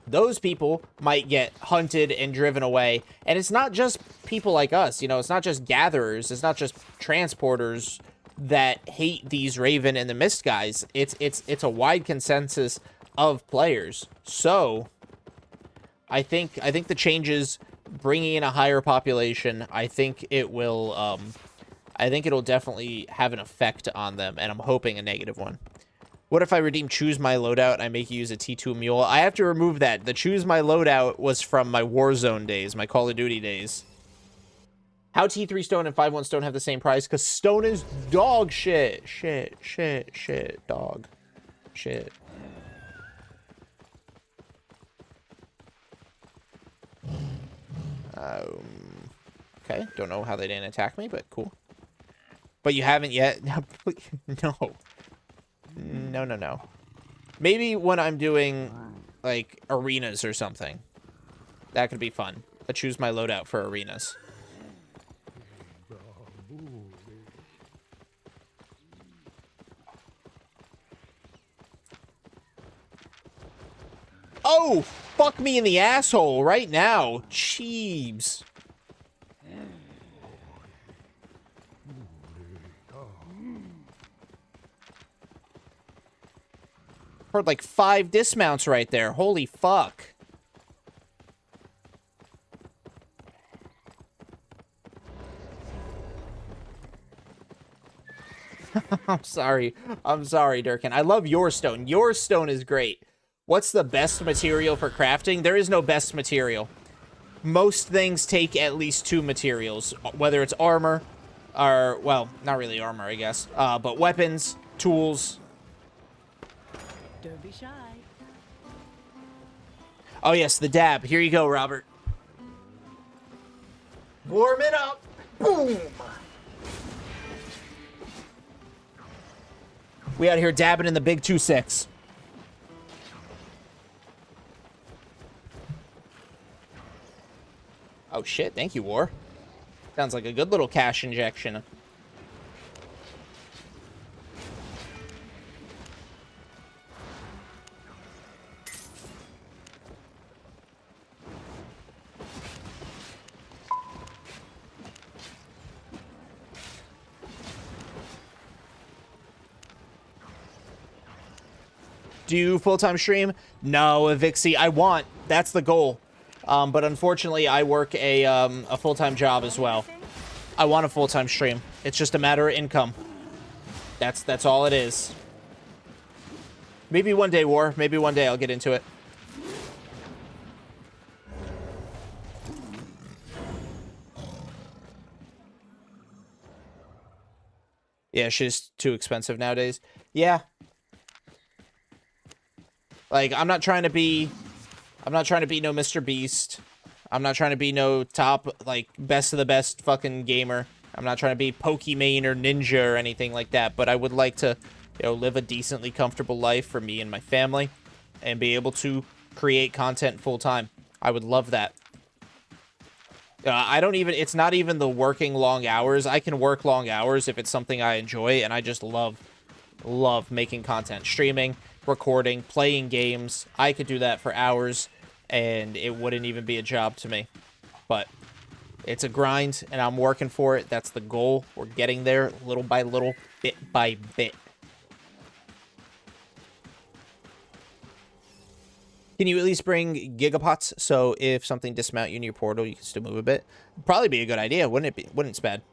those people might get hunted and driven away. And it's not just people like us, you know, it's not just gatherers, it's not just transporters that hate these Raven and the Mist guys. It's a wide consensus of players. So I think the changes bringing in a higher population, I think it'll definitely have an effect on them, and I'm hoping a negative one. What if I redeem choose my loadout and I make you use a T2 mule? I have to remove that. The choose my loadout was from my Warzone days, my Call of Duty days. How T3 stone and 5-1 stone have the same price? Because stone is dog shit. Shit, dog. Shit. Okay, don't know how they didn't attack me, but cool. But you haven't yet? No. No. Maybe when I'm doing, like, arenas or something. That could be fun. I choose my loadout for arenas. Oh, fuck me in the asshole right now. Cheebs. Heard like 5 dismounts right there. Holy fuck. I'm sorry, Durkin. I love your stone. Your stone is great. What's the best material for crafting? There is no best material. Most things take at least 2 materials, whether it's armor or, well, not really armor, I guess, but weapons, tools. Don't be shy. Oh, yes, the dab. Here you go, Robert. Warm it up. Boom. We out here dabbing in the big 2-6. Oh, shit. Thank you, War. Sounds like a good little cash injection. do full-time stream? No, Vixie, I want. That's the goal. But unfortunately, I work a full-time job as well. I want a full-time stream. It's just a matter of income. That's all it is. Maybe one day, War. Maybe one day I'll get into it. Yeah, she's too expensive nowadays. Yeah. Like, I'm not trying to be no Mr. Beast. I'm not trying to be no top, like, best of the best fucking gamer. I'm not trying to be Pokimane or Ninja or anything like that, but I would like to, you know, live a decently comfortable life for me and my family and be able to create content full time. I would love that. It's not even the working long hours. I can work long hours if it's something I enjoy, and I just love making content. Streaming, recording, playing games. I could do that for hours, and it wouldn't even be a job to me. But it's a grind, and I'm working for it. That's the goal. We're getting there little by little, bit by bit. Can you at least bring gigapots so if something dismount you in your portal, you can still move a bit? Probably be a good idea, wouldn't it be? Wouldn't it, Spad?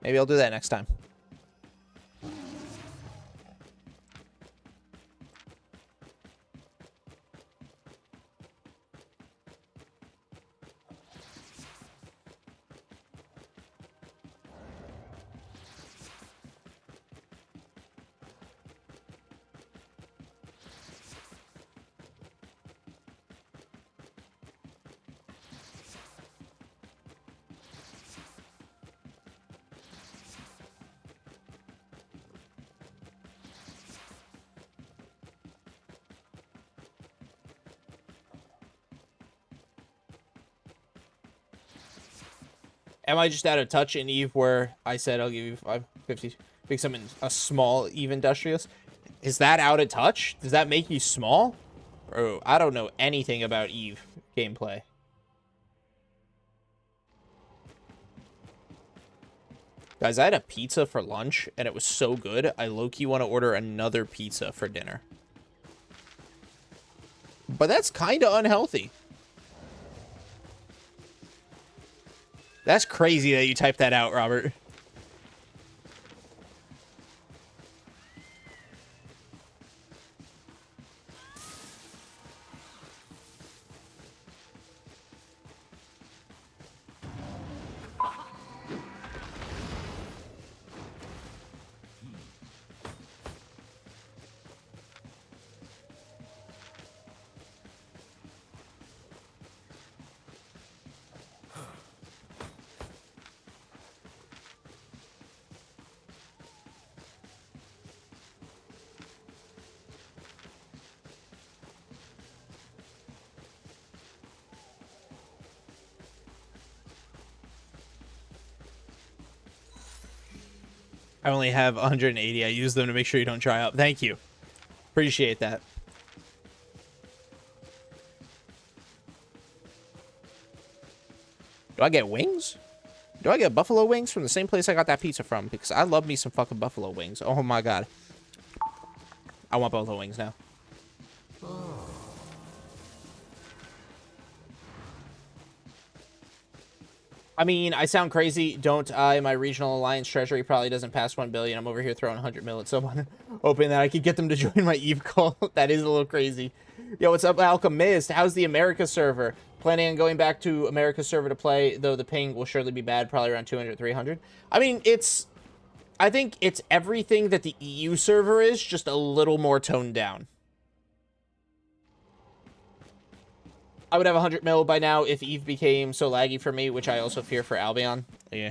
Maybe I'll do that next time. Am I just out of touch in Eve where I said I'll give you 550 because I'm a small Eve Industrious? Is that out of touch? Does that make you small? Bro, I don't know anything about Eve gameplay. Guys, I had a pizza for lunch and it was so good. I low-key want to order another pizza for dinner. But that's kind of unhealthy. That's crazy that you typed that out, Robert. I only have 180. I use them to make sure you don't dry up. Thank you. Appreciate that. Do I get wings? Do I get buffalo wings from the same place I got that pizza from? Because I love me some fucking buffalo wings. Oh my god. I want buffalo wings now. I mean, I sound crazy. Don't I? My regional alliance treasury probably doesn't pass 1 billion. I'm over here throwing 100 mil at someone, hoping that I could get them to join my Eve call. That is a little crazy. Yo, what's up, Alchemist? How's the America server? Planning on going back to America server to play, though the ping will surely be bad, probably around 200, 300. I mean, I think it's everything that the EU server is, just a little more toned down. I would have 100 mil by now if Eve became so laggy for me, which I also fear for Albion. Yeah,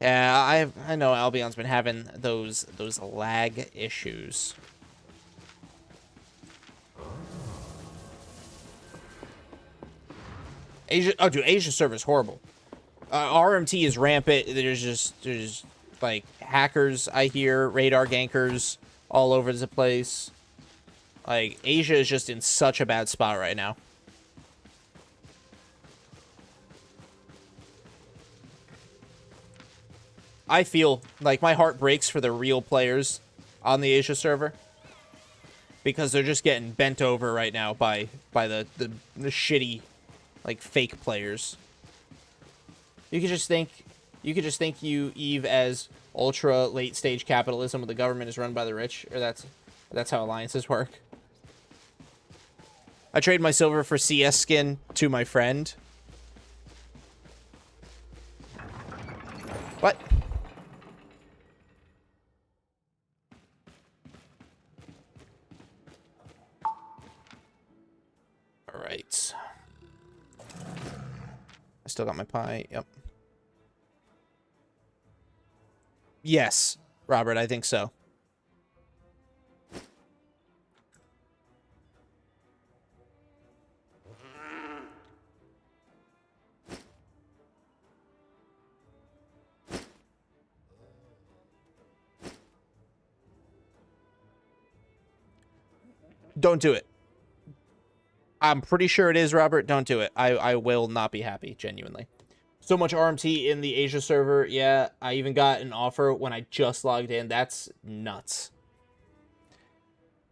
I know Albion's been having those lag issues. Asia, oh dude, Asia server's horrible. RMT is rampant. There's like hackers, I hear, radar gankers all over the place. Like Asia is just in such a bad spot right now. I feel like my heart breaks for the real players on the Asia server. because they're just getting bent over right now by the shitty, like, fake players. You could just think you Eve as ultra late stage capitalism where the government is run by the rich, or that's how alliances work. I trade my silver for CS skin to my friend. What? All right. I still got my pie. Yep. Yes, Robert, I think so. Don't do it. I'm pretty sure it is, Robert. Don't do it. I will not be happy, genuinely. So much RMT in the Asia server. Yeah, I even got an offer when I just logged in. That's nuts.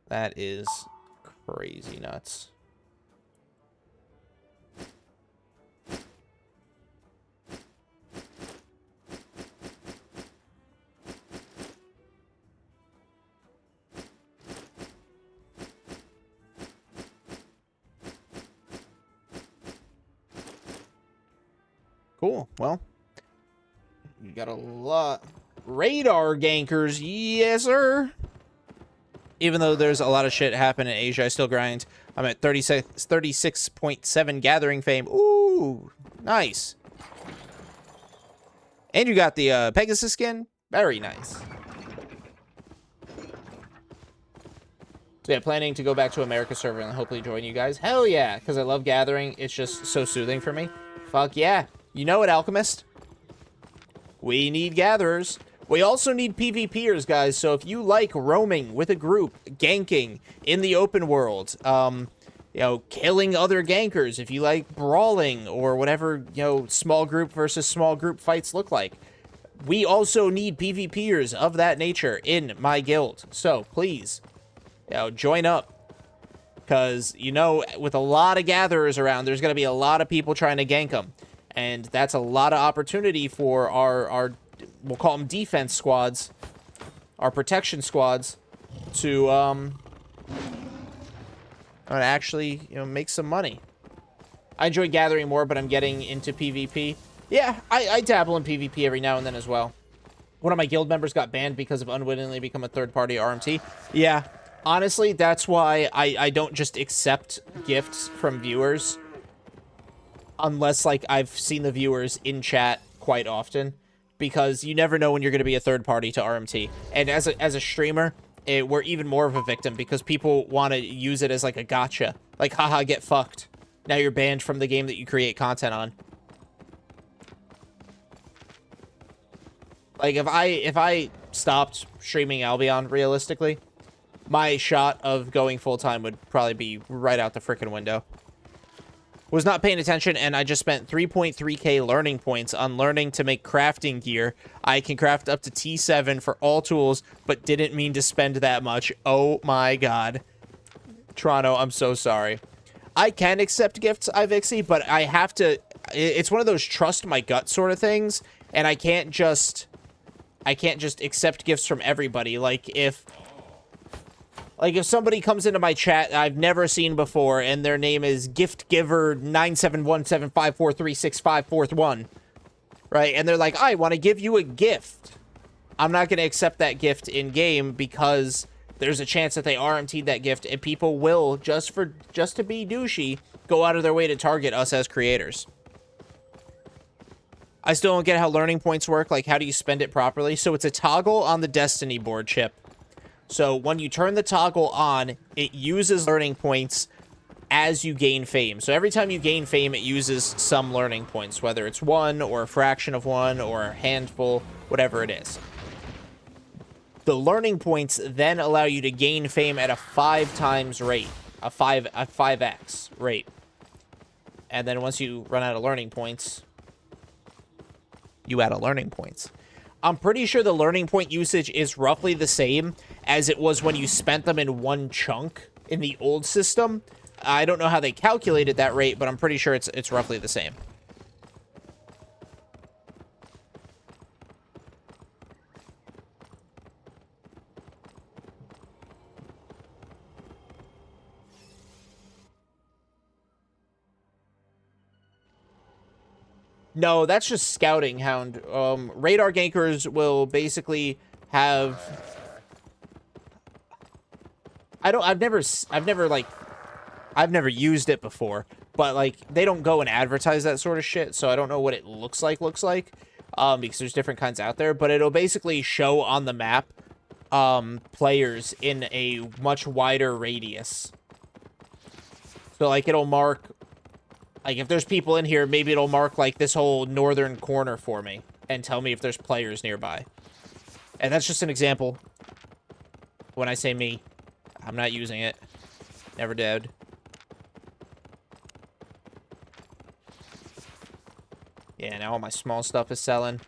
That is crazy nuts. Cool. Well, you got a lot. Radar gankers, yes, sir. Even though there's a lot of shit happening in Asia, I still grind. I'm at 36.7 gathering fame. Ooh, nice. And you got the Pegasus skin. Very nice. So yeah, planning to go back to America server and hopefully join you guys. Hell yeah, because I love gathering. It's just so soothing for me. Fuck yeah. You know it, Alchemist. We need gatherers. We also need PvPers, guys. So if you like roaming with a group, ganking in the open world, you know, killing other gankers, if you like brawling or whatever, you know, small group versus small group fights look like, we also need PvPers of that nature in my guild. So please, you know, join up. Because, you know, with a lot of gatherers around, there's going to be a lot of people trying to gank them. And that's a lot of opportunity for our we'll call them defense squads, our protection squads, to actually, you know, make some money. I enjoy gathering more, but I'm getting into PvP. Yeah, I dabble in PvP every now and then as well. One of my guild members got banned because of unwittingly become a third-party RMT. Yeah, honestly, that's why I don't just accept gifts from viewers. Unless, like, I've seen the viewers in chat quite often. Because you never know when you're going to be a third party to RMT. And as a streamer, we're even more of a victim. Because people want to use it as, like, a gotcha. Like, haha, get fucked. Now you're banned from the game that you create content on. Like, if I stopped streaming Albion, realistically, my shot of going full-time would probably be right out the frickin' window. Was not paying attention, and I just spent 3.3k learning points on learning to make crafting gear. I can craft up to T7 for all tools, but didn't mean to spend that much. Oh my god. Toronto, I'm so sorry. I can accept gifts, Ivixie, but I have to... It's one of those trust my gut sort of things, and I can't just accept gifts from everybody. Like, if somebody comes into my chat I've never seen before, and their name is giftgiver97175436541, right? And they're like, I want to give you a gift. I'm not going to accept that gift in-game because there's a chance that they RMT'd that gift, and people will, just to be douchey, go out of their way to target us as creators. I still don't get how learning points work. Like, how do you spend it properly? So it's a toggle on the Destiny board chip. So when you turn the toggle on, it uses learning points as you gain fame. So every time you gain fame, it uses some learning points, whether it's 1 or a fraction of 1 or a handful, whatever it is. The learning points then allow you to gain fame at a 5 times rate, a 5x rate. And then once you run out of learning points, you add a learning points. I'm pretty sure the learning point usage is roughly the same as it was when you spent them in one chunk in the old system. I don't know how they calculated that rate, but I'm pretty sure it's roughly the same. No, that's just scouting, Hound. Radar gankers will basically have... I've never used it before, but, like, they don't go and advertise that sort of shit, so I don't know what it looks like, because there's different kinds out there, but it'll basically show on the map, players in a much wider radius. So, like, it'll mark... Like, if there's people in here, maybe it'll mark, like, this whole northern corner for me and tell me if there's players nearby. And that's just an example. When I say me, I'm not using it. Never did. Yeah, now all my small stuff is selling.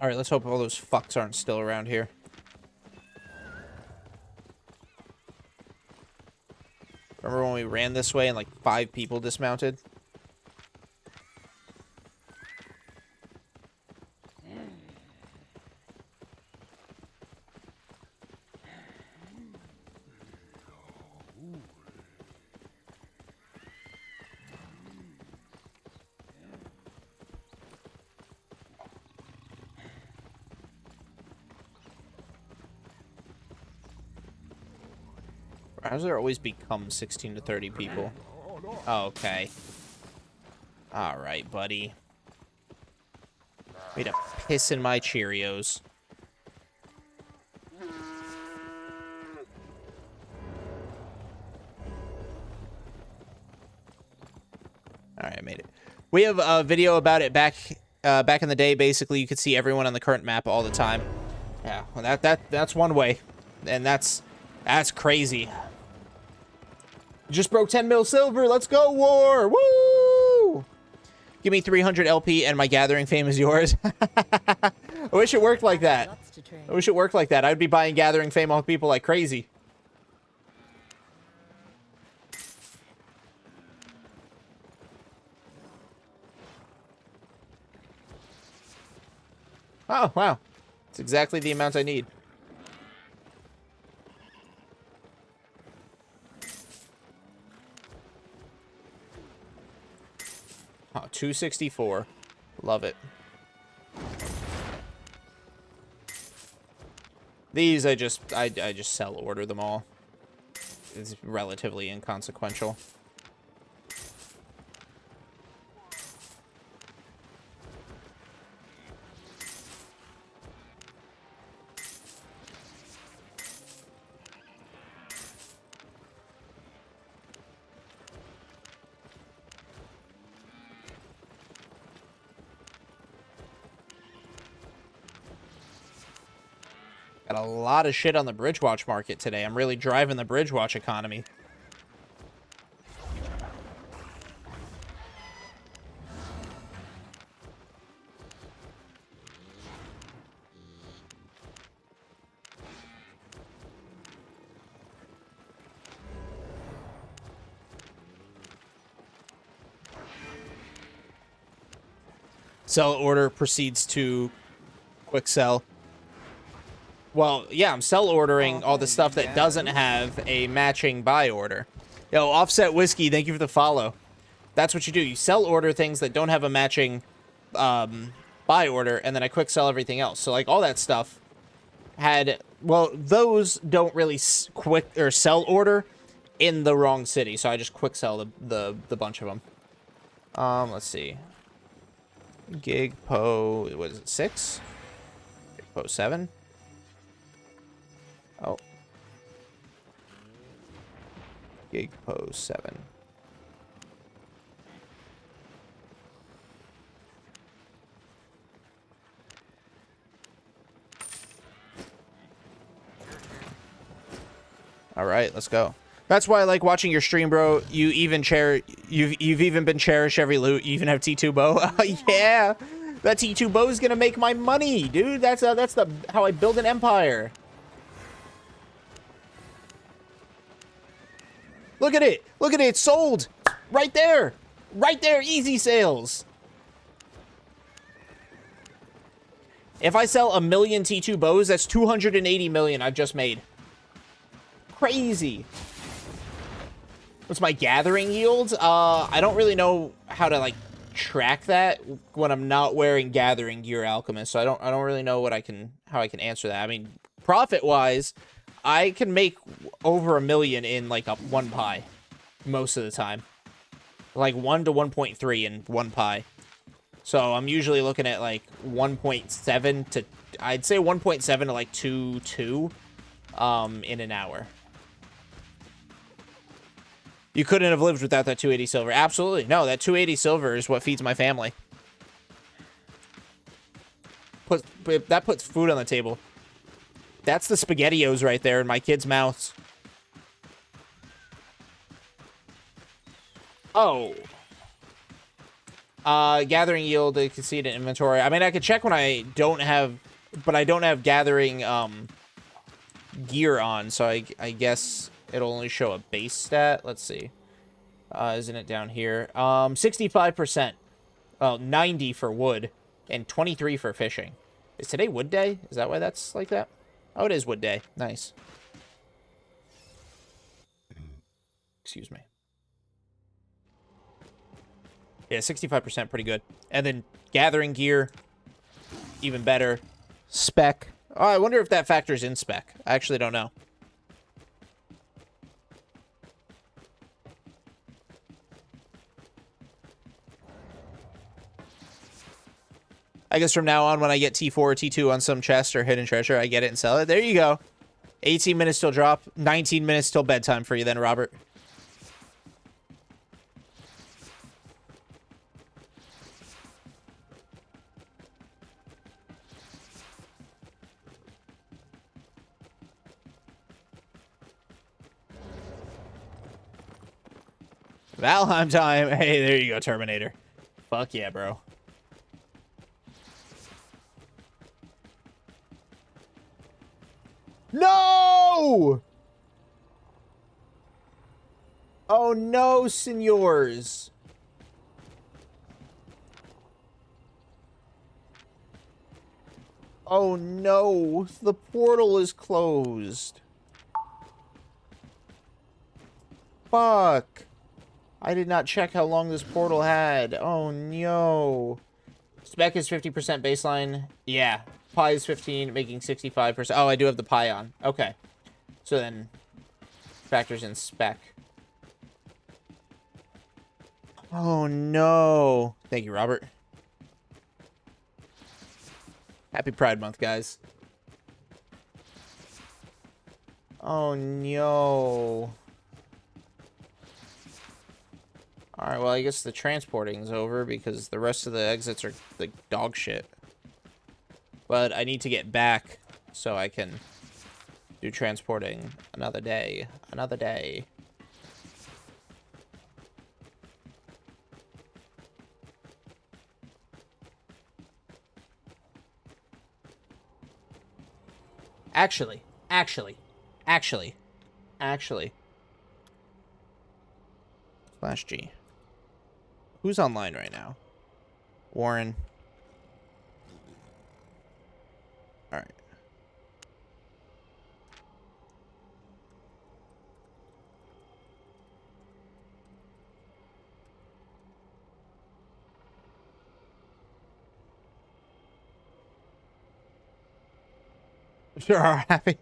Alright, let's hope all those fucks aren't still around here. Remember when we ran this way and like 5 people dismounted? How does there always become 16 to 30 people? Oh, okay. Alright, buddy. Way to piss in my Cheerios. Alright, I made it. We have a video about it back in the day. Basically, you could see everyone on the current map all the time. Yeah, well, that's one way. And that's crazy. Just broke 10 mil silver. Let's go, war. Woo! Give me 300 LP and my gathering fame is yours. I wish it worked like that. I wish it worked like that. I'd be buying gathering fame off people like crazy. Oh, wow. It's exactly the amount I need. Oh, 264. Love it. These I just sell order them all. It's relatively inconsequential. Got a lot of shit on the Bridgewatch market today. I'm really driving the Bridgewatch economy. Sell order proceeds to quick sell. Well, yeah, I'm sell ordering all the stuff that doesn't have a matching buy order. Yo, Offset Whiskey, thank you for the follow. That's what you do. You sell order things that don't have a matching buy order, and then I quick sell everything else. So, like, all that stuff had... Well, those don't really quick or sell order in the wrong city, so I just quick sell the bunch of them. Let's see. Gig Po... What is it, 6? Gig Po 7? Oh. Gig Po 7. All right, let's go. That's why I like watching your stream, bro. You've even been cherished every loot. You even have T2 bow. Yeah, that T2 bow is gonna make my money, dude. That's how I build an empire. Look at it. Look at it. It's sold right there. Right there. Easy sales. If I sell 1 million T2 bows, that's 280 million I've just made. Crazy. What's my gathering yield? I don't really know how to like track that when I'm not wearing gathering gear, Alchemist. So I don't really know how I can answer that. I mean, profit wise, I can make over 1 million in like one pie most of the time, like 1 to 1.3 in one pie. So I'm usually looking at like 1.7 to, I'd say 1.7 to like 2.2 in an hour. You couldn't have lived without that 280 silver. Absolutely. No, that 280 silver is what feeds my family. That puts food on the table. That's the SpaghettiOs right there in my kids' mouths. Oh. Gathering yield, you can see it in inventory. I mean, I could check when I don't have, but I don't have gathering gear on, so I guess it'll only show a base stat. Let's see. Isn't it down here? 65%. Well, 90 for wood and 23 for fishing. Is today wood day? Is that why that's like that? Oh, it is wood day. Nice. Excuse me. Yeah, 65%, pretty good. And then gathering gear, even better. Spec. Oh, I wonder if that factors in spec. I actually don't know. I guess from now on, when I get T4 or T2 on some chest or hidden treasure, I get it and sell it. There you go. 18 minutes till drop. 19 minutes till bedtime for you then, Robert. Valheim time. Hey, there you go, Terminator. Fuck yeah, bro. No! Oh no, senors. Oh no, the portal is closed. Fuck. I did not check how long this portal had. Oh no. Spec is 50% baseline. Yeah. Pi is 15, making 65%. Oh, I do have the pi on. Okay. So then, factors in spec. Oh, no. Thank you, Robert. Happy Pride Month, guys. Oh, no. Alright, well, I guess the transporting's over because the rest of the exits are like dog shit. But I need to get back so I can do transporting another day. Another day. Actually. Slash G. Who's online right now? Warren. All right. Sure are happy.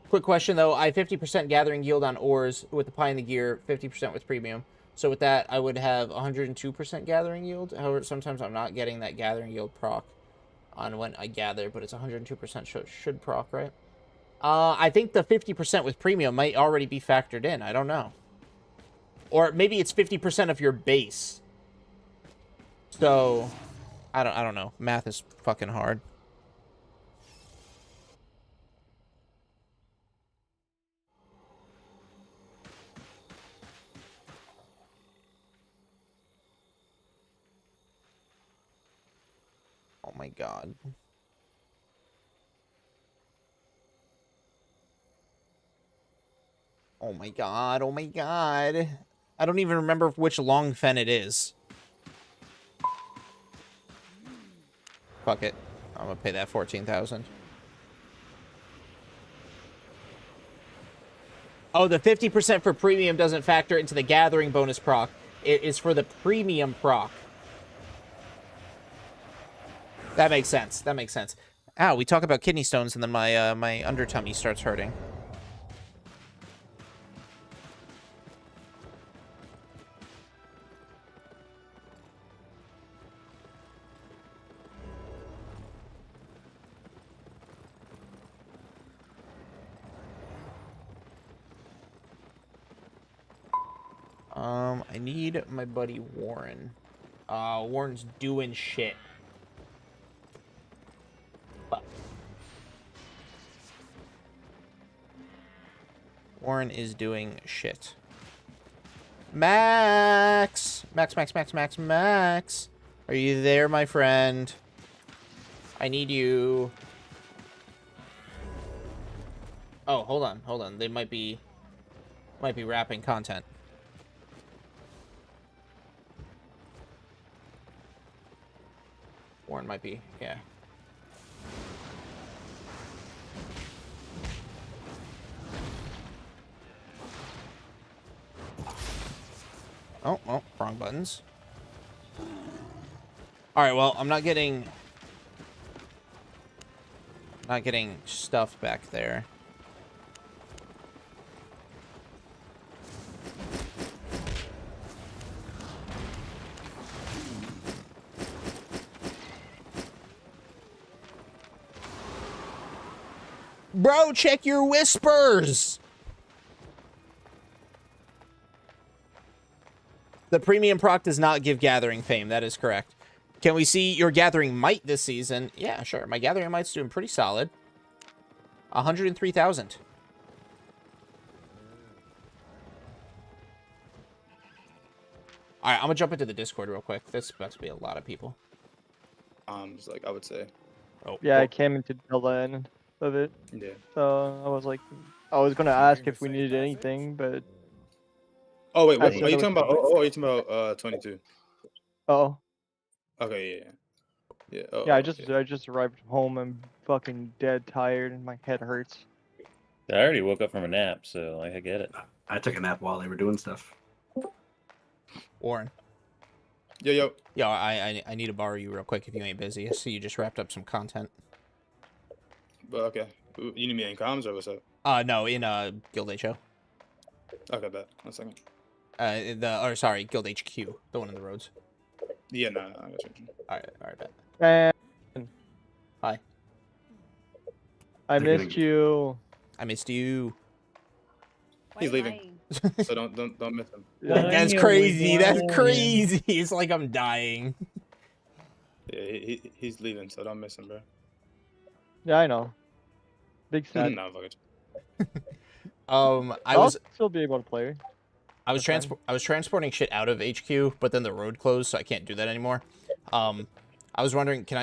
Quick question though, I have 50% gathering yield on ores with the pie in the gear, 50% with premium. So with that, I would have 102% gathering yield. However, sometimes I'm not getting that gathering yield proc on when I gather, but it's 102% should proc, right? I think the 50% with premium might already be factored in. I don't know. Or maybe it's 50% of your base. So, I don't know. Math is fucking hard. my god. Oh my god, oh my god. I don't even remember which long fen it is. Fuck it. I'm gonna pay that 14,000. Oh, the 50% for premium doesn't factor into the gathering bonus proc. It is for the premium proc. That makes sense. That makes sense. Ow, we talk about kidney stones and then my my under tummy starts hurting. I need my buddy Warren. Warren's doing shit. Fuck. Warren is doing shit. Max! Max. Are you there, my friend? I need you. Oh, hold on. They might be wrapping content. Warren might be, yeah. Oh, wrong buttons. Alright, well, I'm not getting stuff back there. Bro, check your whispers! The premium proc does not give gathering fame. That is correct. Can we see your gathering might this season? Yeah, sure. My gathering might's doing pretty solid. 103,000. All right, I'm gonna jump into the Discord real quick. This is about to be a lot of people. Just like I would say. Oh. Yeah, I came into the end of it. Yeah. So I was like, I was gonna ask if we needed anything, but. Oh wait, are you talking about? Oh, you're talking about 22. Oh. Okay, yeah. Oh, yeah, I just arrived home. I'm fucking dead tired and my head hurts. I already woke up from a nap, so like, I get it. I took a nap while they were doing stuff. Warren. Yo. I need to borrow you real quick if you ain't busy. I see you just wrapped up some content. But okay, you need me in comms or what's up? No, in Guild HO. Okay, bet. 1 second. Sorry, Guild HQ, the one in the roads. Yeah, no, I got you. All right, bet. And Hi. I missed you. I missed you. He's leaving, so don't miss him. That's crazy. That's crazy. It's like I'm dying. Yeah, he's leaving, so don't miss him, bro. Yeah, I know. Big sad. No, fuck it. I'll still be able to play. I was transporting shit out of HQ, but then the road closed, so I can't do that anymore. I was wondering, can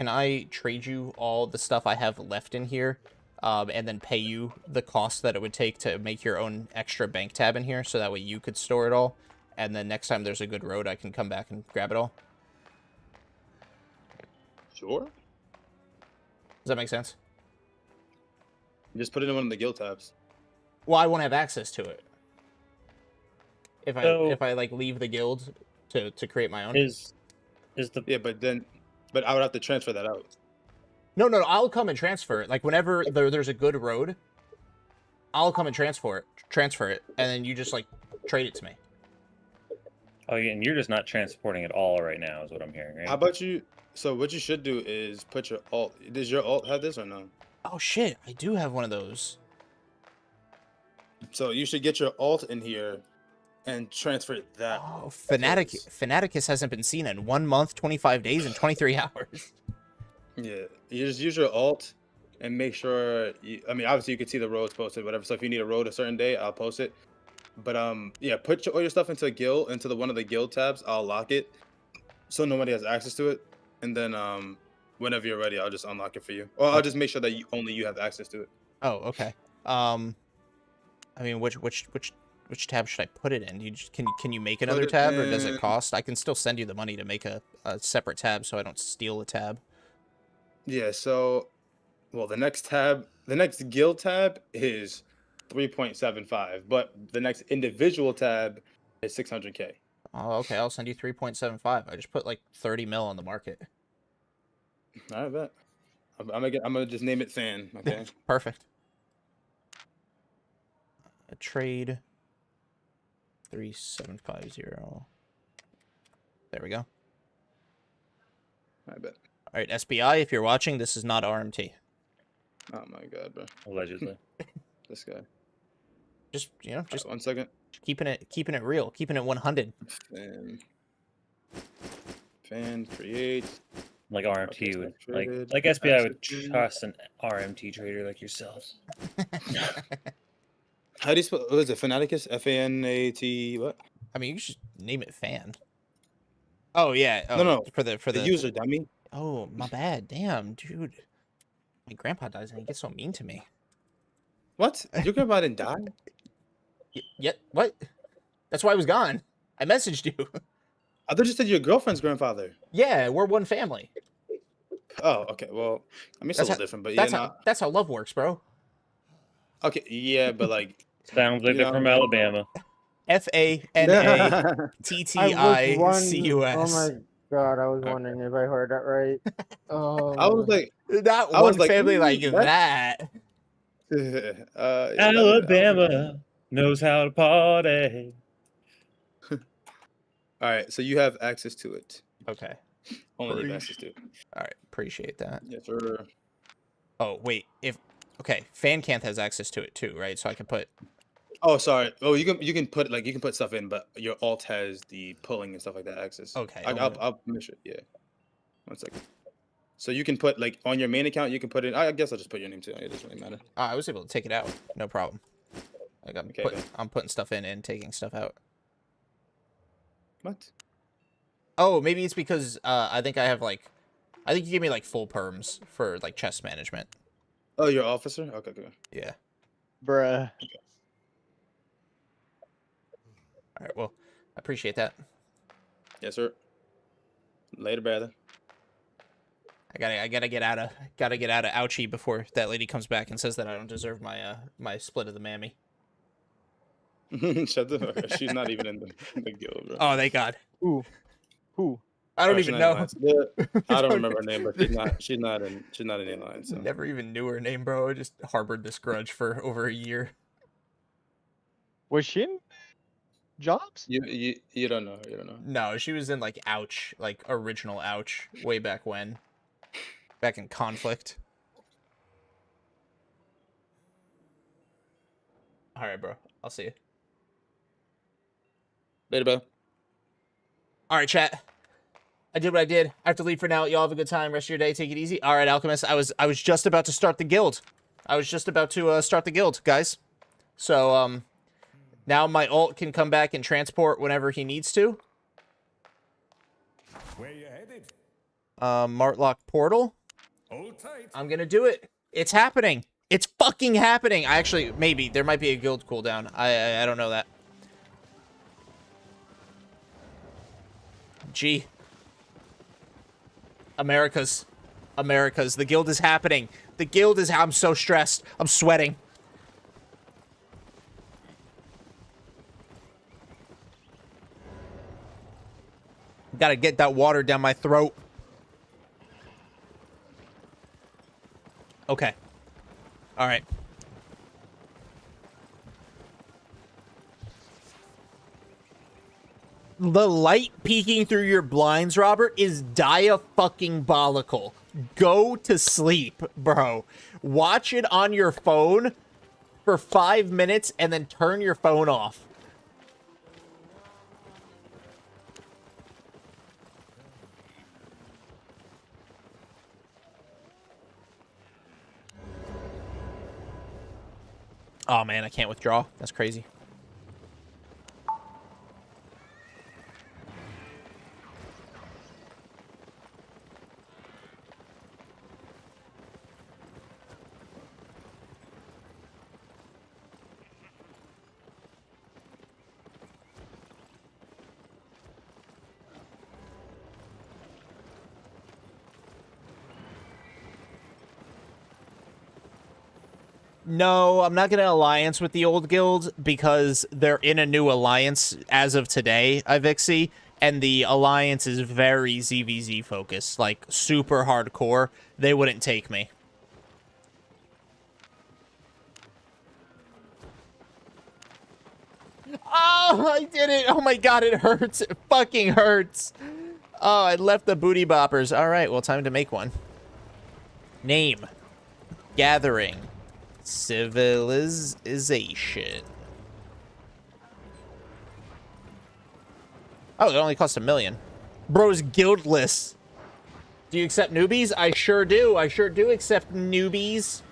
I trade you all the stuff I have left in here, and then pay you the cost that it would take to make your own extra bank tab in here, so that way you could store it all, and then next time there's a good road, I can come back and grab it all. Sure. Does that make sense? Just put it in one of the guild tabs. Well, I won't have access to it. If I like leave the guild to create my own. Yeah, but I would have to transfer that out. No, I'll come and transfer it. Like whenever there's a good road, I'll come and transfer it, and then you just like trade it to me. Oh, yeah, and you're just not transporting it all right now, is what I'm hearing, right? How about you? So what you should do is put your alt. Does your alt have this or no? Oh shit, I do have one of those. So you should get your alt in here and transfer that. Oh, Fanaticus hasn't been seen in 1 month, 25 days, and 23 hours. Yeah, you just use your alt and make sure. I mean, obviously you can see the roads posted, whatever. So if you need a road a certain day, I'll post it. But yeah, put all your stuff into one of the guild tabs. I'll lock it so nobody has access to it. And then whenever you're ready, I'll just unlock it for you. Or I'll just make sure that only you have access to it. Oh, okay. I mean, which tab should I put it in? Can you make another Put it tab, or does it in- cost? I can still send you the money to make a separate tab, so I don't steal a tab. Yeah. So, well, the next guild tab is 3.75, but the next individual tab is 600K. Oh, okay. I'll send you 3.75. I just put like 30 mil on the market. I bet. I'm gonna just name it Fan. Okay. Perfect. A trade 3750. There we go. I bet. All right, SBI, if you're watching, this is not RMT. Oh my god, bro. Allegedly. This guy. Just just 1 second. keeping it real, keeping it 100. Fan create. Like RMT Okay, would, so like traded, SBI would access to- trust an RMT trader like yourself. How do you spell? What is it? Fanaticus? Fanat? What? I mean, you should name it Fan. Oh yeah. Oh, No. For the The user dummy. Oh, my bad. Damn, dude. My grandpa dies and he gets so mean to me. What? Your grandpa didn't die? Yeah. What? That's why I was gone. I messaged you. I thought you said your girlfriend's grandfather. Yeah, we're one family. Oh, okay. Well, I mean, it's a little different, but yeah, That's how love works, bro. okay, yeah, but like, Sounds like You they're from know- Alabama. FANATTICUS. Oh my god, I was wondering if I heard that right. Oh, I was like, Not I was one like, family like what? that. yeah, Alabama knows how to party. All right, so you have access to it. Okay. Only you have access to it. All right. Appreciate that. Yes, sir. Oh, wait. Okay, Fancanth has access to it too, right? So I can put... Oh, sorry. Oh, you can put stuff in, but your alt has the pulling and stuff like that access. Okay, I'll make sure. Yeah. 1 second. So you can put like on your main account, you can put in. I guess I'll just put your name too. It doesn't really matter. I was able to take it out. No problem. Like Okay, I'm putting stuff in and taking stuff out. What? Oh, maybe it's because I think you gave me like full perms for like chest management. Oh, your officer? Okay, good. Yeah. Bruh. All right. Well, I appreciate that. Yes, sir. Later, brother. I gotta get out of ouchie before that lady comes back and says that I don't deserve my my split of the mammy. Shut the fuck up. She's not even in the guild, bro. Oh, thank God. Who? I don't Or she's even not in know. lines. Yeah, I don't remember her name, but she's not in any line. So. Never even knew her name, bro. I just harbored this grudge for over a year. Was she in Jobs? You don't know. You don't know. No, she was in like Ouch, like original Ouch, way back when. Back in Conflict. All right, bro. I'll see you. Later, bro. All right, chat. I did what I did. I have to leave for now. Y'all have a good time. Rest of your day. Take it easy. All right, Alchemist. I was just about to start the guild. Start the guild, guys. So now my ult can come back and transport whenever he needs to. Where you headed? Martlock portal. Hold tight. I'm gonna do it. It's happening. It's fucking happening. I actually, maybe there might be a guild cooldown. I don't know that. Gee. America's. The guild is happening. I'm so stressed. I'm sweating. Gotta get that water down my throat. Okay. All right. The light peeking through your blinds, Robert, is dia-fucking-bolical. Go to sleep, bro. Watch it on your phone for 5 minutes and then turn your phone off. Oh, man, I can't withdraw. That's crazy. No, I'm not going to alliance with the old guild because they're in a new alliance as of today, Ivixie, and the alliance is very ZVZ focused, like super hardcore. They wouldn't take me. Oh, I did it. Oh my god, it hurts. It fucking hurts. Oh, I left the booty boppers. All right, well, time to make one. Name. Gathering. Civilization. Oh, it only cost $1 million. Bro's guildless. Do you accept newbies? I sure do. I sure do accept newbies.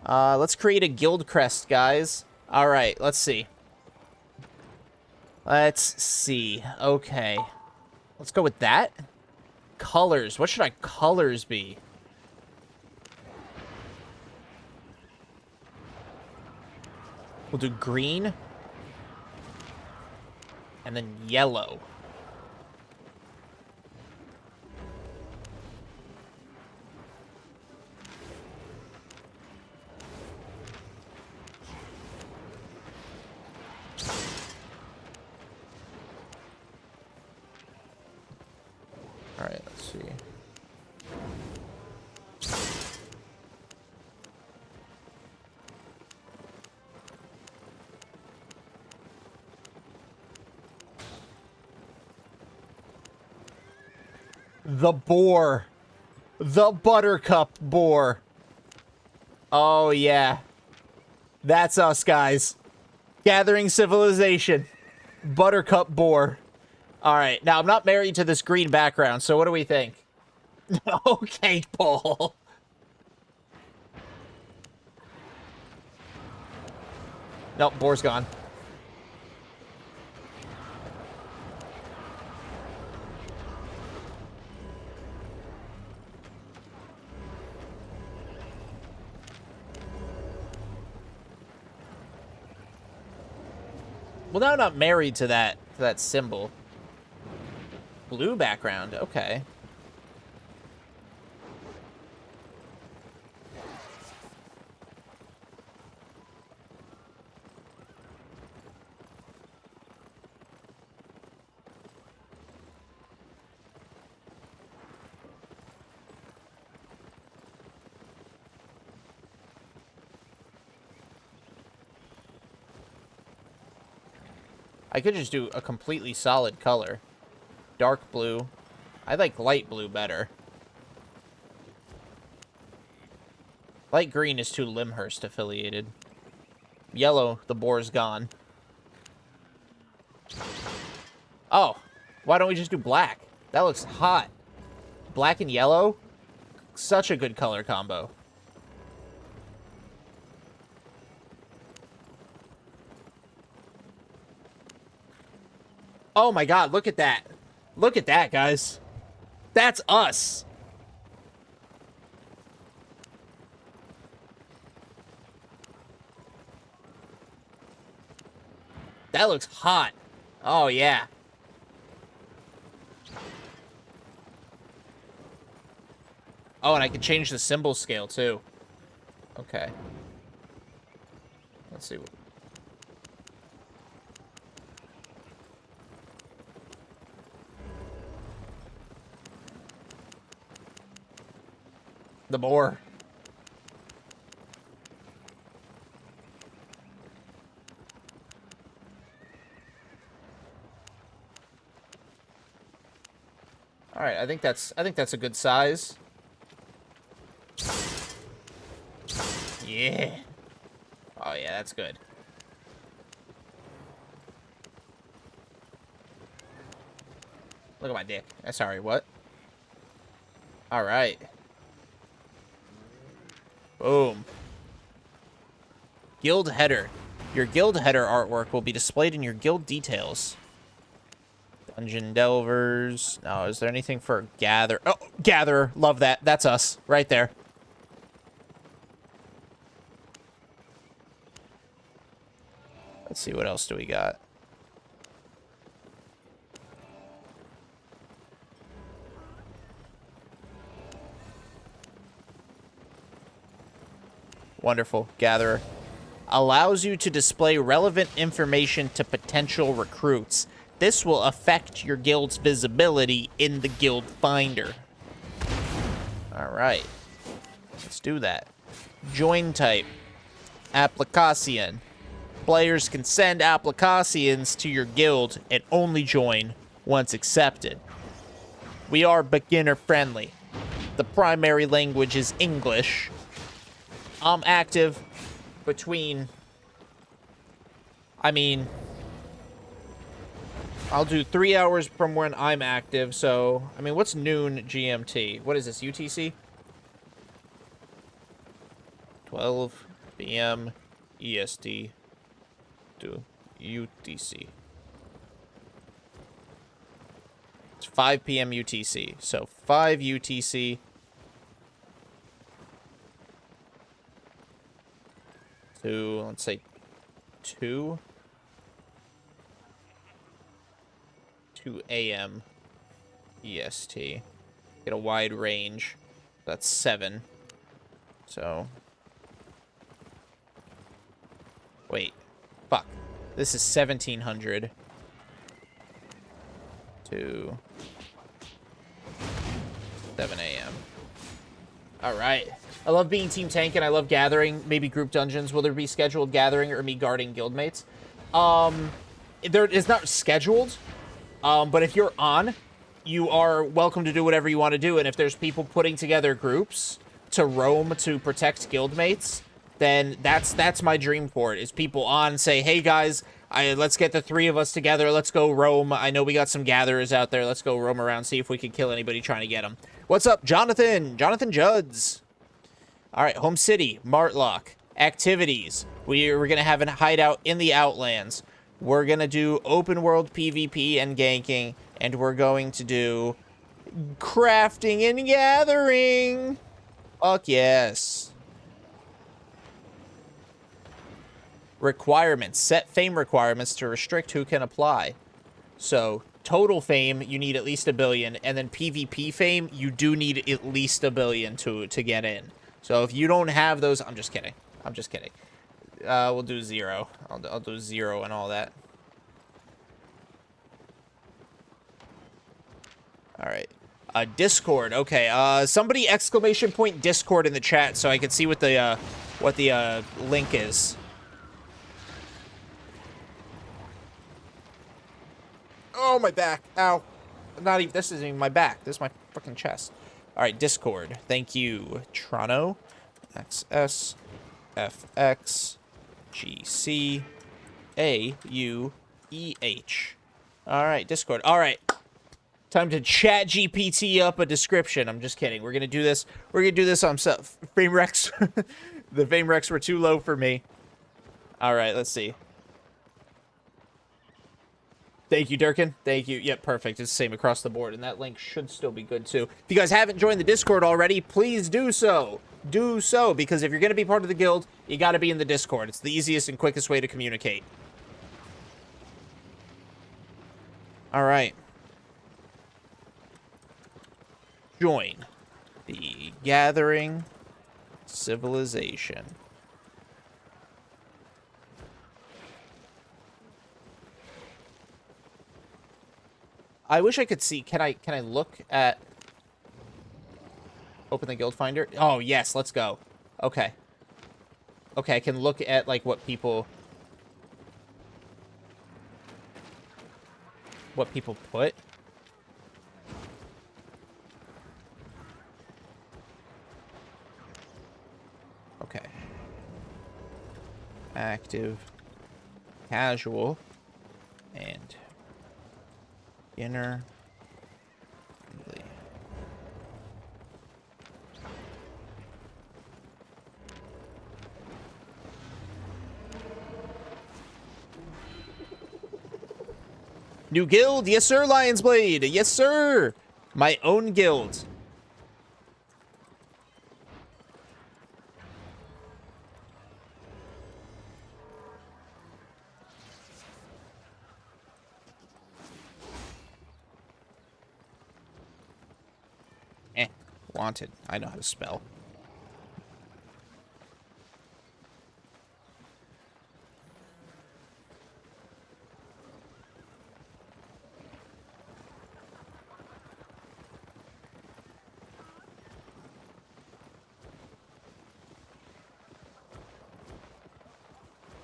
Let's create a guild crest, guys. All right, let's see. Let's see. Okay. Let's go with that. Colors. What should our colors be? We'll do green. And then yellow. All right, let's see. The boar. The buttercup boar. Oh, yeah. That's us, guys. Gathering civilization. Buttercup boar. All right. Now, I'm not married to this green background, so what do we think? Okay, Paul. Nope, boar's gone. Well, now I'm not married to that symbol. Blue background, okay. I could just do a completely solid color. Dark blue. I like light blue better. Light green is too Limhurst affiliated. Yellow, the boar's gone. Oh, why don't we just do black? That looks hot. Black and yellow? Such a good color combo. Oh my god, look at that. Look at that, guys. That's us. That looks hot. Oh, yeah. Oh, and I can change the symbol scale, too. Okay. Let's see. The boar. All right, I think that's a good size. Yeah. Oh yeah, that's good. Look at my dick. Sorry, what? All right. Boom. Guild header. Your guild header artwork will be displayed in your guild details. Dungeon Delvers. No, is there anything for Gather? Oh, Gatherer. Love that. That's us. Right there. Let's see, what else do we got? Wonderful. Gatherer. Allows you to display relevant information to potential recruits. This will affect your guild's visibility in the guild finder. Alright. Let's do that. Join type. Application. Players can send applications to your guild and only join once accepted. We are beginner friendly. The primary language is English. I'm active between... I'll do 3 hours from when I'm active, so... what's noon GMT? What is this, UTC? 12 p.m. EST to UTC. It's 5 p.m. UTC. So 5 UTC. To, let's say, 2 a.m. EST. Get a wide range. That's 7. So... Wait. Fuck. This is 1700 to 7 a.m. Alright. I love being Team Tank and I love gathering, maybe group dungeons. Will there be scheduled gathering or me guarding guildmates? There is not scheduled, but if you're on, you are welcome to do whatever you want to do. And if there's people putting together groups to roam to protect guildmates, then that's my dream for it, is people on, say, hey guys, let's get the 3 of us together, let's go roam. I know we got some gatherers out there, let's go roam around, see if we can kill anybody trying to get them. What's up, Jonathan? Jonathan Judds. Alright, Home City, Martlock, activities. We're gonna have a hideout in the Outlands. We're gonna do open world PvP and ganking, and we're going to do crafting and gathering. Fuck yes. Requirements. Set fame requirements to restrict who can apply. So, total fame, you need at least 1 billion. And then PvP fame, you do need at least 1 billion to get in. So, if you don't have those... I'm just kidding. I'm just kidding. We'll do 0. I'll do 0 and all that. Alright. Discord. Okay. Somebody exclamation point Discord in the chat so I can see what the link is. Oh, my back. Ow. Not even, this isn't even my back. This is my fucking chest. Alright, Discord. Thank you. Trono. XS. FX. GC. AUEH. Alright, Discord. Alright. Time to chat GPT up a description. I'm just kidding. We're gonna do this. We're gonna do this on frame recs. The frame recs were too low for me. Alright, let's see. Thank you, Durkin. Thank you. Yep, perfect. It's the same across the board, and that link should still be good, too. If you guys haven't joined the Discord already, please do so. Do so, because if you're going to be part of the guild, you got to be in the Discord. It's the easiest and quickest way to communicate. All right. Join the Gathering Civilization. I wish I could see. Can I look at... Open the guild finder? Oh, yes, let's go. Okay. Okay, I can look at, like, what people put. Okay. Active, casual, and inner. New guild? Yes, sir, Lion's Blade. Yes, sir. My own guild. Wanted. I know how to spell.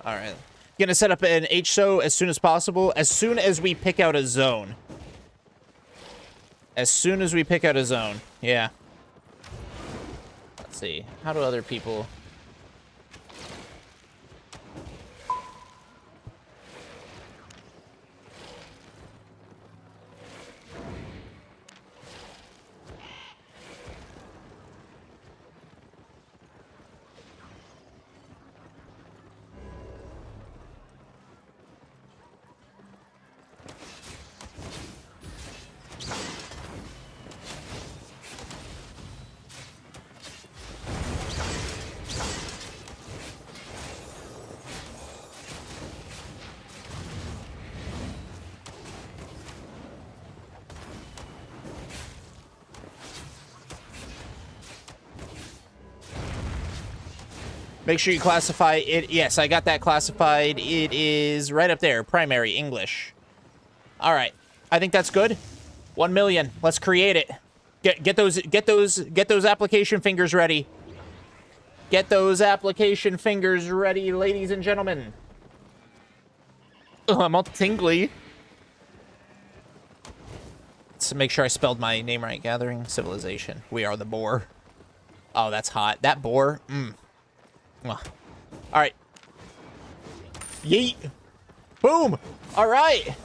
All right. Gonna set up an HSO as soon as possible. As soon as we pick out a zone. As soon as we pick out a zone. Yeah. Let's see. How do other people... Make sure you classify it. Yes, I got that classified. It is right up there. Primary English. All right. I think that's good. 1 million. Let's create it. Get those application fingers ready. Get those application fingers ready, ladies and gentlemen. Oh, I'm all tingly. Let's make sure I spelled my name right. Gathering Civilization. We are the boar. Oh, that's hot. That boar. All right. Yeet. Boom. All right.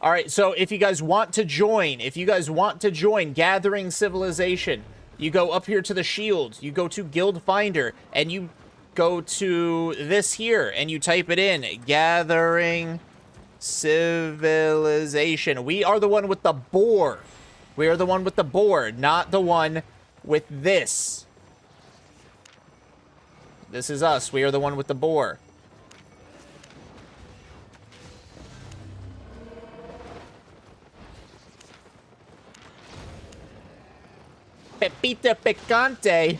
All right, so if you guys want to join, Gathering Civilization, you go up here to the shield, you go to Guild Finder, and you go to this here, and you type it in, Gathering Civilization. We are the one with the boar. We are the one with the boar, not the one with this. This is us. We are the one with the boar. Pepita Picante.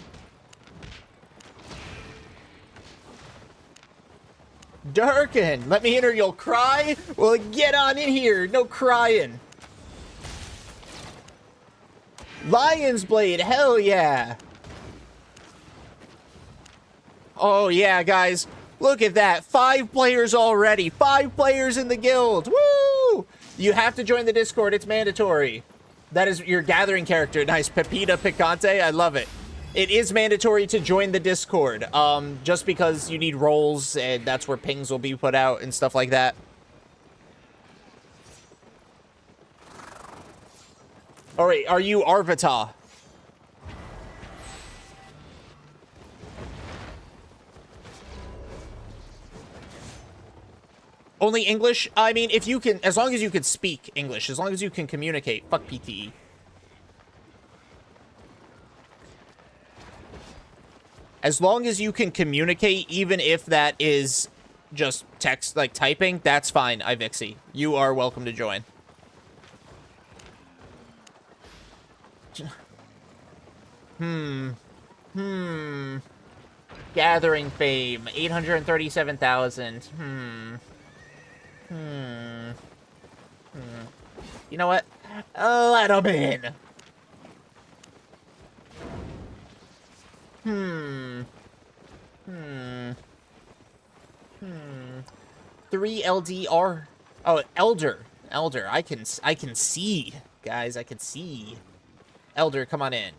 Durkin, let me in or you'll cry? Well, get on in here. No crying. Lion's Blade, hell yeah. Oh, yeah, guys. Look at that. 5 players already. 5 players in the guild. Woo! You have to join the Discord. It's mandatory. That is your gathering character. Nice. Pepita Picante. I love it. It is mandatory to join the Discord. Just because you need roles and that's where pings will be put out and stuff like that. All right. Are you Arvita? Only English? I mean, if you can, as long as you can speak English, as long as you can communicate. Fuck PTE. As long as you can communicate, even if that is just text, like typing, that's fine, Ivixie. You are welcome to join. Gathering fame, 837,000. You know what? Let him in. 3 LDR. Oh, Elder. I can see, guys. I can see. Elder, come on in.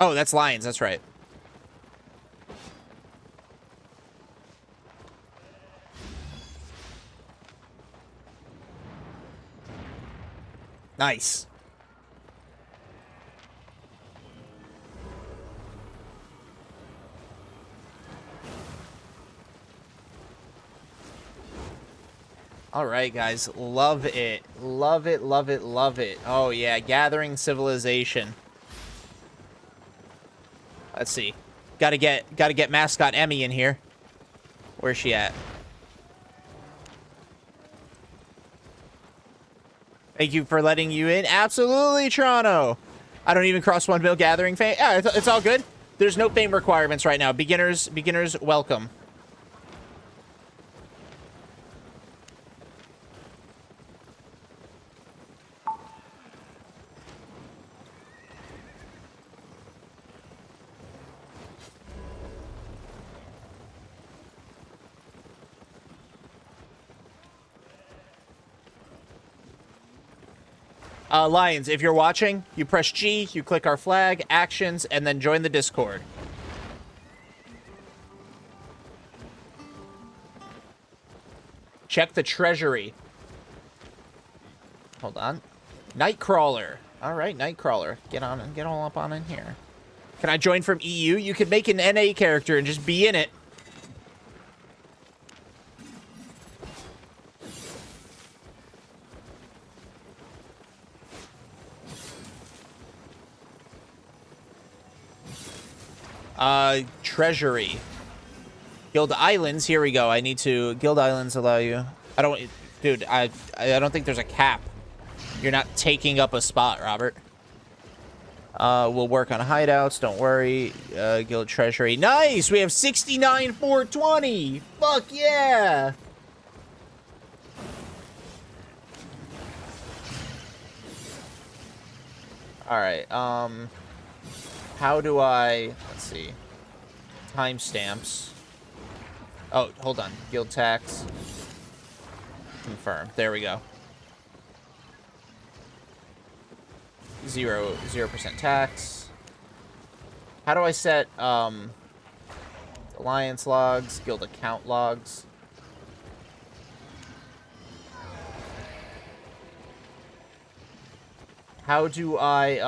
Oh, that's Lions. That's right. Nice. All right, guys. Love it. Love it, love it, love it. Oh, yeah. Gathering Civilization. Let's see. Gotta get Mascot Emmy in here. Where's she at? Thank you for letting you in. Absolutely, Toronto. I don't even cross 1 mil gathering fame. Yeah, it's all good. There's no fame requirements right now. Beginners, welcome. Lions, if you're watching, you press G, you click our flag, actions, and then join the Discord. Check the treasury. Hold on. Nightcrawler. All right, Nightcrawler. Get on and get all up on in here. Can I join from EU? You could make an NA character and just be in it. Treasury. Guild Islands. Here we go. I need to... Guild Islands allow you... I don't... Dude, I don't think there's a cap. You're not taking up a spot, Robert. We'll work on hideouts. Don't worry. Guild Treasury. Nice! We have 69,420! Fuck yeah! Alright, how do I... Let's see. Timestamps. Oh, hold on. Guild tax. Confirm. There we go. 0% tax. How do I set alliance logs, guild account logs? How do I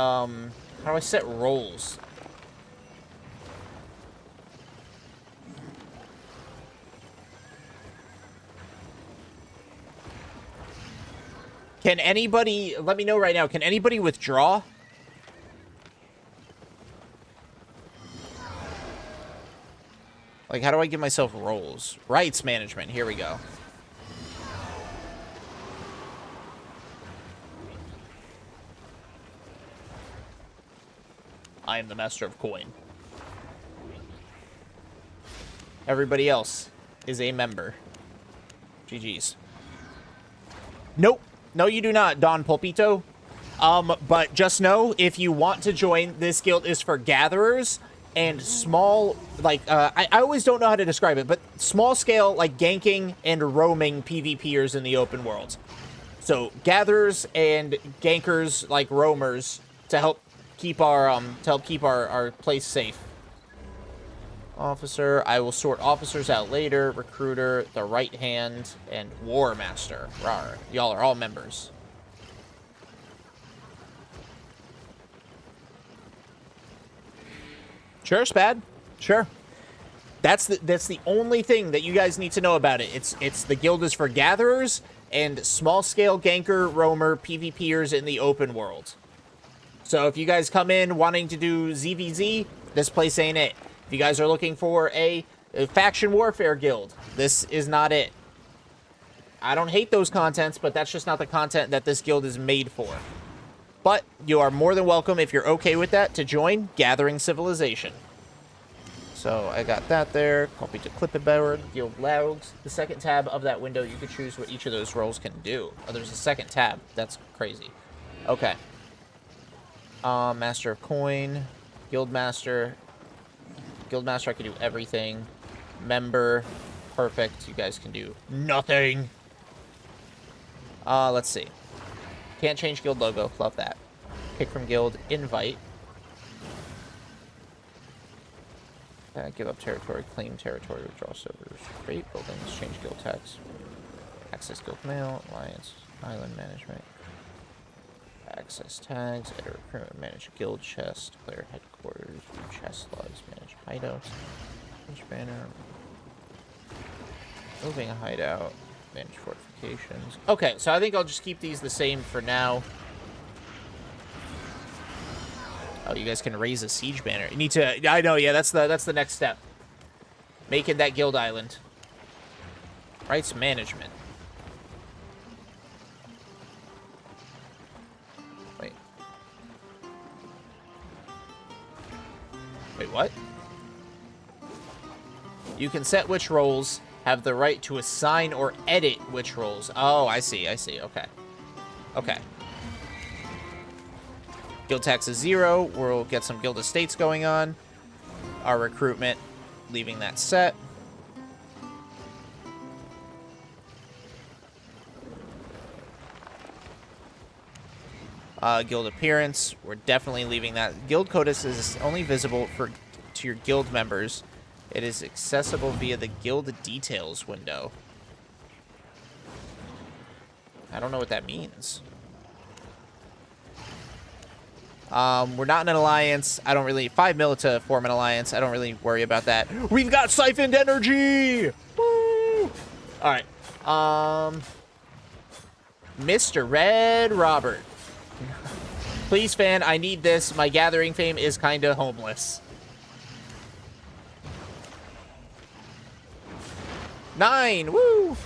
set roles? Can anybody, let me know right now, can anybody withdraw? Like, how do I give myself roles? Rights management, here we go. I am the master of coin. Everybody else is a member. GG's. Nope. No, you do not, Don Pulpito. But just know, if you want to join, this guild is for gatherers and small, like, I always don't know how to describe it, but small scale, like, ganking and roaming PvPers in the open world. So, gatherers and gankers, like roamers, to help keep our place safe. Officer, I will sort officers out later. Recruiter, the right hand, and War Master. Rawr. Y'all are all members. Sure, Spad. Sure. That's the only thing that you guys need to know about it. It's the guild is for gatherers and small scale ganker, roamer, PvPers in the open world. So if you guys come in wanting to do ZVZ, this place ain't it. If you guys are looking for a faction warfare guild, this is not it. I don't hate those contents, but that's just not the content that this guild is made for. But you are more than welcome, if you're okay with that, to join Gathering Civilization. So I got that there. Copy to clipboard, guild logs. The second tab of that window, you can choose what each of those roles can do. Oh, there's a second tab. That's crazy. Okay. Master of Coin, Guild Master. Guild Master, I can do everything. Member, perfect. You guys can do nothing. Let's see. Can't change guild logo. Love that. Pick from guild. Invite. Give up territory. Claim territory. Withdraw servers. Create buildings. Change guild tax. Access guild mail. Alliance. Island management. Access tags. Edit recruitment. Manage guild chest. Player headquarters. View chest logs. Manage hideouts. Change banner. Moving a hideout. Manage fortifications. Okay, so I think I'll just keep these the same for now. Oh, you guys can raise a siege banner. You need to... I know, yeah, that's the next step. Making that guild island. Rights management. Wait. Wait, what? You can set which roles have the right to assign or edit which roles. Oh, I see. Okay. Okay. Guild tax is 0. We'll get some guild estates going on. Our recruitment, leaving that set. Guild appearance, we're definitely leaving that. Guild Codus is only visible to your guild members. It is accessible via the guild details window. I don't know what that means. We're not in an alliance. I don't really... 5 mil to form an alliance. I don't really worry about that. We've got siphoned energy! Woo! Alright. Mr. Red Robert. Please, fan, I need this. My gathering fame is kind of homeless. 9! Woo!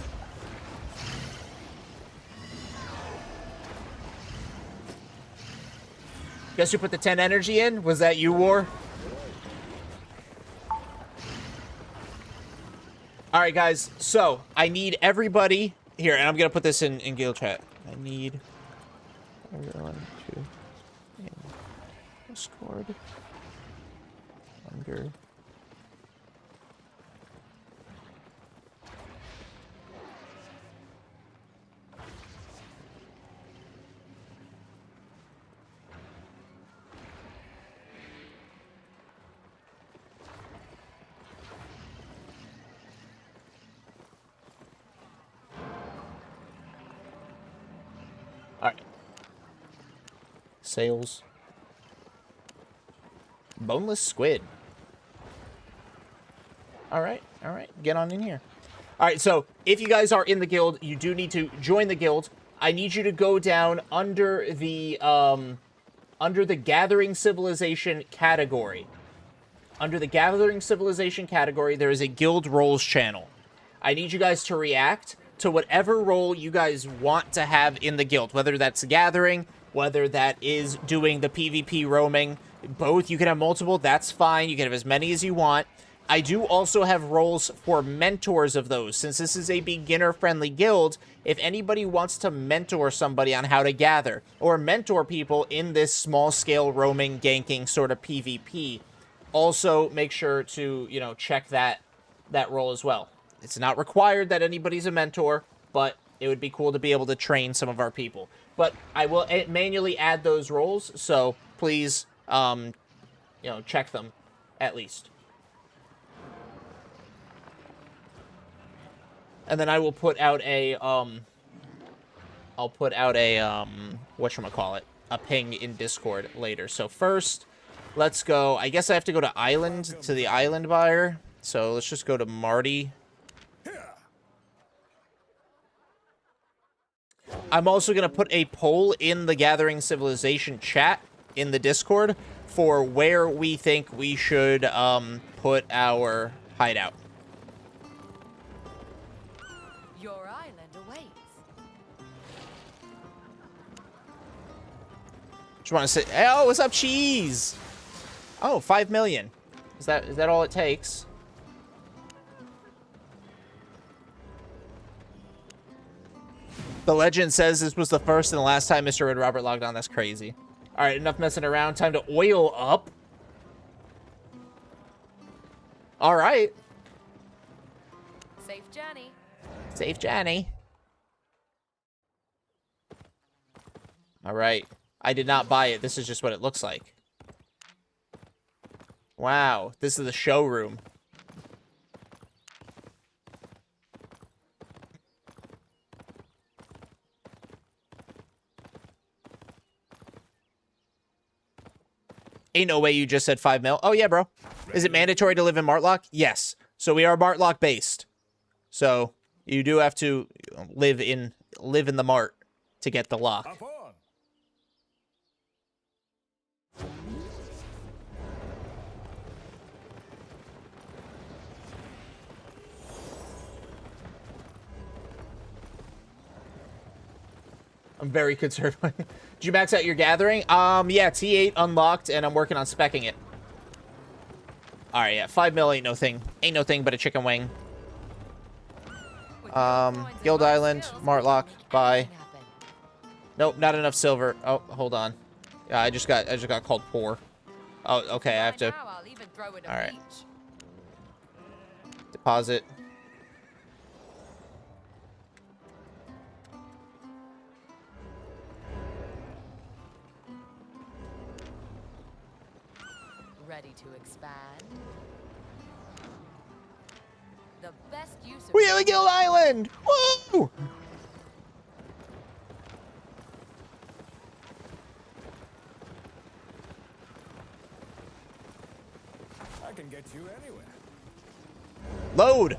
Guess who put the 10 energy in? Was that you, War? Alright, guys. So, I need everybody... Here, and I'm going to put this in guild chat. I need everyone to... in Discord. Under... Alright. Sales. Boneless squid. Alright, alright. Get on in here. Alright, so if you guys are in the guild, you do need to join the guild. I need you to go down under the Gathering Civilization category. Under the Gathering Civilization category, there is a guild roles channel. I need you guys to react to whatever role you guys want to have in the guild, whether that's gathering, whether that is doing the PvP roaming, both. You can have multiple, that's fine. You can have as many as you want. I do also have roles for mentors of those. Since this is a beginner-friendly guild, if anybody wants to mentor somebody on how to gather, or mentor people in this small-scale roaming, ganking sort of PvP, also make sure to, you know, check that role as well. It's not required that anybody's a mentor, but it would be cool to be able to train some of our people. But I will manually add those roles, so please, you know, check them at least. And then I will put out a, whatchamacallit, a ping in Discord later. So first, let's go, I guess I have to go to Island, to the Island buyer. So let's just go to Marty. I'm also going to put a poll in the Gathering Civilization chat in the Discord for where we think we should put our hideout. Your island awaits. Just want to say, oh, what's up, Cheese? Oh, 5 million. Is that all it takes? The legend says this was the first and the last time Mr. Red Robert logged on. That's crazy. All right, enough messing around. Time to oil up. All right. Safe journey. Safe journey. All right. I did not buy it. This is just what it looks like. Wow. This is the showroom. Ain't no way you just said 5 mil. Oh, yeah, bro. Is it mandatory to live in Martlock? Yes. So we are Martlock based. So you do have to live in the Mart to get the lock. Up on. I'm very concerned. Did you max out your gathering? Yeah, T8 unlocked, and I'm working on speccing it. Alright, yeah. 5 mil ain't no thing. Ain't no thing but a chicken wing. With your coins and Guild my Island, skills, Martlock, bye. anything happen. Nope, not enough silver. Oh, hold on. Yeah, I just got called poor. Oh, okay, I have to By now, I'll even throw in a All right. peach. deposit. Ready to expand. The best use of We have a Guild Island! Woo! I can get you anywhere. Load!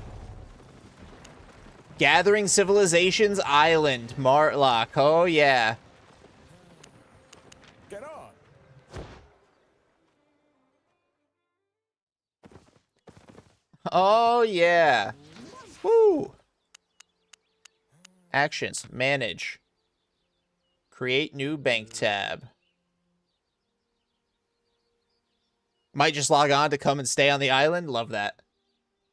Gathering Civilizations Island, Martlock. Oh, yeah. Get on. Oh, yeah. Woo! Actions. Manage. Create new bank tab. Might just log on to come and stay on the island. Love that.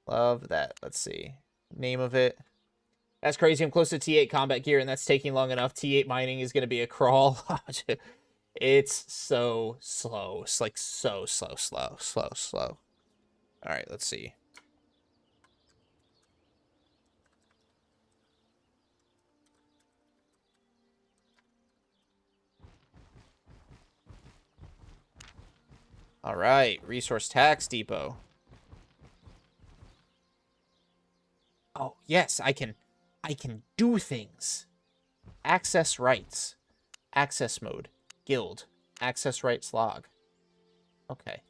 Love that. Let's see. Name of it. That's crazy. I'm close to T8 combat gear, and that's taking long enough. T8 mining is going to be a crawl. It's so slow. It's like so slow. All right, let's see. All right, resource tax depot. Oh, yes, I can do things. Access rights. Access mode. Guild. Access rights log. Okay.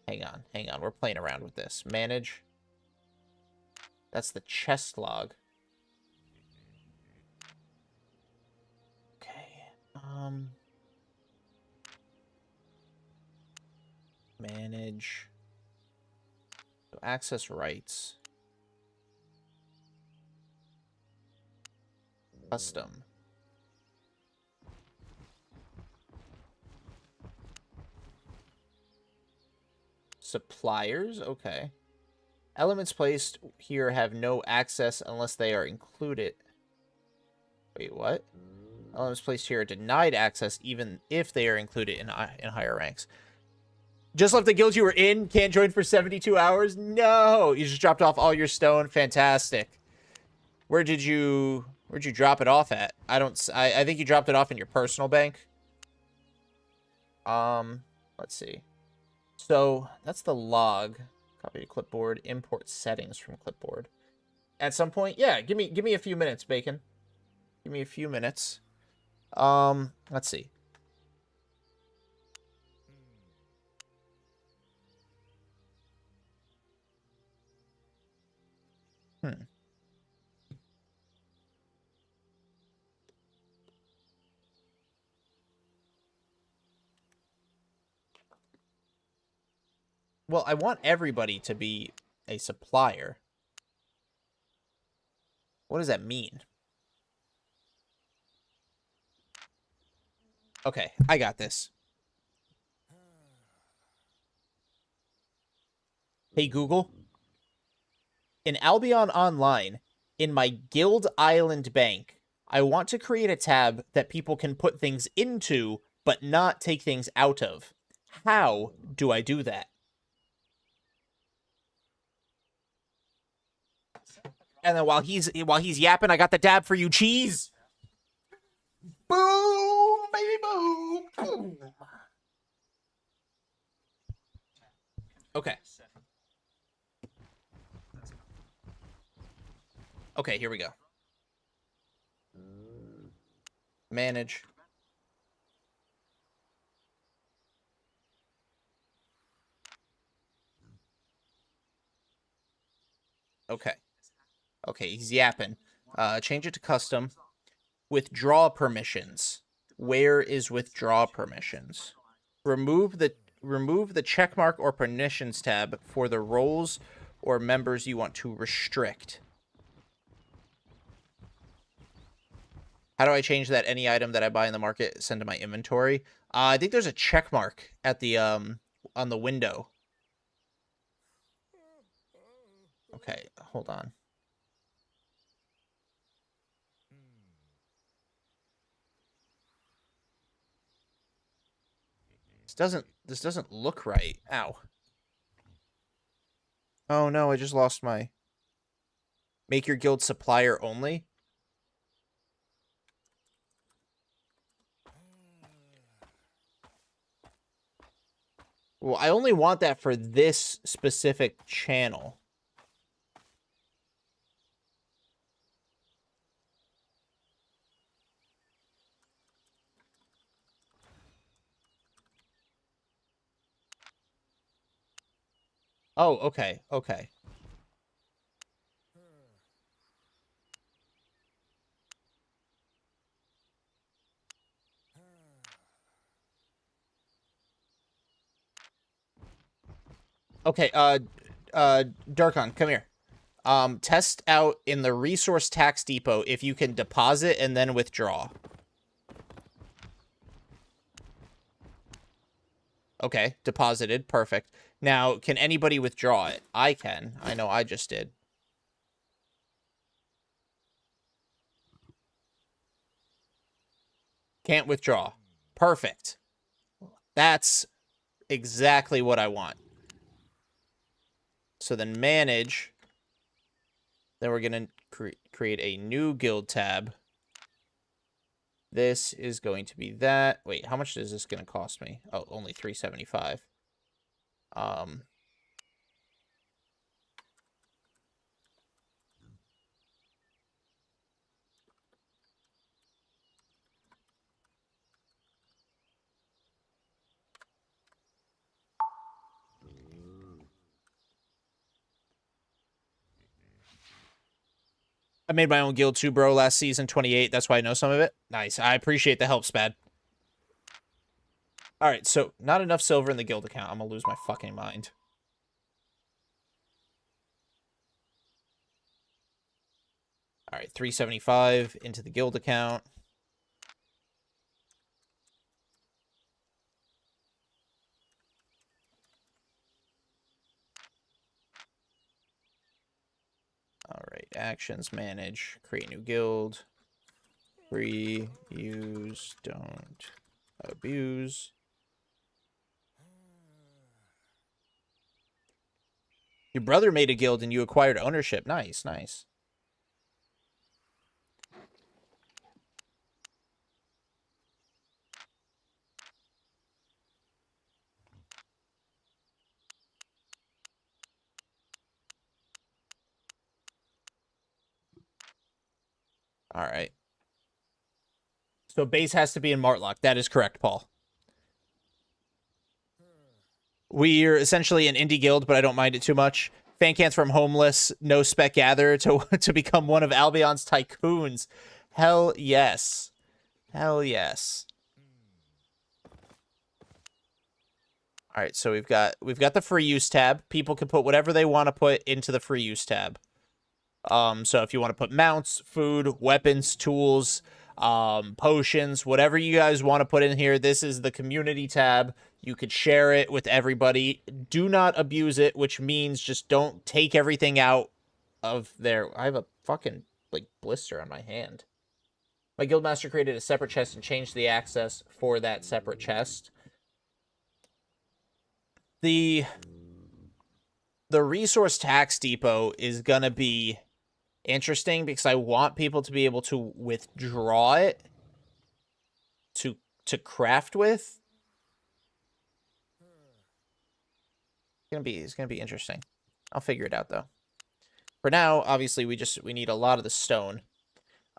Hang on. We're playing around with this. Manage. That's the chest log. Okay. Manage. So access rights. Custom. Suppliers? Okay. Elements placed here have no access unless they are included. Wait, what? Elements placed here are denied access even if they are included in higher ranks. Just left the guild you were in. Can't join for 72 hours? No! You just dropped off all your stone. Fantastic. Where'd you drop it off at? I think you dropped it off in your personal bank. Let's see. So, that's the log. Copy to clipboard. Import settings from clipboard. At some point, yeah, give me a few minutes, Bacon. Give me a few minutes. Let's see. Well, I want everybody to be a supplier. What does that mean? Okay, I got this. Hey, Google. In Albion Online, in my Guild Island bank, I want to create a tab that people can put things into, but not take things out of. How do I do that? And then while he's yapping, I got the dab for you, cheese. Boom, baby, boom. Boom. Okay. Okay, here we go. Manage. Okay. Okay, he's yapping. Change it to custom. Withdraw permissions. Where is withdraw permissions? Remove the checkmark or permissions tab for the roles or members you want to restrict. How do I change that? Any item that I buy in the market, send to my inventory. I think there's a check mark at the on the window. Okay, hold on. This doesn't look right. Ow. Oh no, I just lost my make your guild supplier only. Well, I only want that for this specific channel. Oh, okay, okay. Okay, Darkon, come here. Test out in the resource tax depot if you can deposit and then withdraw. Okay, deposited. Perfect. Now, can anybody withdraw it? I can. I know I just did. Can't withdraw. Perfect. That's exactly what I want. So then manage. Then we're going to create a new guild tab. This is going to be that. Wait, how much is this going to cost me? Oh, only $3.75. I made my own guild too, bro, last season, 28. That's why I know some of it. Nice. I appreciate the help, Spad. All right, so not enough silver in the guild account. I'm going to lose my fucking mind. All right, 375 into the guild account. All right, actions, manage, create new guild. Free, use, don't abuse. Your brother made a guild and you acquired ownership. Nice, nice. All right. So base has to be in Martlock. That is correct, Paul. We're essentially an indie guild, but I don't mind it too much. Fancanth from homeless, no spec gatherer to become one of Albion's tycoons. Hell yes. Hell yes. All right, so we've got the free use tab. People can put whatever they want to put into the free use tab. So if you want to put mounts, food, weapons, tools, potions, whatever you guys want to put in here, this is the community tab. You could share it with everybody. Do not abuse it, which means just don't take everything out of there. I have a fucking, like, blister on my hand. My guildmaster created a separate chest and changed the access for that separate chest. The resource tax depot is gonna be interesting because I want people to be able to withdraw it to craft with. It's gonna be interesting. I'll figure it out though. For now, obviously we need a lot of the stone.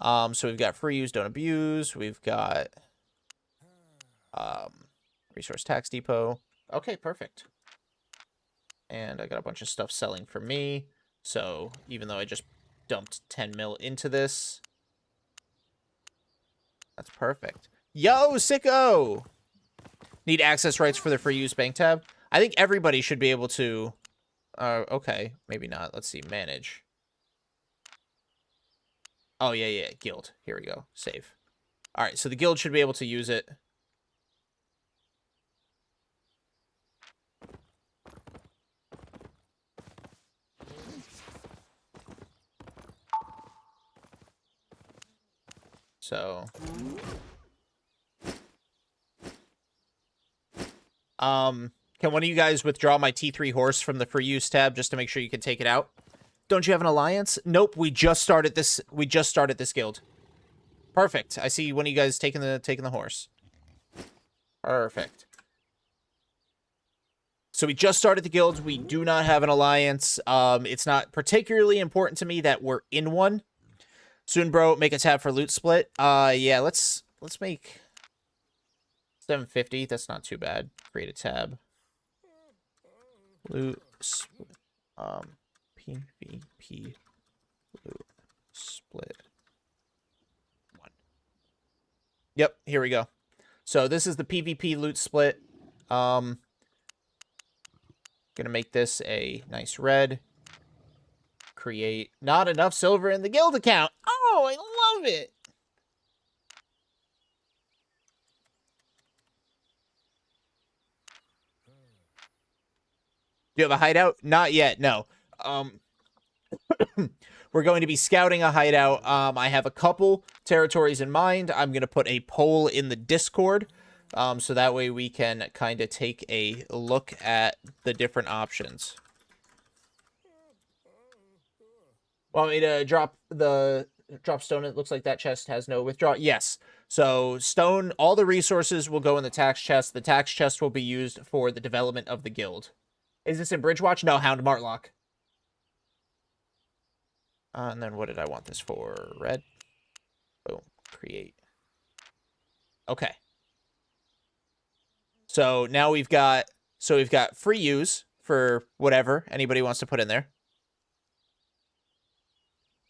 So we've got free use, don't abuse. We've got resource tax depot. Okay, perfect. And I got a bunch of stuff selling for me. So even though I just dumped 10 mil into this, that's perfect. Yo, sicko! Need access rights for the free use bank tab. I think everybody should be able to. Okay, maybe not. Let's see, manage. Oh yeah, guild. Here we go. Save. All right, so the guild should be able to use it. So, can one of you guys withdraw my T3 horse from the for use tab just to make sure you can take it out? Don't you have an alliance? Nope, we just started this. We just started this guild. Perfect. I see one of you guys taking the horse. Perfect. So we just started the guild. We do not have an alliance. It's not particularly important to me that we're in one. Soon, bro, make a tab for loot split. Yeah, let's make 750. That's not too bad. Create a tab. Loot split. PvP loot split 1. Yep, here we go. So this is the PvP loot split. Gonna make this a nice red. Create not enough silver in the guild account. Oh, I love it. Do you have a hideout? Not yet, no. We're going to be scouting a hideout. I have a couple territories in mind. I'm going to put a poll in the Discord, so that way we can kind of take a look at the different options. Want me to drop stone? It looks like that chest has no withdraw. Yes. So stone, all the resources will go in the tax chest. The tax chest will be used for the development of the guild. Is this in Bridgewatch? No, Hound Martlock. And then what did I want this for? Red. Boom. Create. Okay. So now we've got free use for whatever anybody wants to put in there.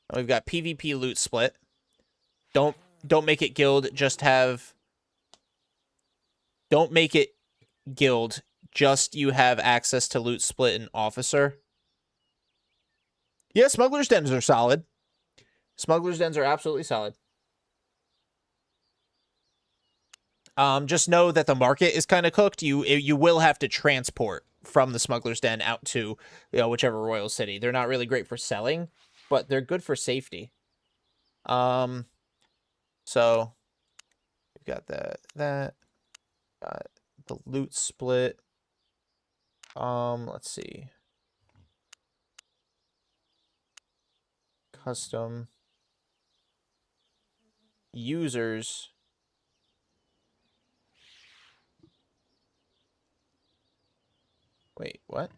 And we've got PvP loot split. Don't make it guild, just have... Don't make it guild, just you have access to loot split and officer. Yeah, Smuggler's Dens are solid. Smuggler's Dens are absolutely solid. Just know that the market is kind of cooked. You will have to transport from the Smuggler's Den out to, whichever royal city. They're not really great for selling, but they're good for safety. So we've got that got the loot split. Let's see. Custom users. Wait, what?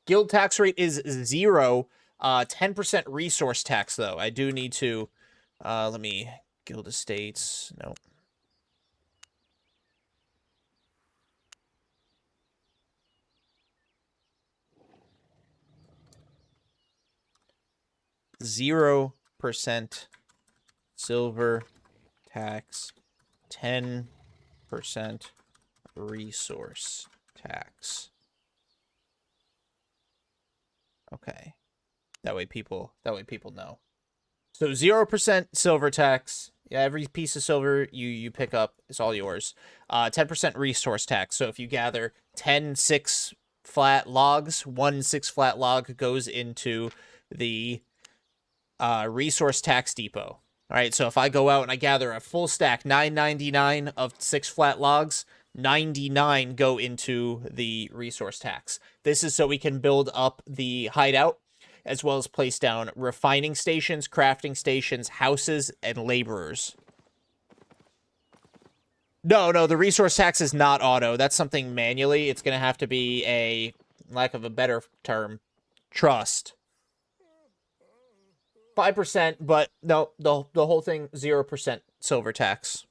Guild tax rate is 0. 10% resource tax, though. I do need to, let me, guild estates, nope. %, silver tax, 10% resource tax. Okay. That way people know. So 0% silver tax. Yeah, every piece of silver you pick up is all yours. 10% resource tax. So if you gather 10 6-flat logs, 1 6-flat log goes into the resource tax depot. All right, so if I go out and I gather a full stack, 9.99 of 6-flat logs, 99 go into the resource tax. This is so we can build up the hideout, as well as place down refining stations, crafting stations, houses, and laborers. No, the resource tax is not auto. That's something manually. It's going to have to be a, lack of a better term, trust. 5%, but no, the whole thing, 0% silver tax.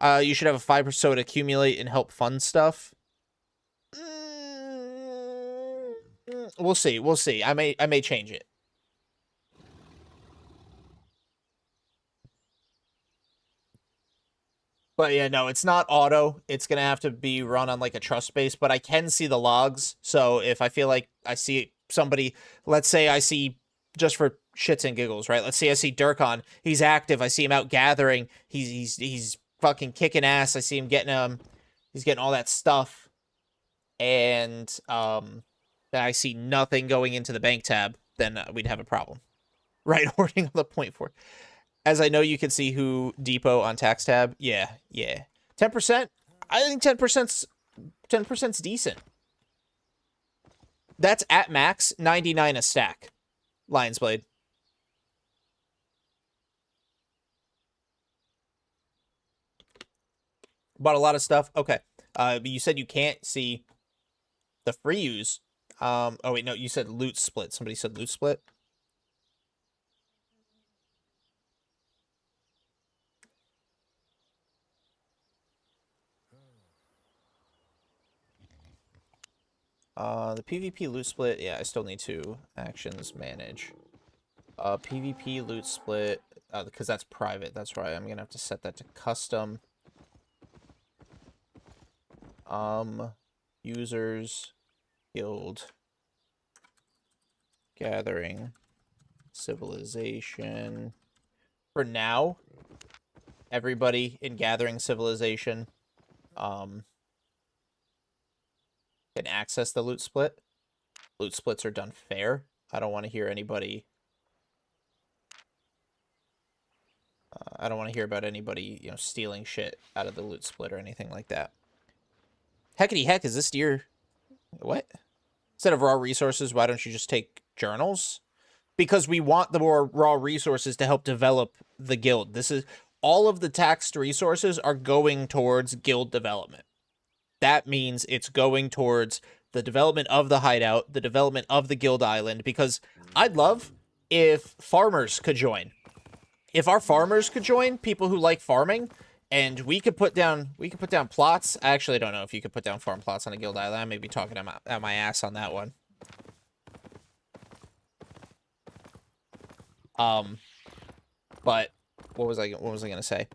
You should have a 5% so it accumulate and help fund stuff. We'll see. I may change it. But yeah, no, it's not auto. It's gonna have to be run on like a trust base, but I can see the logs. So if I feel like I see somebody, let's say I see, just for shits and giggles, right? Let's say I see Durkon. He's active. I see him out gathering. He's fucking kicking ass. I see him getting he's getting all that stuff. And I see nothing going into the bank tab, then we'd have a problem. Right, hoarding on the point for. As I know you can see who depot on tax tab. Yeah. 10%? I think 10%'s decent. That's at max 99 a stack. Lion's Blade. Bought a lot of stuff. Okay. But you said you can't see the free use. Oh wait, no, you said loot split. Somebody said loot split. The PvP loot split, yeah, I still need to actions manage. PvP loot split, because that's private, that's right. I'm gonna have to set that to custom. Users, guild, gathering, civilization. For now, everybody in gathering civilization, can access the loot split. Loot splits are done fair. I don't want to hear anybody. I don't want to hear about anybody, you know, stealing shit out of the loot split or anything like that. Heckity heck, is this your... What? Instead of raw resources, why don't you just take journals? Because we want the more raw resources to help develop the guild. This is... All of the taxed resources are going towards guild development. That means it's going towards the development of the hideout, the development of the guild island, because I'd love if farmers could join. If our farmers could join, people who like farming, and we could put down plots. I actually don't know if you could put down farm plots on a guild island. I may be talking out my ass on that one. But what was I gonna say?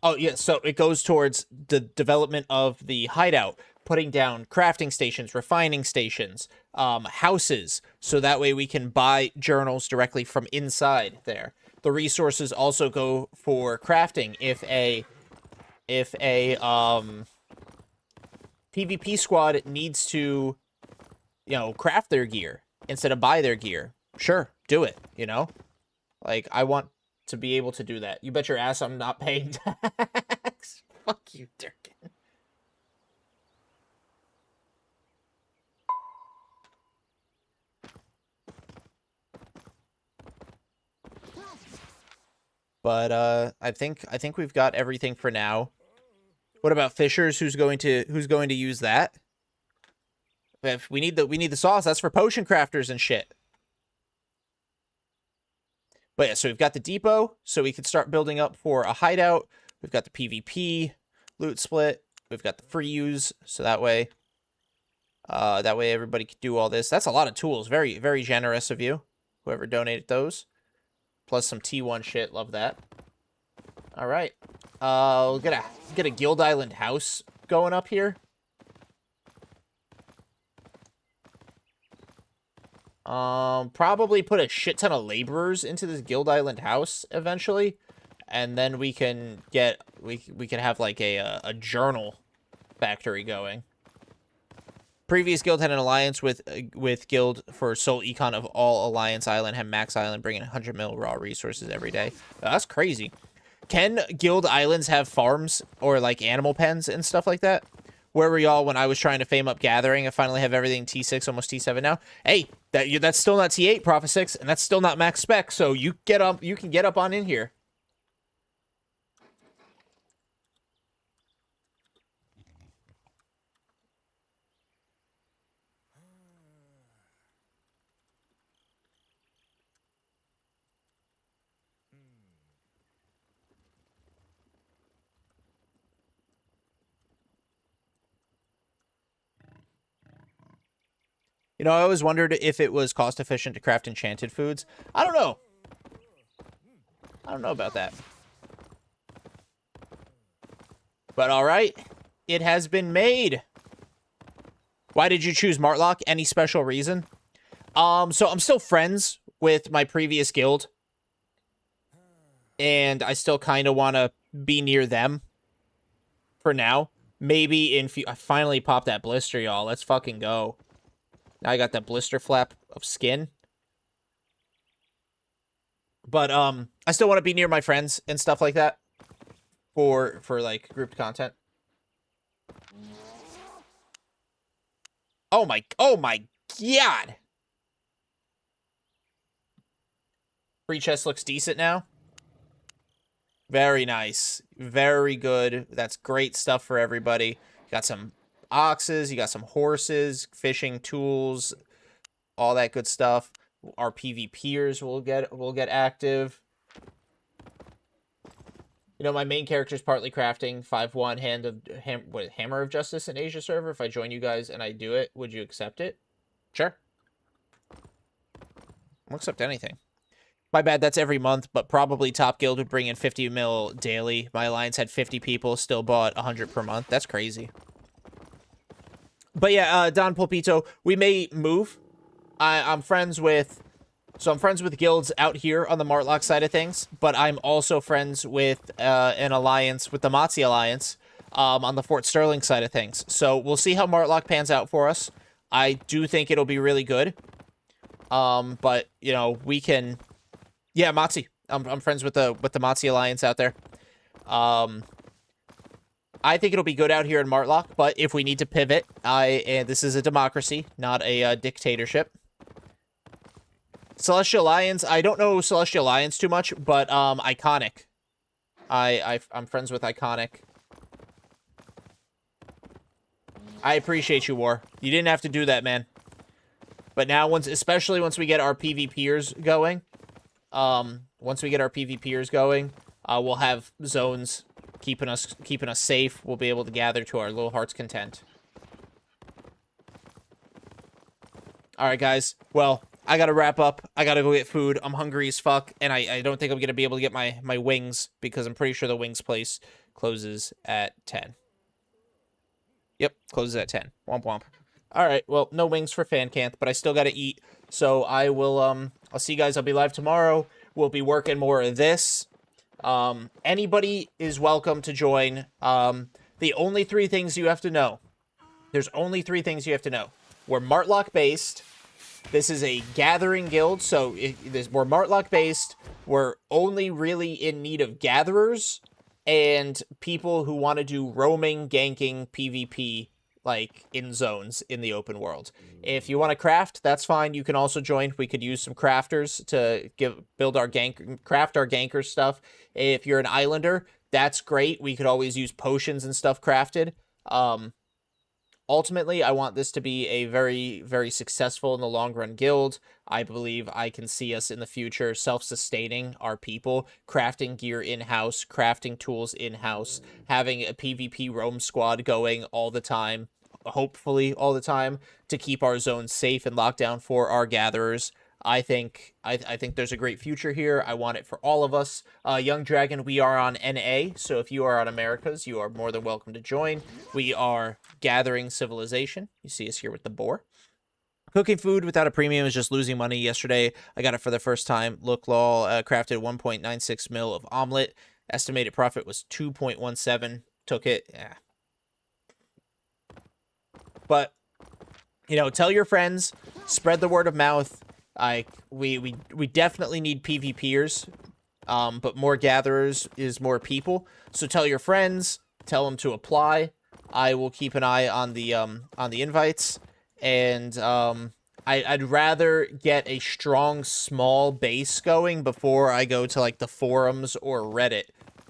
Oh, yeah, so it goes towards the development of the hideout, putting down crafting stations, refining stations, houses, so that way we can buy journals directly from inside there. The resources also go for crafting. If a PvP squad needs to, you know, craft their gear instead of buy their gear, sure, do it, you know? Like, I want to be able to do that. You bet your ass I'm not paying tax. Fuck you, Durkin. But I think we've got everything for now. What about fishers? Who's going to use that? If we need the sauce, that's for potion crafters and shit. But yeah, so we've got the depot, so we could start building up for a hideout. We've got the PvP loot split. We've got the free use, so that way everybody could do all this. That's a lot of tools. Very, very generous of you, whoever donated those. Plus some T1 shit. Love that. All right. We'll get a Guild Island house going up here. Probably put a shit ton of laborers into this Guild Island house eventually, and then we can get we can have like a journal factory going. Previous guild had an alliance with guild for sole econ of all Alliance Island, had Max Island bringing 100 mil raw resources every day. That's crazy. Can guild islands have farms or like animal pens and stuff like that? Where were y'all when I was trying to fame up gathering? I finally have everything T6, almost T7 now. Hey, that's still not T8, Prophet 6, and that's still not max spec. So you can get up on in here. You know, I always wondered if it was cost efficient to craft enchanted foods. I don't know. I don't know about that. But all right, it has been made. Why did you choose Martlock? Any special reason? So I'm still friends with my previous guild. And I still kind of want to be near them for now. Maybe in I finally popped that blister, y'all. Let's fucking go. Now I got that blister flap of skin. But I still want to be near my friends and stuff like that for like grouped content. Oh my god. Free chest looks decent now. Very nice. Very good. That's great stuff for everybody. You got some oxes, you got some horses, fishing tools, all that good stuff. Our PvPers will get active. You know, my main character is partly crafting 5-1 Hammer of Justice in Asia server. If I join you guys and I do it, would you accept it? Sure. I'll accept anything. My bad, that's every month, but probably Top Guild would bring in 50 mil daily. My alliance had 50 people, still bought 100 per month. That's crazy. But yeah, Don Pulpito, we may move. I'm friends with guilds out here on the Martlock side of things, but I'm also friends with an alliance, with the Motzi Alliance, on the Fort Sterling side of things. So we'll see how Martlock pans out for us. I do think it'll be really good. But, you know, we can... Yeah, Motzi. I'm friends with the Motzi Alliance out there. I think it'll be good out here in Martlock, but if we need to pivot, and this is a democracy, not a dictatorship. Celestial Lions, I don't know Celestial Lions too much, but Iconic. I'm friends with Iconic. I appreciate you, War. You didn't have to do that, man. But now, especially once we get our PvPers going, we'll have zones keeping us safe. We'll be able to gather to our little heart's content. All right, guys. Well, I gotta wrap up. I gotta go get food. I'm hungry as fuck, and I don't think I'm gonna be able to get my wings because I'm pretty sure the wings place closes at 10. Yep, closes at 10. Womp womp. All right, well, no wings for Fancanth, but I still gotta eat. So I will, I'll see you guys. I'll be live tomorrow. We'll be working more of this. Anybody is welcome to join. The only 3 things you have to know. There's only 3 things you have to know. We're Martlock based. This is a gathering guild, so we're Martlock based. We're only really in need of gatherers and people who want to do roaming, ganking, PvP, like in zones in the open world. If you want to craft, that's fine. You can also join. We could use some crafters to craft our ganker stuff. If you're an islander, that's great. We could always use potions and stuff crafted. Ultimately, I want this to be a very, very successful in the long run guild. I believe I can see us in the future self-sustaining our people, crafting gear in-house, crafting tools in-house, having a PvP roam squad going all the time, hopefully all the time, to keep our zones safe and locked down for our gatherers. I think there's a great future here. I want it for all of us. Young Dragon, we are on NA, so if you are on Americas, you are more than welcome to join. We are Gathering Civilization. You see us here with the boar. Cooking food without a premium is just losing money. Yesterday, I got it for the first time. Look, lol, crafted 1.96 mil of omelet. Estimated profit was 2.17. Took it. Yeah. But, you know, tell your friends. Spread the word of mouth. We definitely need PvPers, but more gatherers is more people. So tell your friends, tell them to apply. I will keep an eye on the invites, and I'd rather get a strong small base going before I go to like the forums or Reddit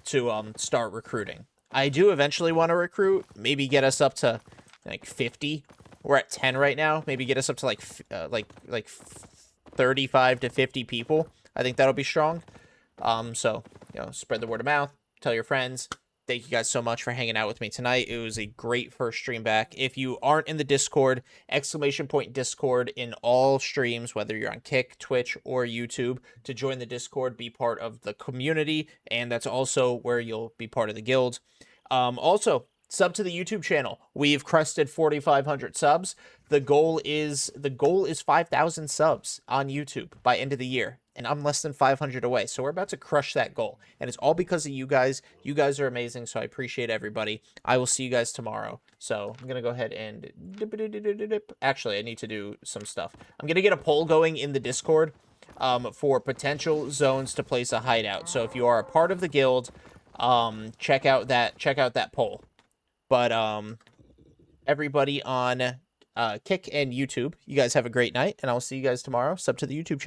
to start recruiting. I do eventually want to recruit, maybe get us up to like 50. We're at 10 right now. Maybe get us up to like 35 to 50 people. I think that'll be strong. So, you know, spread the word of mouth, tell your friends. Thank you guys so much for hanging out with me tonight. It was a great first stream back. If you aren't in the Discord, !Discord in all streams, whether you're on Kick, Twitch, or YouTube, to join the Discord, be part of the community, and that's also where you'll be part of the guild. Also, sub to the YouTube channel. We've crested 4,500 subs. The goal is 5,000 subs on YouTube by end of the year, and I'm less than 500 away. So we're about to crush that goal, and it's all because of you guys. You guys are amazing, so I appreciate everybody. I will see you guys tomorrow. So I'm gonna go ahead and actually I need to do some stuff. I'm gonna get a poll going in the Discord. for potential zones to place a hideout. So if you are a part of the guild, check out that poll. But everybody on Kick and YouTube, you guys have a great night, and I'll see you guys tomorrow. Sub to the YouTube channel.